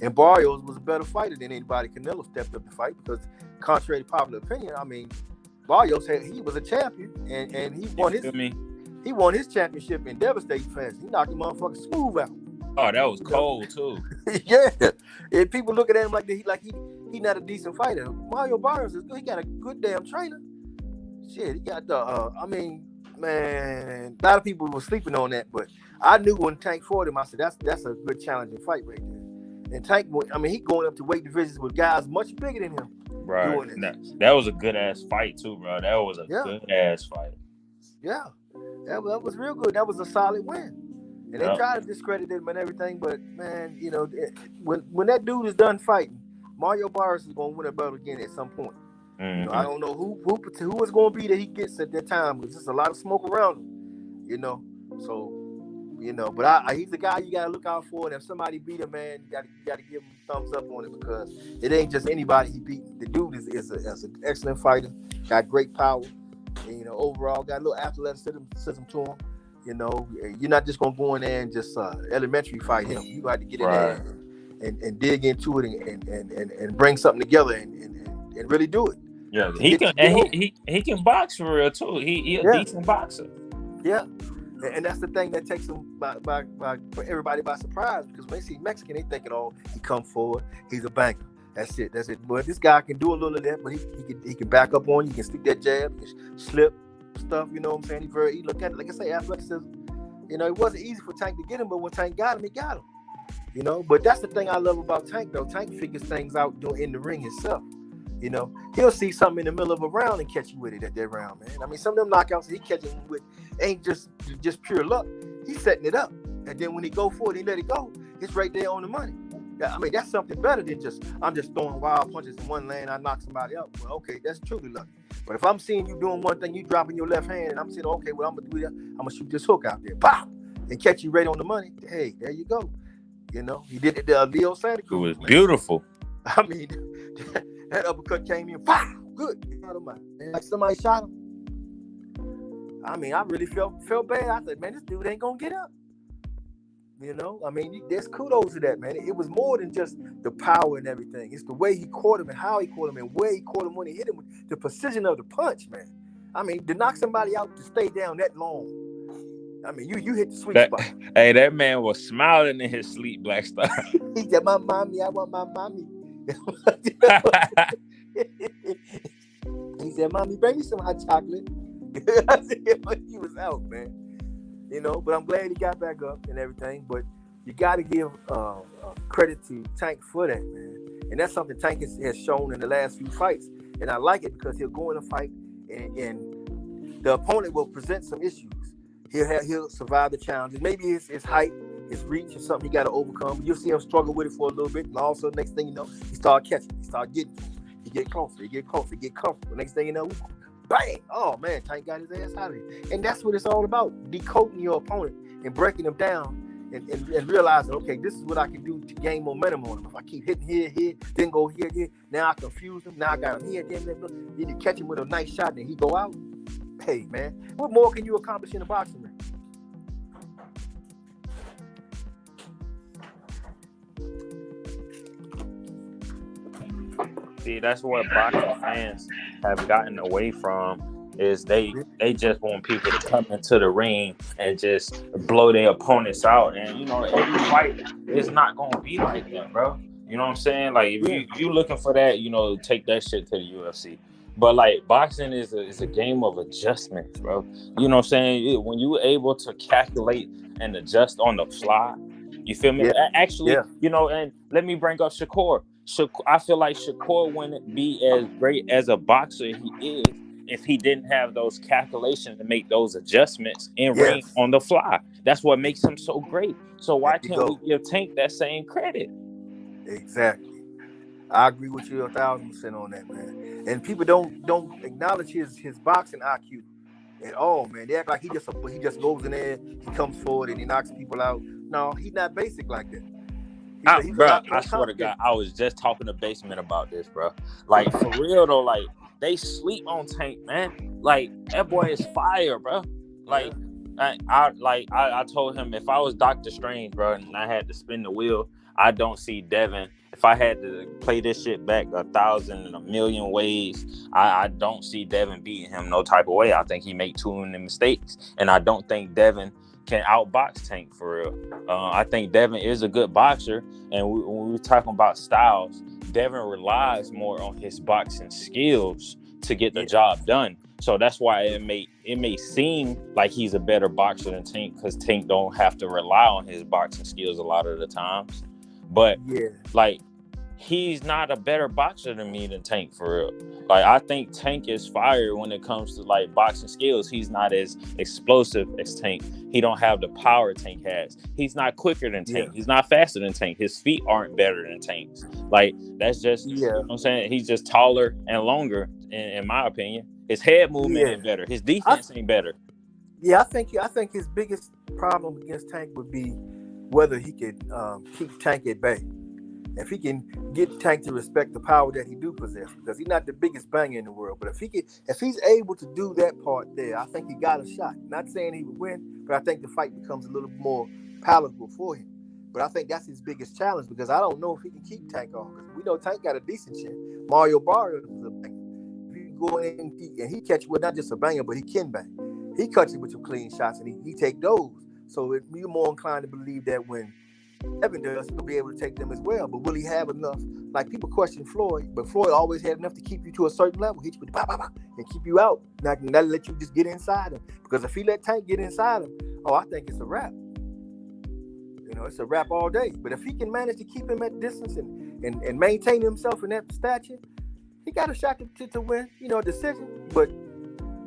And Barrios was a better fighter than anybody Canelo stepped up to fight because, contrary to popular opinion, I mean, Barrios he was a champion and he won his championship in devastating fashion. He knocked the motherfucker smooth out. Oh, that was cold too. Yeah. And people looking at him like he He's not a decent fighter. Mario Barrios is good. He got a good damn trainer. Shit, he got the. I mean, man, a lot of people were sleeping on that, but I knew when Tank fought him, I said that's a good challenging fight right there. And Tank, I mean, he going up to weight divisions with guys much bigger than him. Right. That was a good ass fight too, bro. That was a good ass fight. Yeah, that was real good. That was a solid win. And they tried to discredit him and everything, but man, you know, when that dude is done fighting, Mario Barrios is going to win a belt again at some point. Mm-hmm. You know, I don't know who is going to be that he gets at that time, because there's a lot of smoke around him. You know, so you know, but he's the guy you got to look out for. And if somebody beat him, man, you got to give him a thumbs up on it, because it ain't just anybody he beat. The dude is an excellent fighter, got great power, and, you know, overall got a little athleticism to him. You know, you're not just gonna go in there and just elementary fight him. You got to get in there and dig into it and bring something together and really do it. Yeah, he can box for real too. He a decent boxer. Yeah, and that's the thing that takes him by everybody by surprise, because when they see Mexican, they thinking, oh, he come forward, he's a banker. That's it. But this guy can do a little of that, but he can back up on you. He can stick that jab, he can slip stuff. You know what I'm saying? He look at it, like I say, athleticism. You know, it wasn't easy for Tank to get him, but when Tank got him, he got him. You know, but that's the thing I love about Tank, though. Tank figures things out in the ring himself. You know, he'll see something in the middle of a round and catch you with it at that round, man. I mean, some of them knockouts he catching with ain't just pure luck. He's setting it up, and then when he go for it, he let it go. It's right there on the money. I mean, that's something better than I'm just throwing wild punches in one lane, I knock somebody out. Well, okay, that's truly lucky. But if I'm seeing you doing one thing, you dropping your left hand, and I'm saying, okay, well, I'm gonna do that. I'm gonna shoot this hook out there, pow, and catch you right on the money. Hey, there you go. You know, he did it to Leo Santa Cruz. It was beautiful. I mean, that uppercut came in, pow, good. Like somebody shot him. I mean, I really felt bad. I said, man, this dude ain't gonna get up. You know, I mean, there's kudos to that, man. It was more than just the power and everything. It's the way he caught him and how he caught him and where he caught him when he hit him, with the precision of the punch, man. I mean, to knock somebody out to stay down that long. I mean, you hit the sweet spot. Hey, that man was smiling in his sleep, Black Star. He said, my mommy, I want my mommy. He said, mommy, bring me some hot chocolate. I said, but he was out, man. You know, but I'm glad he got back up and everything. But you got to give credit to Tank for that, man. And that's something Tank has shown in the last few fights. And I like it, because he'll go in a fight and the opponent will present some issues. He'll survive the challenges. Maybe his height, his reach is something he got to overcome. You'll see him struggle with it for a little bit. And also, next thing you know, he start catching. He start getting. He get closer. He get comfortable. Next thing you know, bang! Oh man, Tank got his ass out of it. And that's what it's all about: decoding your opponent and breaking them down, and realizing, okay, this is what I can do to gain momentum on him. If I keep hitting here, then go here. Now I confuse him. Now I got him here. Then you catch him with a nice shot, and he go out. Hey man, what more can you accomplish in a boxing ring? See, that's what boxing fans have gotten away from, is they just want people to come into the ring and just blow their opponents out. And, you know, every fight is not going to be like that, bro. You know what I'm saying? Like, if you looking for that, you know, take that shit to the UFC. But, like, boxing is a game of adjustments, bro. You know what I'm saying? When you're able to calculate and adjust on the fly, you feel me? Yeah. Actually, you know, and let me bring up Shakur. I feel like Shakur wouldn't be as great as a boxer he is if he didn't have those calculations to make those adjustments in ring on the fly. That's what makes him so great. So why can't we give Tank that same credit? Exactly. I agree with you 1,000% on that, man. And people don't acknowledge his boxing IQ at all, man. They act like he just goes in there, he comes forward and he knocks people out. No, he's not basic like that. Bro, I swear to God, I was just talking to Basement about this, bro. Like, for real though, like, they sleep on Tank, man. Like, that boy is fire, bro. Like, I told him if I was Doctor Strange, bro, and I had to spin the wheel, I don't see Devin. If I had to play this shit back 1,000 and a million ways, I don't see Devin beating him no type of way. I think he make too many mistakes, and I don't think Devin can outbox Tank for real. I think Devin is a good boxer, and when we were talking about styles, Devin relies more on his boxing skills to get the job done. So that's why it may seem like he's a better boxer than Tank, because Tank don't have to rely on his boxing skills a lot of the times. But like, he's not a better boxer than me than Tank, for real. Like, I think Tank is fire when it comes to like boxing skills. He's not as explosive as Tank. He don't have the power Tank has. He's not quicker than Tank. He's not faster than Tank. His feet aren't better than Tank's. Like, that's just, you know what I'm saying? He's just taller and longer, in my opinion. His head movement ain't better. His defense ain't better. Yeah, I think his biggest problem against Tank would be whether he could keep Tank at bay. If he can get Tank to respect the power that he do possess, because he's not the biggest banger in the world, but if he's able to do that part there, I think he got a shot. Not saying he would win, but I think the fight becomes a little more palatable for him. But I think that's his biggest challenge, because I don't know if he can keep Tank on. Because we know Tank got a decent chin. Mario Barrios is a banger. If you go in and he catch with not just a banger, but he can bang. He cuts it with some clean shots, and he take those. So you're more inclined to believe that when Devin does, he'll be able to take them as well. But will he have enough? Like, people question Floyd, but Floyd always had enough to keep you to a certain level, hit you with and keep you out. Not let you just get inside him. Because if he let Tank get inside him, I think it's a wrap. You know, it's a wrap all day. But if he can manage to keep him at distance and maintain himself in that stature, he got a shot to win, a decision. But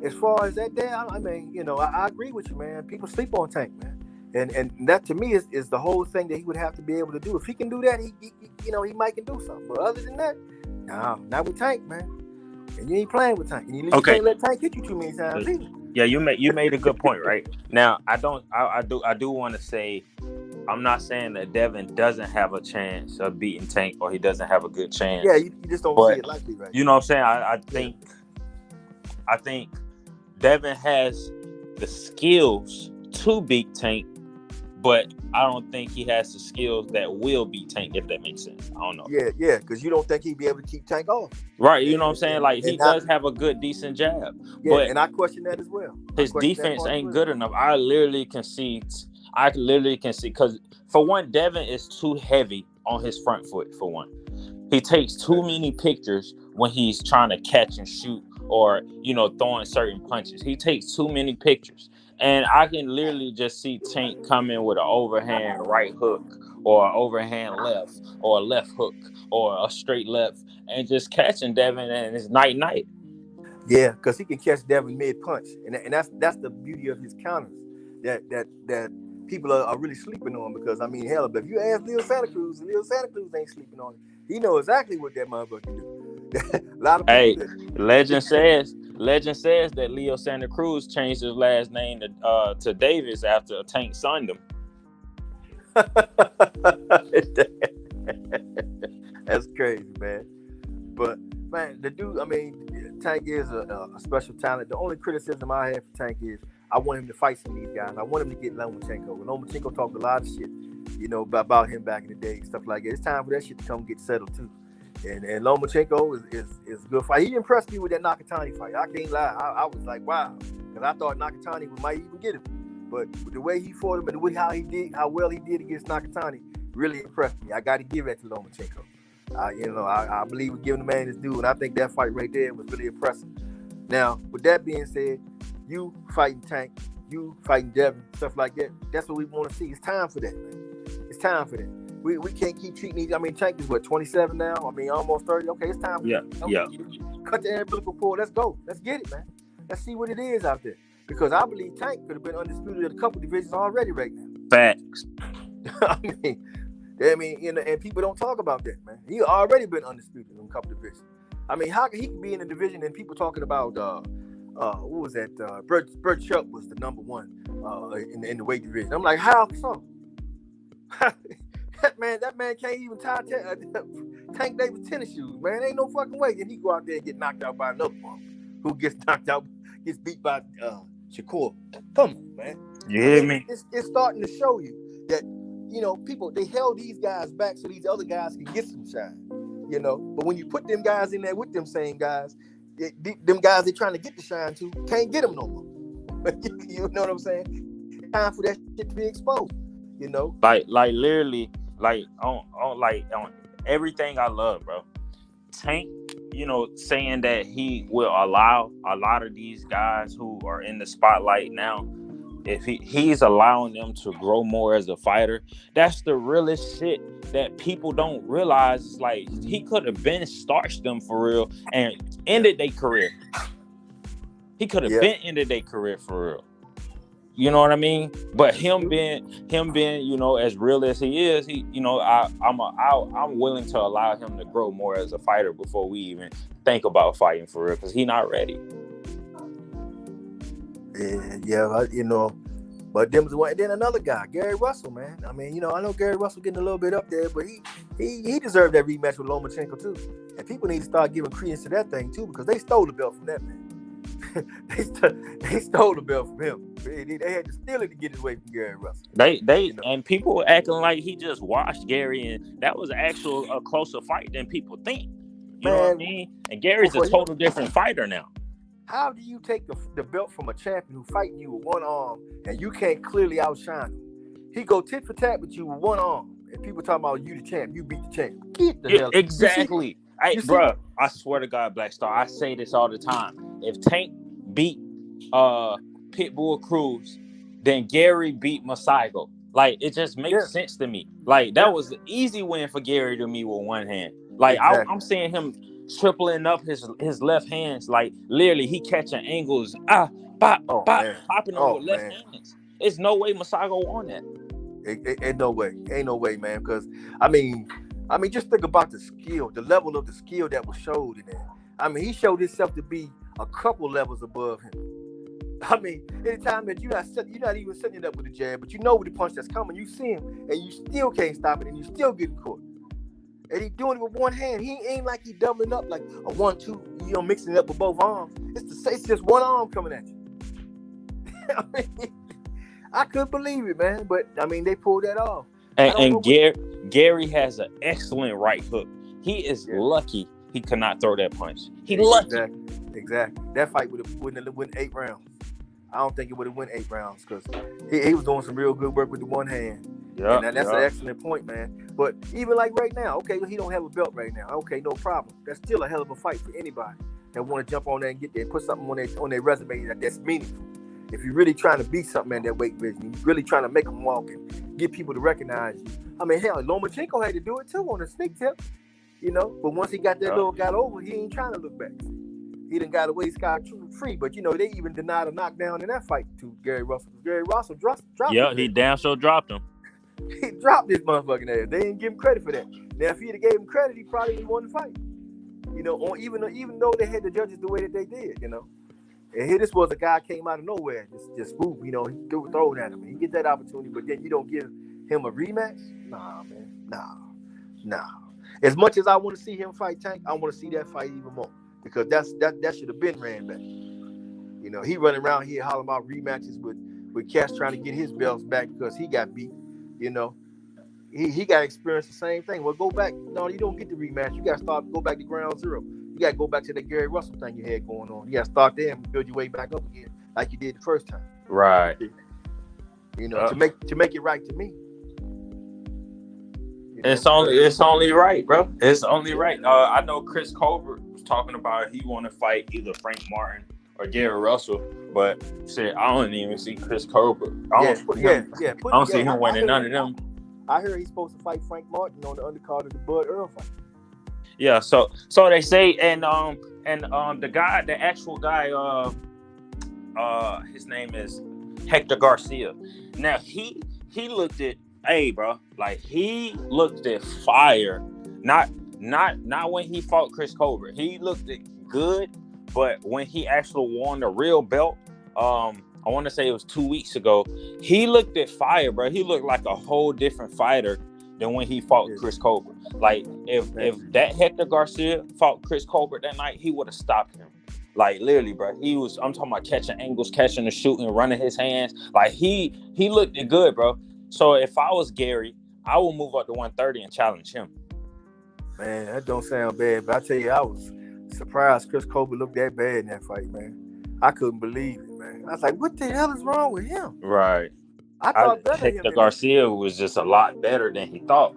as far as that day, I mean, I agree with you, man. People sleep on Tank, man. And that to me is the whole thing that he would have to be able to do. If he can do that, he might can do something. But other than that, no, not with Tank, man. And you ain't playing with Tank. And you can't let Tank hit you too many times either. Yeah, you made a good point, right? Now, I do want to say, I'm not saying that Devin doesn't have a chance of beating Tank, or he doesn't have a good chance. Yeah, you just don't see it likely, right? You know what I'm saying? I think Devin has the skills to beat Tank, but I don't think he has the skills that will beat Tank, if that makes sense. I don't know. Yeah, because you don't think he'd be able to keep Tank off. Right, you know what I'm saying? Like, he does have a good, decent jab. Yeah, but and I question that as well. His defense ain't good enough. I literally can see, because for one, Devin is too heavy on his front foot, for one. He takes too many pictures when he's trying to catch and shoot, or, throwing certain punches. He takes too many pictures. And I can literally just see Tank come in with an overhand right hook, or an overhand left, or a left hook, or a straight left, and just catching Devin, and it's night. Yeah, because he can catch Devin mid-punch. And that's the beauty of his counters that people are really sleeping on. Because, I mean, hell, if you ask Leo Santa Cruz ain't sleeping on it. He knows exactly what that motherfucker can do. A lot of people legend says that Leo Santa Cruz changed his last name to Davis after Tank signed him. That's crazy, man. But man, the dude, I mean, Tank is a special talent. The only criticism I have for Tank is I want him to fight some of these guys. I want him to get Lomachenko. Lomachenko talked a lot of shit, about him back in the day and stuff like that. It's time for that shit to come get settled too. And Lomachenko is a good fight. He impressed me with that Nakatani fight. I can't lie. I was like, wow, because I thought Nakatani might even get him. But with the way he fought him and the way how well he did against Nakatani really impressed me. I got to give that to Lomachenko. I believe we're giving the man his due, and I think that fight right there was really impressive. Now, with that being said, you fighting Tank, you fighting Devin, stuff like that. That's what we want to see. It's time for that, man. It's time for that. We can't keep treating these. I mean, Tank is 27 now. I mean, almost 30. Okay, it's time. Yeah. Cut the umbilical cord. Let's go. Let's get it, man. Let's see what it is out there. Because I believe Tank could have been undisputed at a couple divisions already right now. Facts. I mean, and people don't talk about that, man. He already been undisputed in a couple divisions. I mean, how can he be in a division and people talking about what was that? Bert Chuck was the number one in the weight division. I'm like, how so? That man can't even tie Tank Davis tennis shoes, man. Ain't no fucking way. And he go out there and get knocked out by another one who gets beat by Shakur. Come on, man. You hear me? It's starting to show you that, people, they held these guys back so these other guys can get some shine, But when you put them guys in there with them same guys, them guys they're trying to get the shine to can't get them no more. You know what I'm saying? It's time for that shit to be exposed, Like literally, on everything I love, bro. Tank, saying that he will allow a lot of these guys who are in the spotlight now, if he's allowing them to grow more as a fighter, that's the realest shit that people don't realize. It's like he could have been starched them for real and ended their career. He could have been ended their career for real. You know what I mean? But him being, as real as he is, I'm willing to allow him to grow more as a fighter before we even think about fighting for real, because he's not ready. But them was one. Then another guy, Gary Russell, man. I mean, I know Gary Russell getting a little bit up there, but he deserved that rematch with Lomachenko too. And people need to start giving credence to that thing too, because they stole the belt from that man. they stole the belt from him. They had to steal it to get it away from Gary Russell. And people were acting like he just washed Gary, and that was actually a closer fight than people think. You know what I mean? And Gary's a total different fighter now. How do you take the belt from a champion who fighting you with one arm and you can't clearly outshine him? He go tit for tat with you with one arm, and people talking about you the champ, you beat the champ. Get the hell. Exactly. Bro, I swear to God, Black Star, I say this all the time. If Tank beat Pitbull Cruz, then Gary beat Masaigo. Like, it just makes sense to me. Like, that was an easy win for Gary to me with one hand. Like, exactly. I'm seeing him tripling up his left hands. Like, literally, he catching angles. Popping them with left hands. There's no way Masaigo won that. Ain't no way, man. Because, I mean, just think about the skill, the level of the skill that was showed in there. I mean, he showed himself to be a couple levels above him. I mean, anytime that you're not even setting it up with a jab, but you know with the punch that's coming, you see him, and you still can't stop it, and you still getting caught. And he doing it with one hand. He ain't like he doubling up like a 1-2, mixing it up with both arms. It's just one arm coming at you. I mean, I couldn't believe it, man. But I mean, they pulled that off. And Gary has an excellent right hook. He is lucky he could not throw that punch. Exactly. That fight would have went 8 rounds. I don't think it would have went 8 rounds because he was doing some real good work with the one hand. Yeah, and that's an excellent point, man. But even like right now, okay, he don't have a belt right now. Okay, no problem. That's still a hell of a fight for anybody that want to jump on there and get there and put something on their resume that's meaningful. If you're really trying to beat something in that weight division, you're really trying to make them walk and get people to recognize you. I mean, hell, Lomachenko had to do it too on a sneak tip, But once he got that got over, he ain't trying to look back. He done got away scot-free, but they even denied a knockdown in that fight to Gary Russell. Gary Russell dropped him. Yeah, he damn sure dropped him. He dropped his motherfucking ass. They didn't give him credit for that. Now, if he'd have gave him credit, he probably would have won the fight. Or even though they had the judges the way that they did, And here this was a guy came out of nowhere, just swoop, he threw throwing at him. He get that opportunity, but then you don't give him a rematch? Nah, man. Nah. As much as I want to see him fight Tank, I want to see that fight even more. Because that should have been ran back. He running around here hollering about rematches with Cash trying to get his belts back because he got beat. He got to experience the same thing. Well, go back. No, you don't get the rematch. You got to go back to ground zero. You got to go back to the Gary Russell thing you had going on. You got to start there and build your way back up again like you did the first time. Right. To make it right to me. It's only right, bro. It's only right. I know Chris Colbert was talking about he want to fight either Frank Martin or Gary Russell, but shit, I don't even see Chris Colbert. I don't see him winning none of them. I heard he's supposed to fight Frank Martin on the undercard of the Bud Earl fight. Yeah, so they say, and the actual guy, his name is Hector Garcia. Now he looked at. Hey, bro, like he looked at fire. Not when he fought Chris Colbert. He looked at good, but when he actually won the real belt, I want to say it was 2 weeks ago. He looked at fire, bro. He looked like a whole different fighter than when he fought Chris Colbert. Like if that Hector Garcia fought Chris Colbert that night, he would have stopped him. Like literally, bro. I'm talking about catching angles, catching the shooting, running his hands. Like he looked good, bro. So if I was Gary, I would move up to 130 and challenge him. Man, that don't sound bad, but I tell you, I was surprised Chris Colbert looked that bad in that fight, man. I couldn't believe it, man. I was like, what the hell is wrong with him? Right. I thought better of him. Hector Garcia was just a lot better than he thought.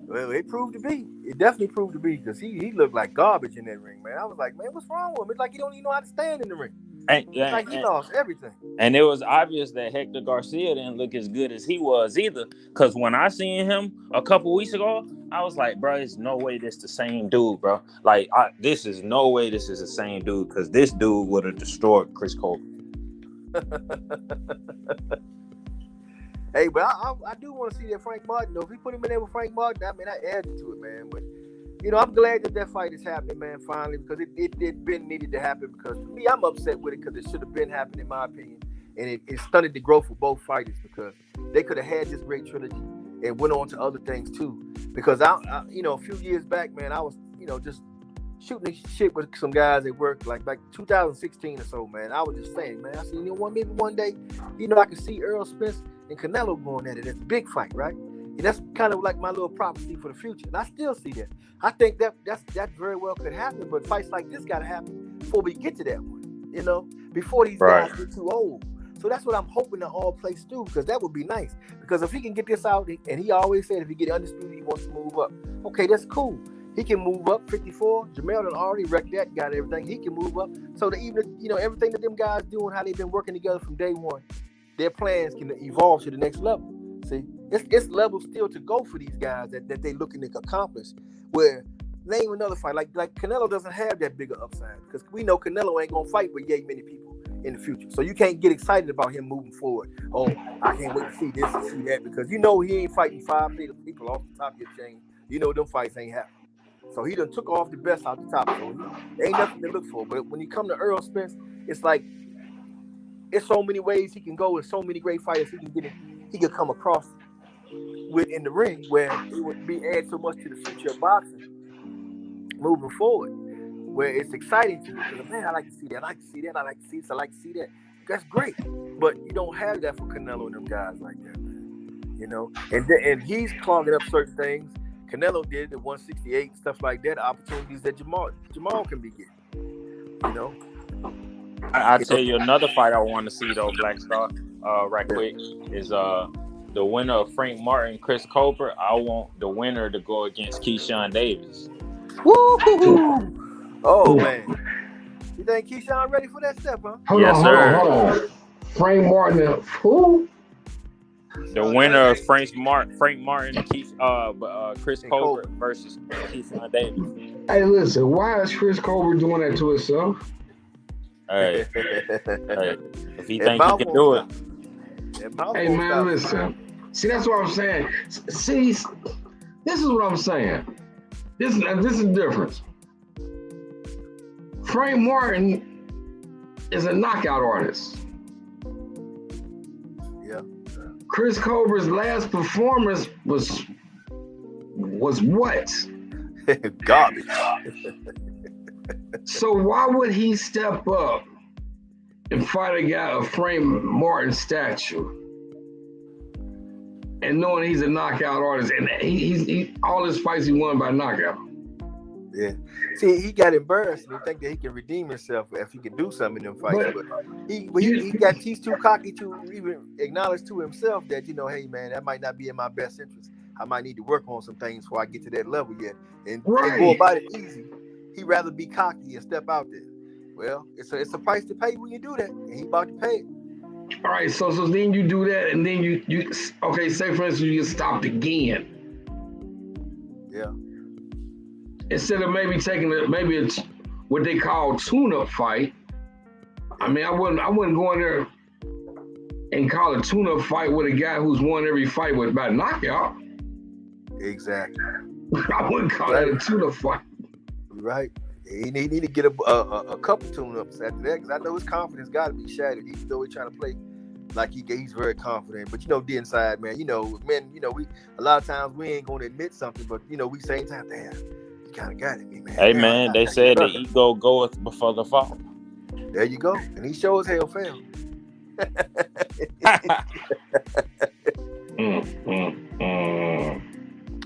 Well, it proved to be. It definitely proved to be because he looked like garbage in that ring, man. I was like, man, what's wrong with him? It's like he don't even know how to stand in the ring. And, It's like he lost everything. And it was obvious that Hector Garcia didn't look as good as he was either. Because when I seen him a couple weeks ago, I was like, bro, there's no way this the same dude, bro. Like, this is no way this is the same dude. Because this dude would have destroyed Chris Colbert. Hey, but I do want to see that Frank Martin, though. If we put him in there with Frank Martin, I mean, I add to it, man. But, you know, I'm glad that fight is happening, man, finally, because it been needed to happen. Because for me, I'm upset with it because it should have been happening, in my opinion. And it stunted the growth for both fighters because they could have had this great trilogy and went on to other things, too. Because, I you know, a few years back, man, I was, you know, just shooting shit with some guys at work, like back 2016 or so, man. I was just saying, man, I said, you know, maybe one day, you know, I could see Earl Spence and Canelo going at it. It's a big fight, right? And that's kind of like my little prophecy for the future. And I still see that. I think that very well could happen, but fights like this got to happen before we get to that one, you know, before these guys get too old. So that's what I'm hoping to all plays through, because that would be nice. Because if he can get this out, and he always said if he get undisputed, he wants to move up. Okay, that's cool. He can move up 54. Jamel done already wrecked that, got everything. He can move up. So that even, you know, everything that them guys doing, how they've been working together from day one, their plans can evolve to the next level. See, it's levels still to go for these guys that they looking to accomplish. Where name another fight like Canelo doesn't have that bigger upside, because we know Canelo ain't gonna fight with yay many people in the future. So you can't get excited about him moving forward. Oh, I can't wait to see this and see that, because you know he ain't fighting 5 people off the top of your chain. You know them fights ain't happening. So he done took off the best out the top. So there ain't nothing to look for. But when you come to Earl Spence, it's like it's so many ways he can go and so many great fighters he can get in. He could come across with in the ring, where it would be add so much to the future of boxing moving forward, where it's exciting to you. Because, man, I like to see that. I like to see that. I like to see this. I like to see that. That's great. But you don't have that for Canelo and them guys like that, man. You know? And he's clogging up certain things. Canelo did at 168, stuff like that, opportunities that Jamal can be getting. You know? I'll tell you another fight I want to see, though, Black Star, right quick, is the winner of Frank Martin, Chris Colbert. I want the winner to go against Keyshawn Davis. Woo! Oh, man. You think Keyshawn ready for that step, huh? Hold on. Frank Martin, who? The winner of Frank Martin, Chris Colbert versus Keyshawn Davis. Hey, listen, why is Chris Colbert doing that to himself? Hey, if he think he can do it. Hey, man, listen. See, that's what I'm saying. See, this is what I'm saying. This is the difference. Frank Martin is a knockout artist. Yeah. Chris Colbert's last performance was what? Garbage. So why would he step up and fight a guy of Frank Martin's stature, and knowing he's a knockout artist, and he all his fights he won by knockout? Yeah. See, he got embarrassed and he think that he can redeem himself if he can do something in them fights. But he's too cocky to even acknowledge to himself that, you know, hey man, that might not be in my best interest. I might need to work on some things before I get to that level yet. And go about it easy. He'd rather be cocky and step out there. Well, it's a price to pay when you do that, and he about to pay it. All right, so then you do that, and then you okay, say for instance you get stopped again. Yeah. Instead of maybe taking it's what they call tune-up fight. I mean, I wouldn't go in there and call a tune-up fight with a guy who's won every fight with by knockout. Exactly. I wouldn't call that a tune-up fight. Right. He need to get a couple tune-ups after that, because I know his confidence got to be shattered, even though he's trying to play like he's very confident. But, you know, deep inside, man, you know, men, you know, we a lot of times we ain't going to admit something, but, you know, we same time, damn, you kind of got it, man. Hey, man, they said the ego goeth before the fall. There you go. And he sure as hell failed.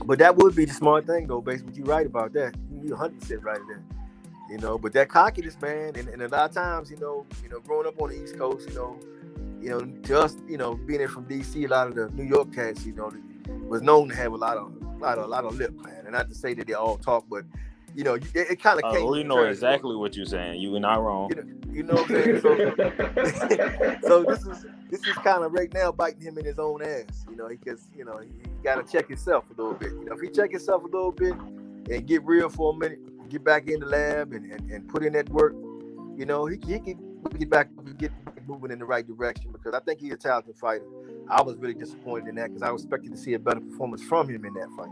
But that would be the smart thing, though, basically. You're right about that. You're 100% right there. You know, but that cockiness, man, and a lot of times, you know, growing up on the East Coast, you know, to us, you know, being there from DC, a lot of the New York cats, you know, was known to have a lot of lot of lip, man. And not to say that they all talk, but you know, it kind of came. We know exactly what you're saying. You were not wrong. You know what I'm saying? So this is kind of right now biting him in his own ass. You know, because he got to check himself a little bit. You know, if he check himself a little bit and get real for a minute, get back in the lab and put in that work, you know, he can get back moving in the right direction, because I think he's a talented fighter. I was really disappointed in that because I was expecting to see a better performance from him in that fight.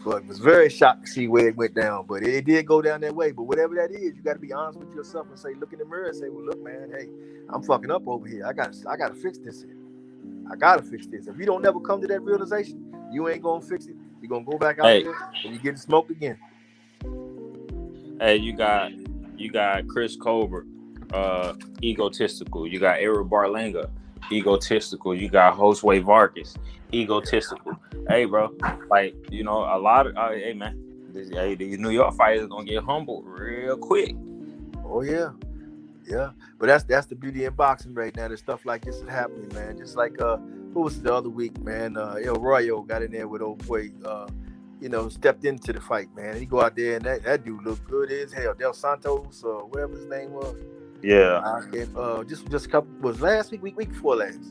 But was very shocked to see where it went down. But it did go down that way. But whatever that is, you got to be honest with yourself and say, look in the mirror and say, well, look, man, hey, I'm fucking up over here. I got to fix this. I got to fix this. If you don't never come to that realization, you ain't going to fix it. You're going to go back out there and you get smoked again. Hey, you got Chris Colbert, egotistical. You got Eric Barlenga, egotistical. You got Josue Vargas, egotistical. Hey, bro, like, you know, a lot of hey, man, these New York fighters gonna get humbled real quick. Oh yeah. But that's the beauty in boxing right now. There's stuff like this is happening, man. Just like who was the other week, man? El Royo got in there with old boy. Stepped into the fight, man. He go out there and that dude looked good as hell. Del Santos, whatever his name was. Yeah. Just a couple was last week before last.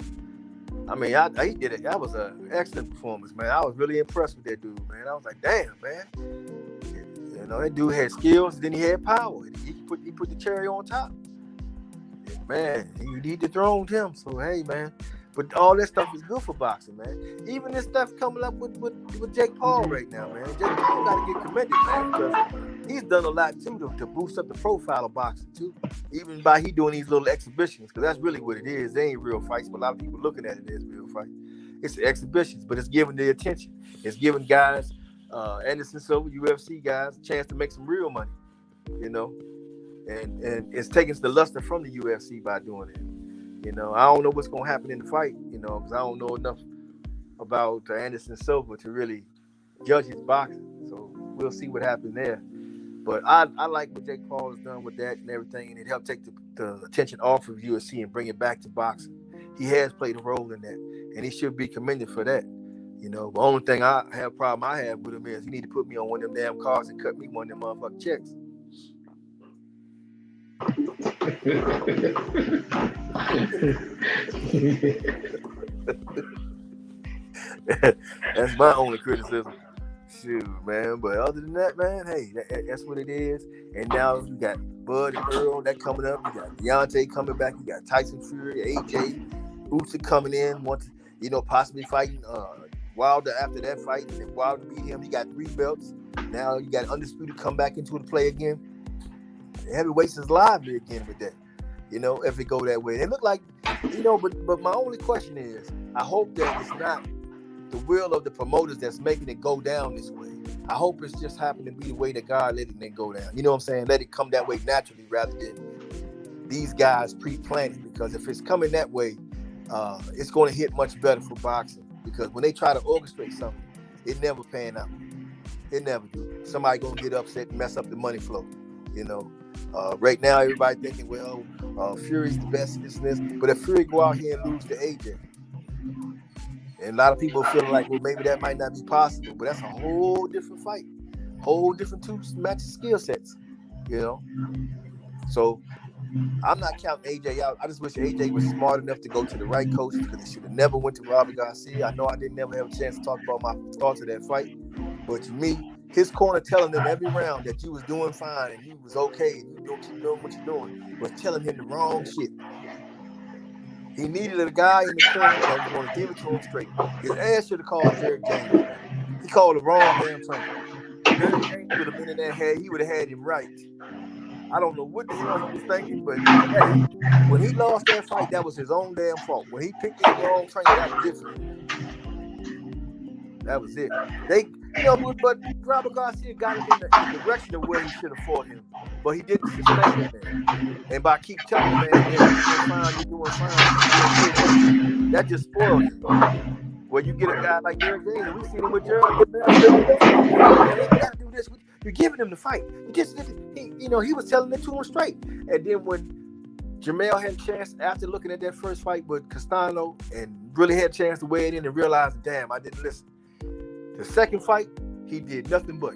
I mean, he did it. That was an excellent performance, man. I was really impressed with that dude, man. I was like, damn, man. You know, that dude had skills, then he had power. He put the cherry on top. And, man, you need to throne him. So hey, man. But all that stuff is good for boxing, man. Even this stuff coming up with Jake Paul right now, man. Jake Paul got to get commended, man, because he's done a lot too to boost up the profile of boxing too. Even by he doing these little exhibitions, because that's really what it is. They ain't real fights, but a lot of people looking at it as real fight. It's exhibitions, but it's giving the attention. It's giving guys, Anderson Silva, UFC guys, a chance to make some real money, you know. And it's taking the luster from the UFC by doing it. You know, I don't know what's going to happen in the fight, you know, because I don't know enough about Anderson Silva to really judge his boxing. So we'll see what happens there. But I like what Jake Paul has done with that and everything, and it helped take the attention off of UFC and bring it back to boxing. He has played a role in that, and he should be commended for that. You know, the only thing I have with him is he need to put me on one of them damn cards and cut me one of them motherfucking checks. That's my only criticism. Shoot, man. But other than that, man, hey, that's what it is. And now you got Bud and Earl that coming up. You got Deontay coming back. You got Tyson Fury, AJ, Usyk coming in. Possibly fighting Wilder after that fight. And if Wilder beat him, he got 3 belts. Now you got Undisputed come back into the play again. The heavyweights is lively again with that. You know, if it go that way. It look like, but my only question is, I hope that it's not the will of the promoters that's making it go down this way. I hope it's just happened to be the way that God let it go down. You know what I'm saying? Let it come that way naturally rather than these guys pre-planned it. Because if it's coming that way, it's going to hit much better for boxing. Because when they try to orchestrate something, it never pan out. It never do. Somebody going to get upset and mess up the money flow, you know. Right now, everybody thinking, well, Fury's the best, this and this. But if Fury go out here and lose to AJ, and a lot of people feeling like, well, maybe that might not be possible. But that's a whole different fight. Whole different 2 matching skill sets, you know. So I'm not counting AJ out. I just wish AJ was smart enough to go to the right coach, because he should have never went to Robert Garcia. I know I didn't never have a chance to talk about my thoughts of that fight. But to me, his corner telling him every round that you was doing fine and you was okay and you don't keep doing what you're doing was telling him the wrong shit. He needed a guy in the corner that was going to give it to him straight. His ass should have called Derek James. He called the wrong damn trainer. Derek James would have been in that head. He would have had him right. I don't know what the hell he was thinking, but hey, when he lost that fight, that was his own damn fault. When he picked the wrong trainer, that was different. That was it. But Robert Garcia got him in the direction of where he should have fought him. But he didn't sustain it, man. And by keep telling him, man, you're doing fine. That just spoiled him. Where you get a guy like Derek James, and we see him with Gerald. You gotta do this. You're giving him the fight. He was telling it to him straight. And then when Jamel had a chance, after looking at that first fight with Castano, and really had a chance to weigh it in and realize, damn, I didn't listen. The second fight, he did nothing but.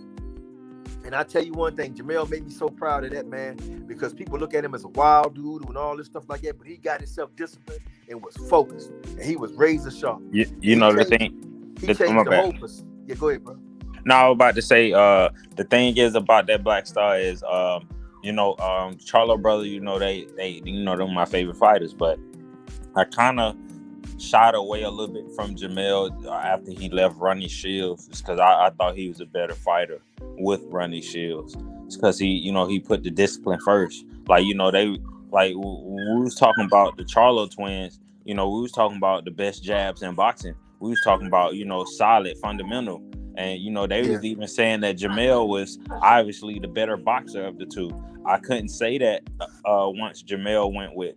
And I tell you one thing, Jamel made me so proud of that, man, because people look at him as a wild dude and all this stuff like that, but he got himself disciplined and was focused, and he was razor sharp. You know the thing. He changed the whole. Yeah, go ahead, bro. No, I was about to say, the thing is about that Black Star is, Charlo brother, they they're my favorite fighters, but I kind of shied away a little bit from Jamel after he left Ronnie Shields, because I thought he was a better fighter with Ronnie Shields. It's because he put the discipline first. Like, when we was talking about the Charlo twins, we was talking about the best jabs in boxing. We was talking about, solid, fundamental. And, they was even saying that Jamel was obviously the better boxer of the two. I couldn't say that once Jamel went with,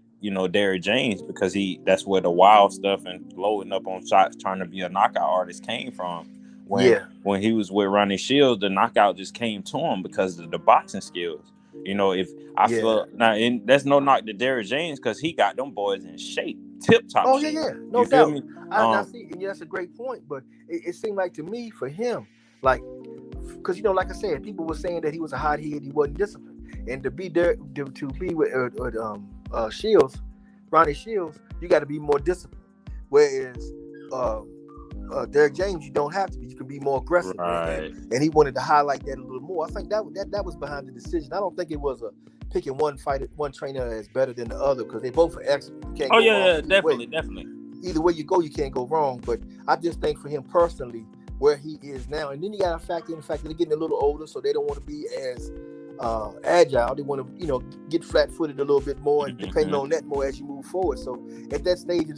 Derrick James, because that's where the wild stuff and loading up on shots, trying to be a knockout artist came from. When he was with Ronnie Shields, the knockout just came to him because of the boxing skills. If I feel now, and that's no knock to Derrick James, because he got them boys in shape, tip top. Oh shape. yeah, no doubt. Feel me? I see, and that's a great point. But it seemed like to me, for him, like, because like I said, people were saying that he was a hot head, he wasn't disciplined, and to be there to be with Shields, Ronnie Shields, you got to be more disciplined. Whereas Derrick James, you don't have to be. You can be more aggressive. Right. And he wanted to highlight that a little more. I think that was behind the decision. I don't think it was picking one trainer as better than the other, because they both are excellent. You can't go wrong definitely. Either way you go, you can't go wrong. But I just think for him personally, where he is now, and then you got to factor in the fact that they're getting a little older, so they don't want to be as agile. They want to, get flat-footed a little bit more, and depending on that more as you move forward. So at that stage, you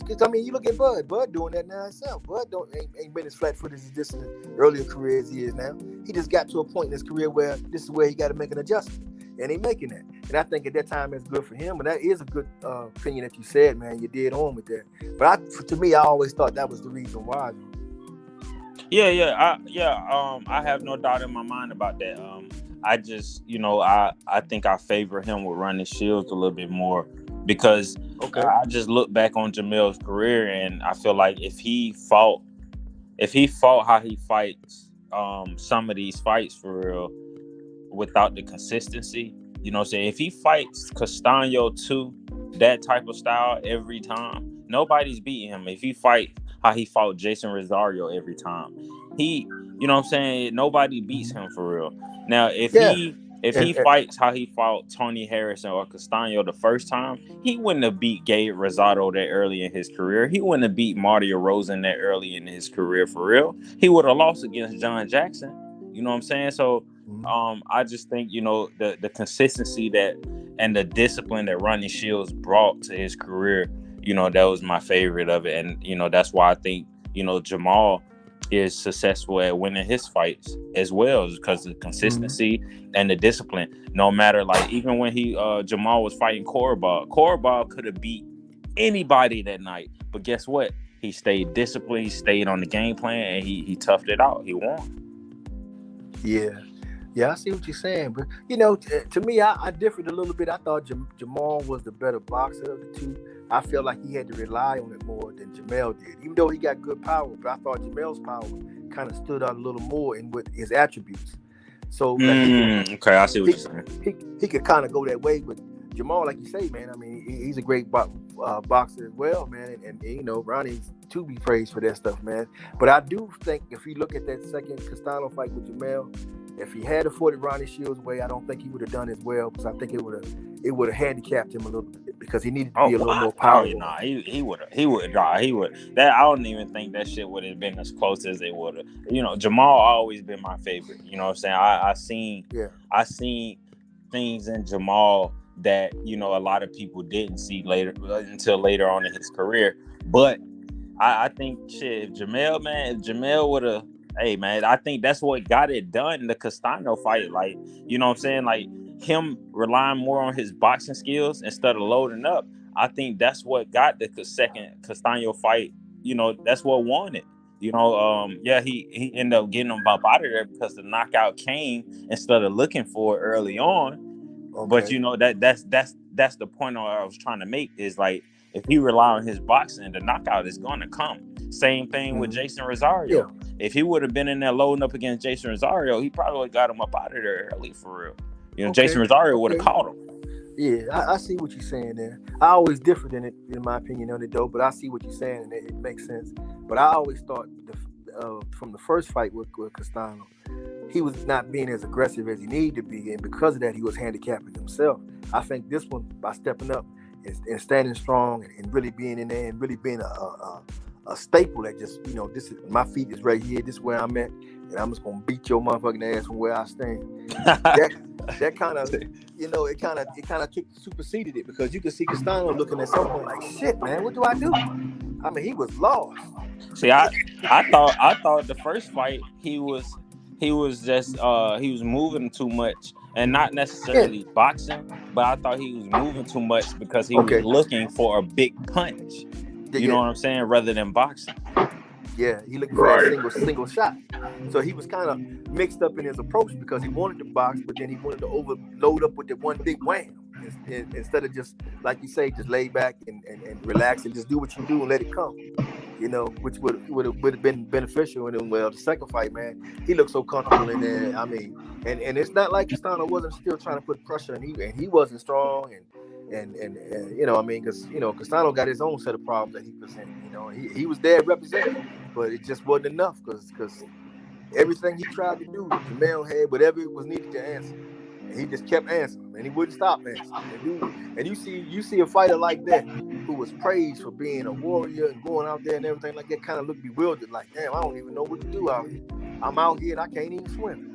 look at Bud doing that now himself. Bud ain't been as flat-footed as he just in his earlier career as he is now. He just got to a point in his career where this is where he got to make an adjustment, and he's making that. And I think at that time it's good for him, and that is a good opinion that you said, man. You did on with that. But to me, I always thought that was the reason why. I have no doubt in my mind about that. I just, I think I favor him with Ronnie Shields a little bit more, because I just look back on Jamel's career, and I feel like if he fought how he fights some of these fights for real, without the consistency, if he fights Castaño too, that type of style every time, nobody's beating him. If he fights how he fought Jason Rosario every time, nobody beats him for real. Now, if he fights how he fought Tony Harrison or Castaño the first time, he wouldn't have beat Gabe Rosado that early in his career. He wouldn't have beat Mario Rosen that early in his career for real. He would have lost against John Jackson. You know what I'm saying? So I just think, the consistency that and the discipline that Ronnie Shields brought to his career, that was my favorite of it. And, that's why I think, Jamal is successful at winning his fights as well, because of the consistency and the discipline. No matter, even when Jamal was fighting Korobov could have beat anybody that night, but guess what? He stayed disciplined. He stayed on the game plan, and he toughed it out. He won. Yeah, I see what you're saying, but to me, I differed a little bit. I thought Jamal was the better boxer of the two. I feel like he had to rely on it more than Jamel did, even though he got good power. But I thought Jamel's power kind of stood out a little more in with his attributes. So okay, I see what you're saying. He could kind of go that way, but Jamal, like you say, man, I mean, he's a great boxer as well, man, and Ronnie's to be praised for that stuff, man. But I do think if you look at that second Castaño fight with Jamel, if he had afforded Ronnie Shields' way, I don't think he would have done as well, because I think it would have handicapped him a little bit, because he needed to be a little more powerful. He would that. I don't even think that shit would have been as close as it would have. Jamal always been my favorite. You know what I'm saying? I seen things in Jamal that a lot of people didn't see until later on in his career. But I think if Jamel would have. Hey man, I think that's what got it done in the Castaño fight. Like, you know what I'm saying? Like, him relying more on his boxing skills instead of loading up. I think that's what got the second Castaño fight. That's what won it. He ended up getting him up out of there because the knockout came instead of looking for it early on. Okay. But that's the point I was trying to make, is like, if he rely on his boxing, the knockout is going to come. Same thing with Jason Rosario. if he would have been in there loading up against Jason Rosario, he probably would have got him up out of there early for real. You know, Jason Rosario would have caught him. Yeah, I see what you're saying there. I always differed in it, in my opinion, on it though. But I see what you're saying, and it makes sense. But I always thought from the first fight with Castano, he was not being as aggressive as he needed to be, and because of that, he was handicapping himself. I think this one, by stepping up and standing strong and really being in there and really being a staple that just, you know, this is my feet is right here, this is where I'm at, and I'm just gonna beat your motherfucking ass from where I stand. that kind of, you know, it kind of superseded it, because you could see Castano looking at someone like, shit, man, what do I do? I mean, he was lost. See, I thought the first fight he was just he was moving too much, and not necessarily boxing, but I thought he was moving too much because he was looking for a big punch. You know what I'm saying, rather than boxing. Yeah, he looking for a single shot. So he was kind of mixed up in his approach, because he wanted to box, but then he wanted to overload up with that one big wham. Instead of just, like you say, just lay back and relax and just do what you do and let it come. You know, which would have been beneficial. And then, well, the second fight, man, he looked so comfortable in there. I mean, and it's not like Castano wasn't still trying to put pressure, and he wasn't strong, and you know, I mean, because, you know, Castano got his own set of problems that he presented. You know, he was there representing, but it just wasn't enough, because everything he tried to do, Jamel had whatever it was needed to answer. And he just kept answering, and he wouldn't stop answering. And you see a fighter like that, who was praised for being a warrior and going out there and everything like that, kind of looked bewildered, like, damn, I don't even know what to do out here. I'm out here and I can't even swim.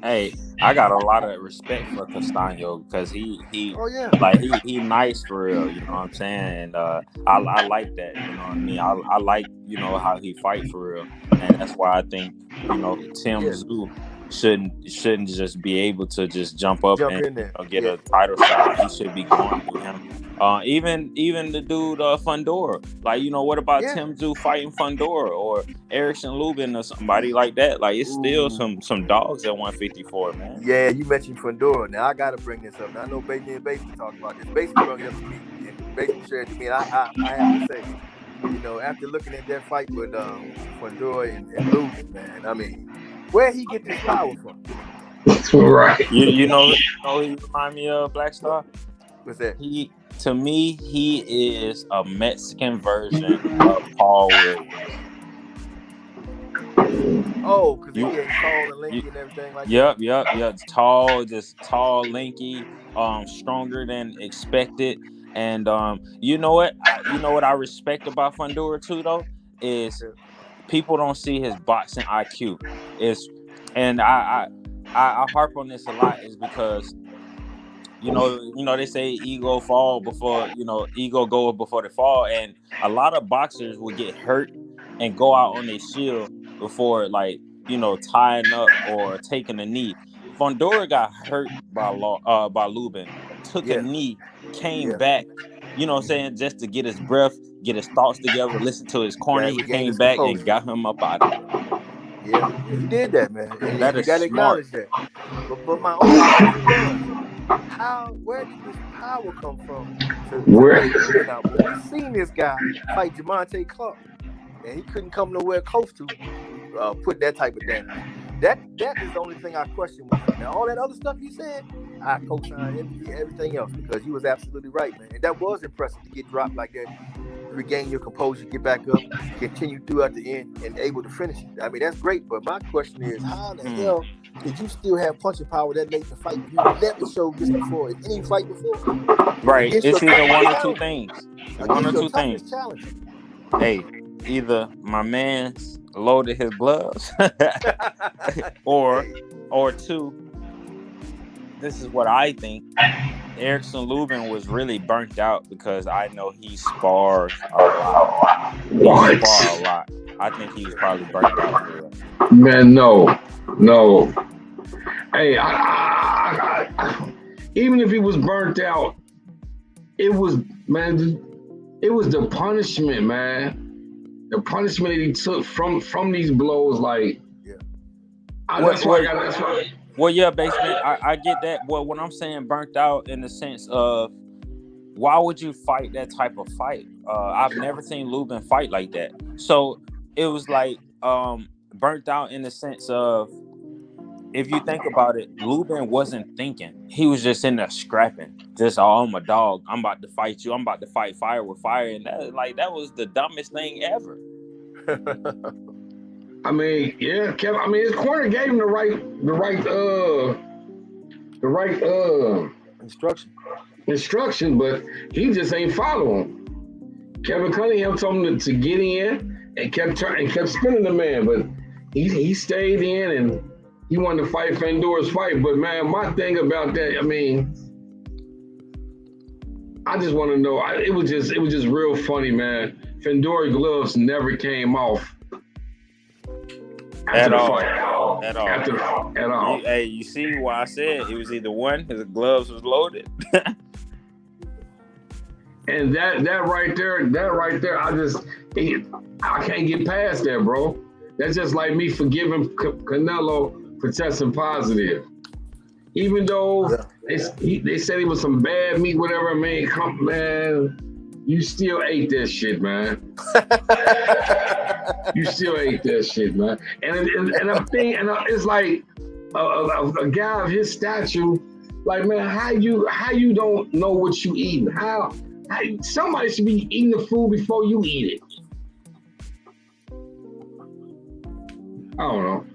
Hey, I got a lot of respect for Castano, because he nice for real, you know what I'm saying? And I like that, you know what I mean? I like, you know, how he fight for real, and that's why I think, you know, Tim Tszyu shouldn't just be able to just jump up and, you know, get a title shot. He should be going through him. Even the dude Fundora, like, you know, what about Tim Tszyu fighting Fundora or Erickson Lubin or somebody like that? Like, it's still some dogs at 154, man. Yeah, you mentioned Fundora. Now I gotta bring this up. Now I know Baby talked about this. Basically brought it up to me, and basically shared it to me. And I have to say, you know, after looking at that fight with Fundora and Lubin, man, I mean, where he get this power from? Right. You know he remind me of Black Star? What's that? To me, he is a Mexican version of Paul Williams. Oh, because he getting tall and lanky and everything like that. Yep. Tall, lanky, stronger than expected. And you know what I respect about Fundora too, though, is people don't see his boxing IQ. And I harp on this a lot, is because you know they say ego go before the fall, and a lot of boxers will get hurt and go out on their shield before, like, you know, tying up or taking a knee. Fundora got hurt by Lubin, took a knee, came back, you know what I'm saying, just to get his breath, get his thoughts together, listen to his corner. He came back and got him up out of there. Yeah, he did that, man. And that you is gotta smart. Acknowledge that. But my only question was, where did this power come from? We've seen this guy fight Javante Clark, and he couldn't come nowhere close to put that type of damage. That is the only thing I question with him. Now, all that other stuff you said, I co-sign everything else, because you was absolutely right, man. And that was impressive to get dropped like that, regain your composure, get back up, continue throughout the end, and able to finish it. I mean, that's great, but my question is, how the hell did you still have punching power that late in the fight? You never showed this before in any fight before. Right. It's either one or two things. Hey, either my man's loaded his gloves, or two, this is what I think. Erickson Lubin was really burnt out, because I know he spars a lot. I think he was probably burnt out for it. Man, no. Hey, even if he was burnt out, it was the punishment, man. The punishment he took from these blows, like, that's why. Well, yeah, Basement, I get that. Well, when I'm saying burnt out in the sense of, why would you fight that type of fight? I've never seen Lubin fight like that. So it was like, burnt out in the sense of, if you think about it, Lubin wasn't thinking. He was just in there scrapping. Just, oh, I'm a dog. I'm about to fight you. I'm about to fight fire with fire. And that was the dumbest thing ever. I mean, yeah, Kevin. I mean, his corner gave him the right instruction, but he just ain't following. Kevin Cunningham told him to get in and kept spinning the man, but he stayed in and he wanted to fight Fedor's fight. But man, my thing about that, I mean, I just want to know. It was just real funny, man. Fedor's gloves never came off At all. At all. You see why I said it was either one, his gloves was loaded. And that right there, I can't get past that, bro. That's just like me forgiving Canelo for testing positive. Even though they said he was some bad meat, whatever, man, you still ate that shit, man. You still ate that shit, man. And I'm thinking, it's like a guy of his stature, like, man, how you don't know what you eating? How somebody should be eating the food before you eat it. I don't know.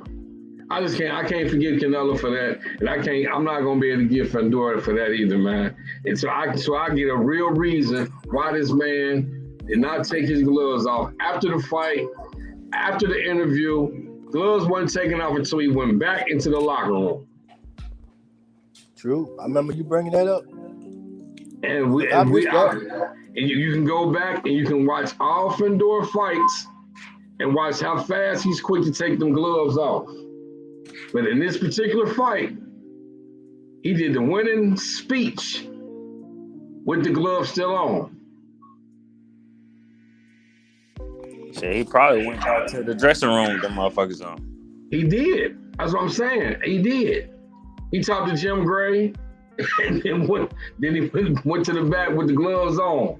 I can't forgive Canelo for that, and I'm not gonna be able to give Fedor for that either, man. And so I get a real reason why this man did not take his gloves off after the fight, after the interview. Gloves weren't taken off until he went back into the locker room. True, I remember you bringing that up. And you can go back and you can watch all Fedor fights and watch how fast he's quick to take them gloves off. But in this particular fight, he did the winning speech with the gloves still on. Shit, he probably went out to the dressing room with them motherfuckers on. He did. That's what I'm saying. He did. He talked to Jim Gray, and then he went to the back with the gloves on.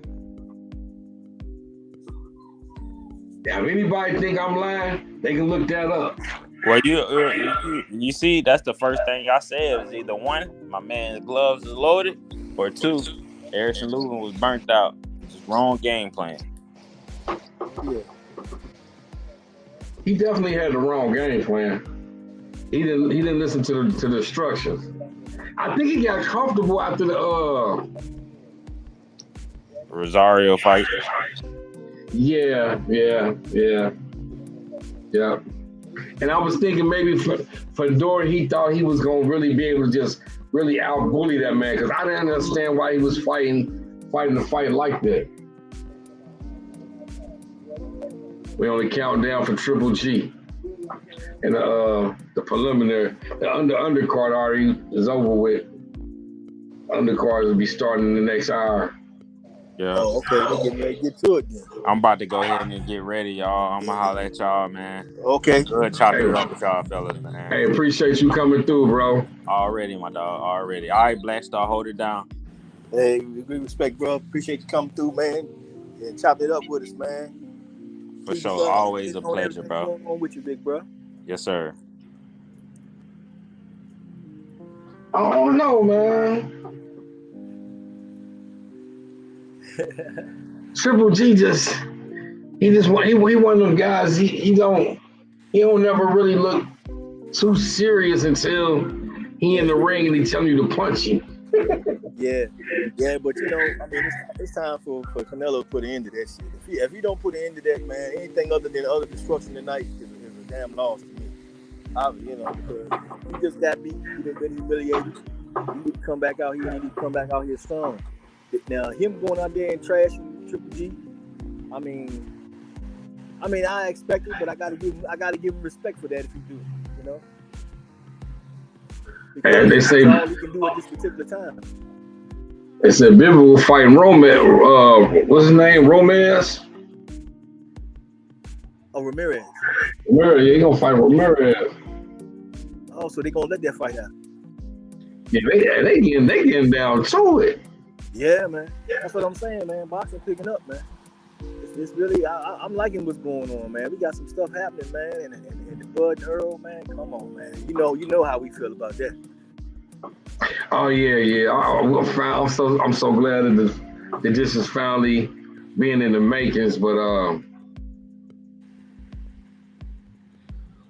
Now, if anybody think I'm lying, they can look that up. Well, you see, that's the first thing I said. It was either one, my man's gloves is loaded, or two, Harrison Lubin was burnt out. Just wrong game plan. Yeah. He definitely had the wrong game plan. He didn't listen to the instructions. I think he got comfortable after the Rosario fight. Yeah. And I was thinking maybe for Fedor, he thought he was gonna really be able to just really out-bully that man, because I didn't understand why he was fighting the fight like that. We only count down for Triple G. And the preliminary, the undercard already is over with. Undercard will be starting in the next hour. Yeah. Oh, okay. We're getting ready to get to it then. I'm about to go ahead and get ready, y'all. I'm gonna holler at y'all, man. Okay. Good chopping it up with y'all fellas, man. Hey, appreciate you coming through, bro. Already, my dog. Already. All right, Black Star, hold it down. Hey, we respect, bro. Appreciate you coming through, man. And chop it up with us, man. For sure. Always a pleasure, bro. What's going on with you, big bro? Yes, sir. I don't know, man. Triple G he one of them guys. He don't never really look too serious until he in the ring and he telling you to punch him. Yeah, but I mean, it's time for Canelo to put an end to that shit. If he don't put an end to that, man, anything other than utter destruction tonight is a damn loss to me. Because he just got beat, he been humiliated. He need to come back out here. He need to come back out here strong. Now, him going out there and trashing Triple G, I mean, I expect it, but I gotta give him respect for that if he do, you know. Because and they say all he can do at this particular time. They said Bivol will fight Romance. What's his name? Romance? Oh, Ramirez. Ramirez, he gonna fight Ramirez. Oh, so they gonna let that fight out? Yeah, they getting down to it. Yeah, man. That's what I'm saying, man. Boxing picking up, man. It's really, I'm liking what's going on, man. We got some stuff happening, man, and the Bud and Earl, man. Come on, man. You know how we feel about that. Oh yeah. I'm so glad that this is finally being in the makings, but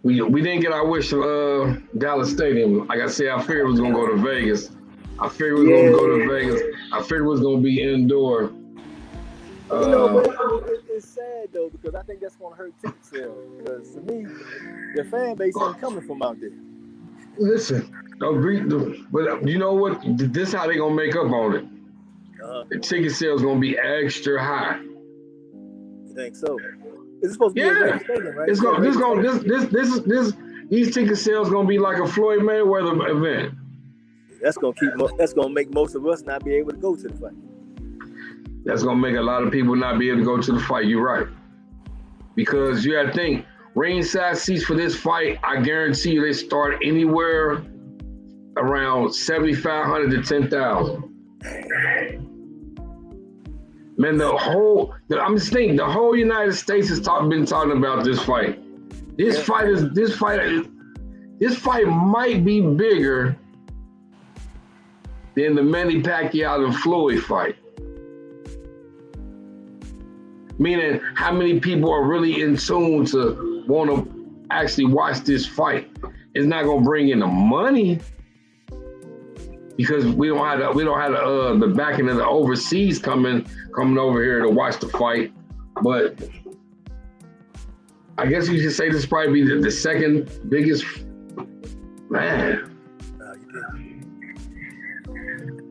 we didn't get our wish of Dallas Stadium. Like I said, I figured it was gonna go to Vegas. I figured it was gonna go to Vegas. I figured it was gonna be indoor. It's sad though, because I think that's gonna hurt ticket sales. Because to me, the fan base ain't coming from out there. Listen, but you know what? This is how they gonna make up on it. The ticket sales gonna be extra high. You think so? It's supposed to be a Vegas stadium, right? These ticket sales gonna be like a Floyd Mayweather event. That's gonna make most of us not be able to go to the fight. That's gonna make a lot of people not be able to go to the fight. You're right, because you gotta think ringside seats for this fight. I guarantee you they start anywhere around 7,500 to 10,000. Man, I'm just thinking the whole United States has been talking about this fight. This fight might be bigger than the Manny Pacquiao and Floyd fight. Meaning, how many people are really in tune to want to actually watch this fight? It's not gonna bring in the money because we don't have the backing of the overseas coming over here to watch the fight. But I guess you should say this probably be the second biggest. Man,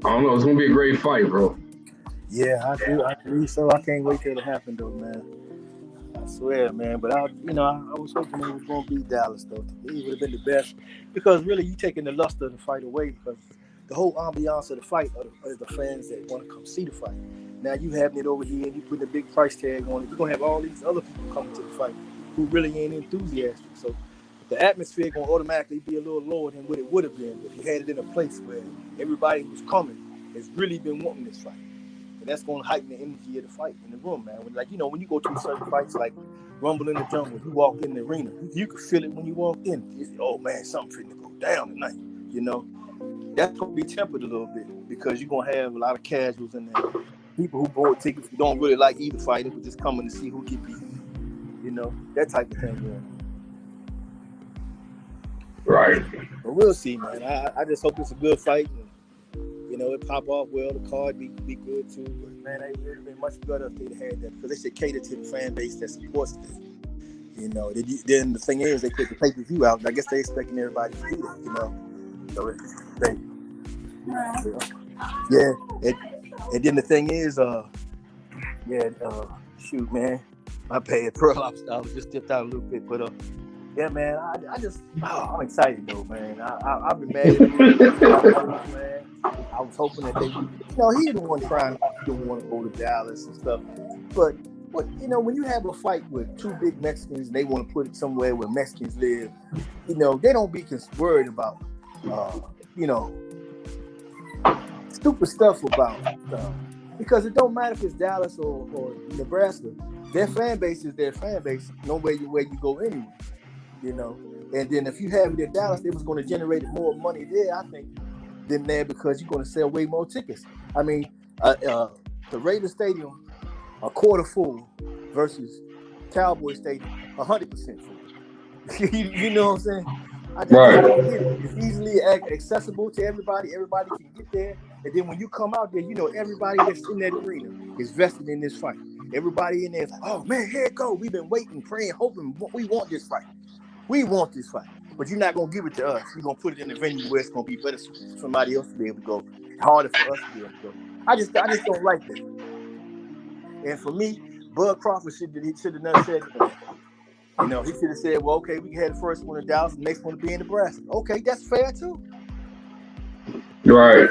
I don't know. It's gonna be a great fight, bro. Yeah, I agree. So I can't wait till it happen, though, man. I swear, man. But I was hoping it was gonna be Dallas, though. To me, it would have been the best because really, you taking the luster of the fight away because the whole ambiance of the fight are the fans that want to come see the fight. Now you having it over here and you putting a big price tag on it. You're gonna have all these other people coming to the fight who really ain't enthusiastic. So the atmosphere gonna automatically be a little lower than what it would have been if you had it in a place where everybody who's coming has really been wanting this fight. And that's gonna heighten the energy of the fight in the room, man. When you go to certain fights like Rumble in the Jungle, you walk in the arena, you can feel it when you walk in. It's, oh man, something finna go down tonight. You know, that's gonna be tempered a little bit because you're gonna have a lot of casuals in there. People who bought tickets who don't really like either fighter, but just coming to see who get beat. You know, that type of thing, man. Right. But we'll see, man. I just hope it's a good fight. And, you know, it pop off well. The card be good too. But man, it would have been much better if they'd had that because they should cater to the fan base that supports this. You know, then the thing is they put the pay-per-view out. And I guess they expecting everybody to do that. You know, so and then the thing is, shoot, man, my bad, Pearl. I was just dipped out a little bit, but yeah, man, I'm excited though, man. I've been mad at him, man. I was hoping that they, he the one trying to want to go to Dallas and stuff. But when you have a fight with two big Mexicans and they want to put it somewhere where Mexicans live, they don't be worried about, stupid stuff about because it don't matter if it's Dallas or Nebraska. Their fan base is their fan base. No way where you go anyway. And then if you have it in Dallas, they was going to generate more money there, I think, than there because you're going to sell way more tickets. I mean, the Raiders Stadium, a quarter full versus Cowboy Stadium, 100% full. You know what I'm saying? I don't get it. It's easily accessible to everybody. Everybody can get there. And then when you come out there, everybody that's in that arena is vested in this fight. Everybody in there is like, oh man, here it go. We've been waiting, praying, hoping. We want this fight. We want this fight, but you're not going to give it to us. You're going to put it in the venue where it's going to be better for somebody else to be able to go. Harder for us to be able to go. I just don't like that. And for me, Bud Crawford should have never said that. He should have said, well, okay, we can have the first one in Dallas and the next one to be in Nebraska. Okay, that's fair too. Right.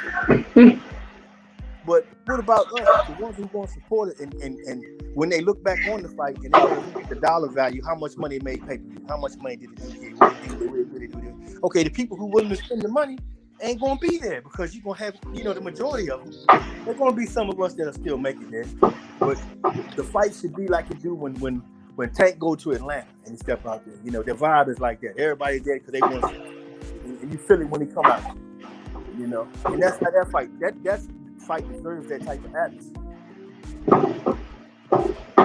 But what about us, the ones who going to support it? And when they look back on the fight and they don't look at the dollar value, how much money it made pay-per-view? How much money did it do here? What did it do there? Okay, the people who willing to spend the money, ain't gonna be there because you're gonna have, the majority of them. There's gonna be some of us that are still making it there, but the fight should be like it do when Tank go to Atlanta and he step out there. The vibe is like that. Everybody's there because they want to, and you feel it when he come out. And that's how that fight. That fight deserves that type of atmosphere.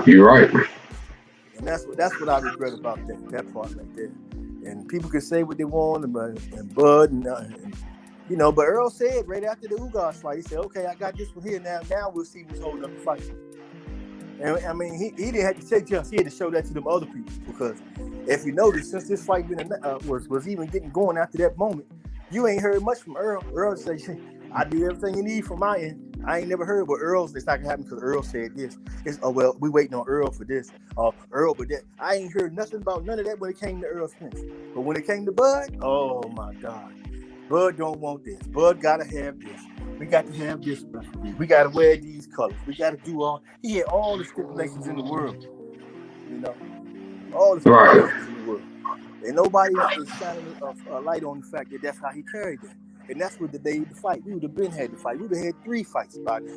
You're right. And that's what I regret about that part right there. And people can say what they want, and Bud, but Earl said right after the Ugas fight, he said, "Okay, I got this one here now. Now we'll see who's holding up the fight." And I mean, he didn't have to say just here to show that to them other people, because if you notice, since this fight was even getting going after that moment, you ain't heard much from Earl. Earl said, "I do everything you need from my end." I ain't never heard what Earl's. It's not gonna happen because Earl said this. It's we waiting on Earl for this. Earl, but that I ain't heard nothing about none of that when it came to Earl Spence. But when it came to Bud, oh my God, Bud don't want this. Bud gotta have this. We got to have this. We gotta wear these colors. We gotta do all. He had all the stipulations in the world. All the stipulations in the world, and nobody is shining a light on the fact that that's how he carried it. And that's what the day of the fight. We would have been had the fight. We would have had 3 fights by now.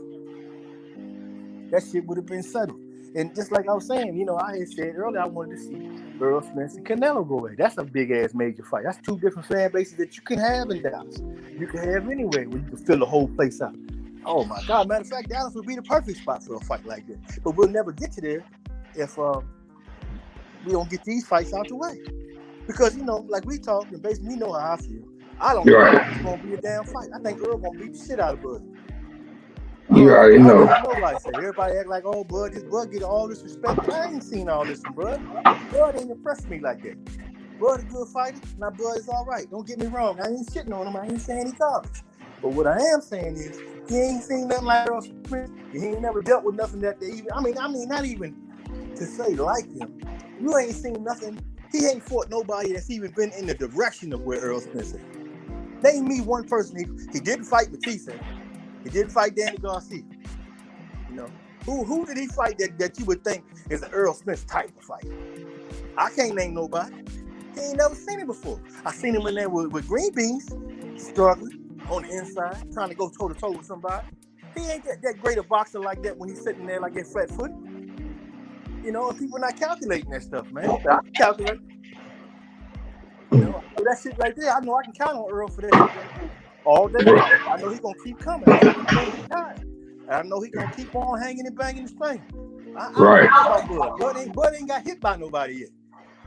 That shit would have been settled. And just like I was saying, I had said earlier, I wanted to see Earl Spence and Canelo go away. That's a big ass major fight. That's 2 different fan bases that you can have in Dallas. You can have anywhere where you can fill the whole place out. Oh my God! Matter of fact, Dallas would be the perfect spot for a fight like that. But we'll never get to there if we don't get these fights out the way. Because like we talked, and basically how I feel. I don't think it's gonna be a damn fight. I think Earl gonna beat the shit out of Bud. You already know. Nobody say. Everybody act like, oh, Bud get all this respect. I ain't seen all this from Bud. Bud ain't impressed me like that. Bud a good fighter. Now Bud is all right. Don't get me wrong. I ain't shitting on him. I ain't saying he's garbage. But what I am saying is, he ain't seen nothing like Earl Spence. He ain't never dealt with nothing that they even. I mean, not even to say like him. You ain't seen nothing. He ain't fought nobody that's even been in the direction of where Earl Spence is. Name me one person. He didn't fight Batista. He didn't fight Danny Garcia. Who did he fight that you would think is an Earl Spence type of fight? I can't name nobody. He ain't never seen him before. I seen him in there with green beans, struggling on the inside, trying to go toe to toe with somebody. He ain't that great a boxer like that when he's sitting there like that flat footed. And people not calculating that stuff, man. I can calculate. That shit right there, I know I can count on Earl for that all day. I know he's gonna keep coming. I know he's gonna be tired. And I know he's gonna keep on hanging and banging and spraying. I don't know about Bud. Bud ain't got hit by nobody yet.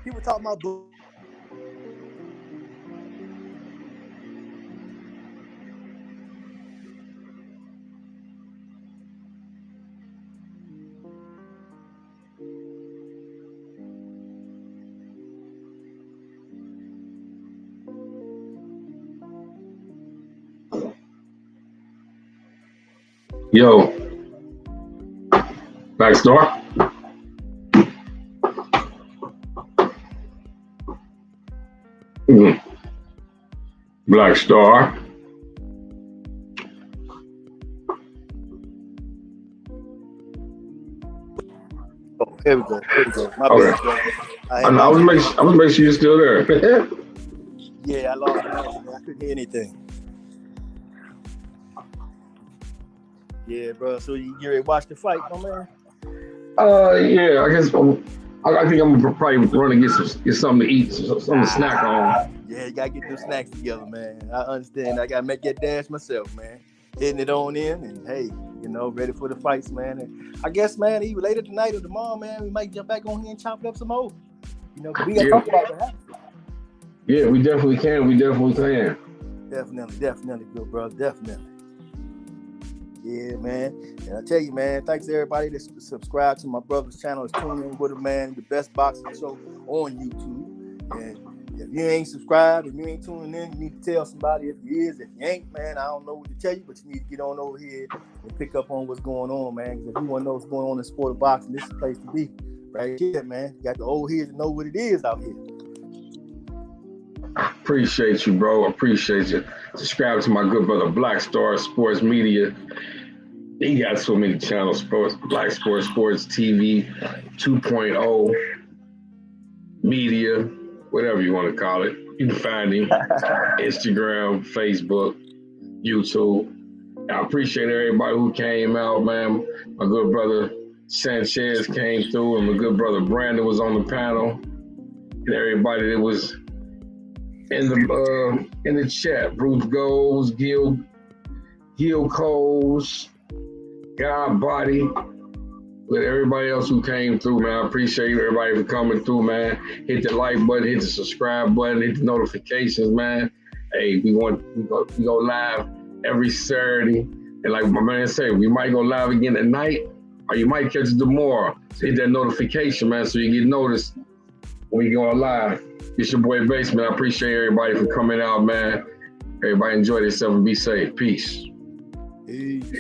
People talking about Bud. Yo, backstore. Black Star. Oh, here we go. My bad. I was making sure you're still there. Yeah, I lost the connection. I couldn't hear anything. Yeah, bro. So you ready to watch the fight, my man? Yeah. I guess I think I'm gonna probably run and get something to eat, something to snack on. Yeah, you gotta get those snacks together, man. I understand. I gotta make that dash myself, man. Hitting it on in, and hey, ready for the fights, man. And I guess, man, even later tonight or tomorrow, man, we might jump back on here and chop it up some more. We gotta talk about that. Yeah, we definitely can. Definitely, good brother. Definitely. Yeah, man. And I tell you, man, thanks to everybody that subscribed to my brother's channel. It's Tuning In With Him, man, the best boxing show on YouTube. And if you ain't subscribed, if you ain't tuning in, you need to tell somebody. If you is, if you ain't, man, I don't know what to tell you, but you need to get on over here and pick up on what's going on, man. Because if you want to know what's going on in the sport of boxing, this is the place to be. Right here, man. You got the old heads to know what it is out here. Appreciate you, bro. Appreciate you. Subscribe to my good brother Black Star Sports Media. He got so many channels, Black Sports TV 2.0 Media, whatever you want to call it. You can find him Instagram, Facebook, YouTube. I appreciate everybody who came out, man. My good brother Sanchez came through, and my good brother Brandon was on the panel, and everybody that was in the chat. Bruce Goals, Gil Coles, God Body, with everybody else who came through, man. I appreciate everybody for coming through, man. Hit the like button, hit the subscribe button, hit the notifications, man. Hey, we go live every Saturday. And like my man said, we might go live again at night, or you might catch it tomorrow. So hit that notification, man, so you get noticed when we go live. It's your boy Basement. I appreciate everybody for coming out, man. Everybody enjoy themselves and be safe. Peace. Peace.